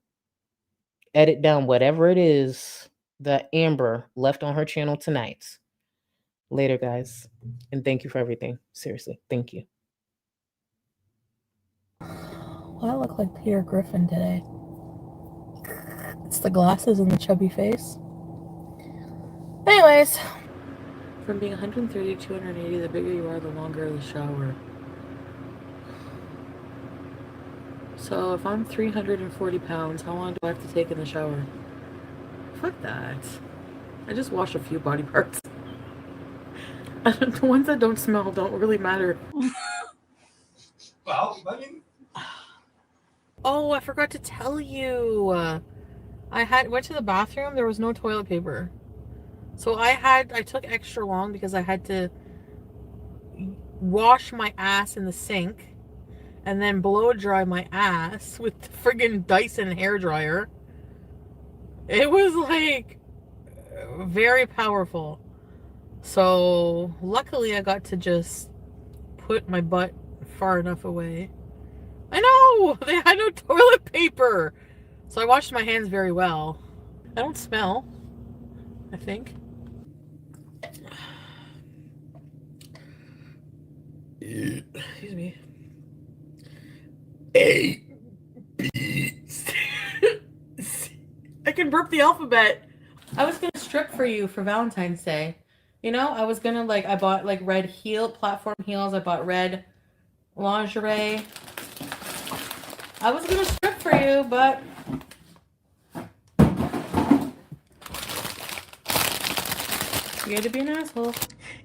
edit down whatever it is that Amber left on her channel tonight. Later, guys. And thank you for everything. Seriously, thank you. Well, I look like Peter Griffin today. It's the glasses and the chubby face. Anyways. From being 130 to 280, the bigger you are, the longer the shower. So if I'm 340 pounds, how long do I have to take in the shower? Fuck that. I just wash a few body parts. The ones that don't smell don't really matter. Well, I mean... Oh, I forgot to tell you. I went to the bathroom. There was no toilet paper. So I took extra long because I had to wash my ass in the sink and then blow dry my ass with the friggin' Dyson hairdryer. It was like very powerful. So luckily I got to just put my butt far enough away. I know! They had no toilet paper! So I washed my hands very well. I don't smell, I think. Excuse me. A, B, C. I can burp the alphabet. I was gonna strip for you for Valentine's Day. You know, I was gonna I bought red platform heels. I bought red lingerie. I was gonna strip for you, but you had to be an asshole.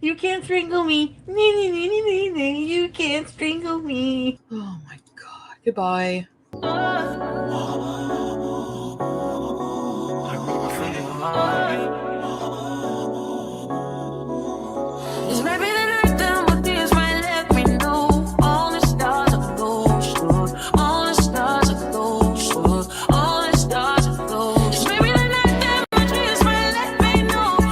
You can't strangle me. You can't strangle me. Oh my god. Goodbye.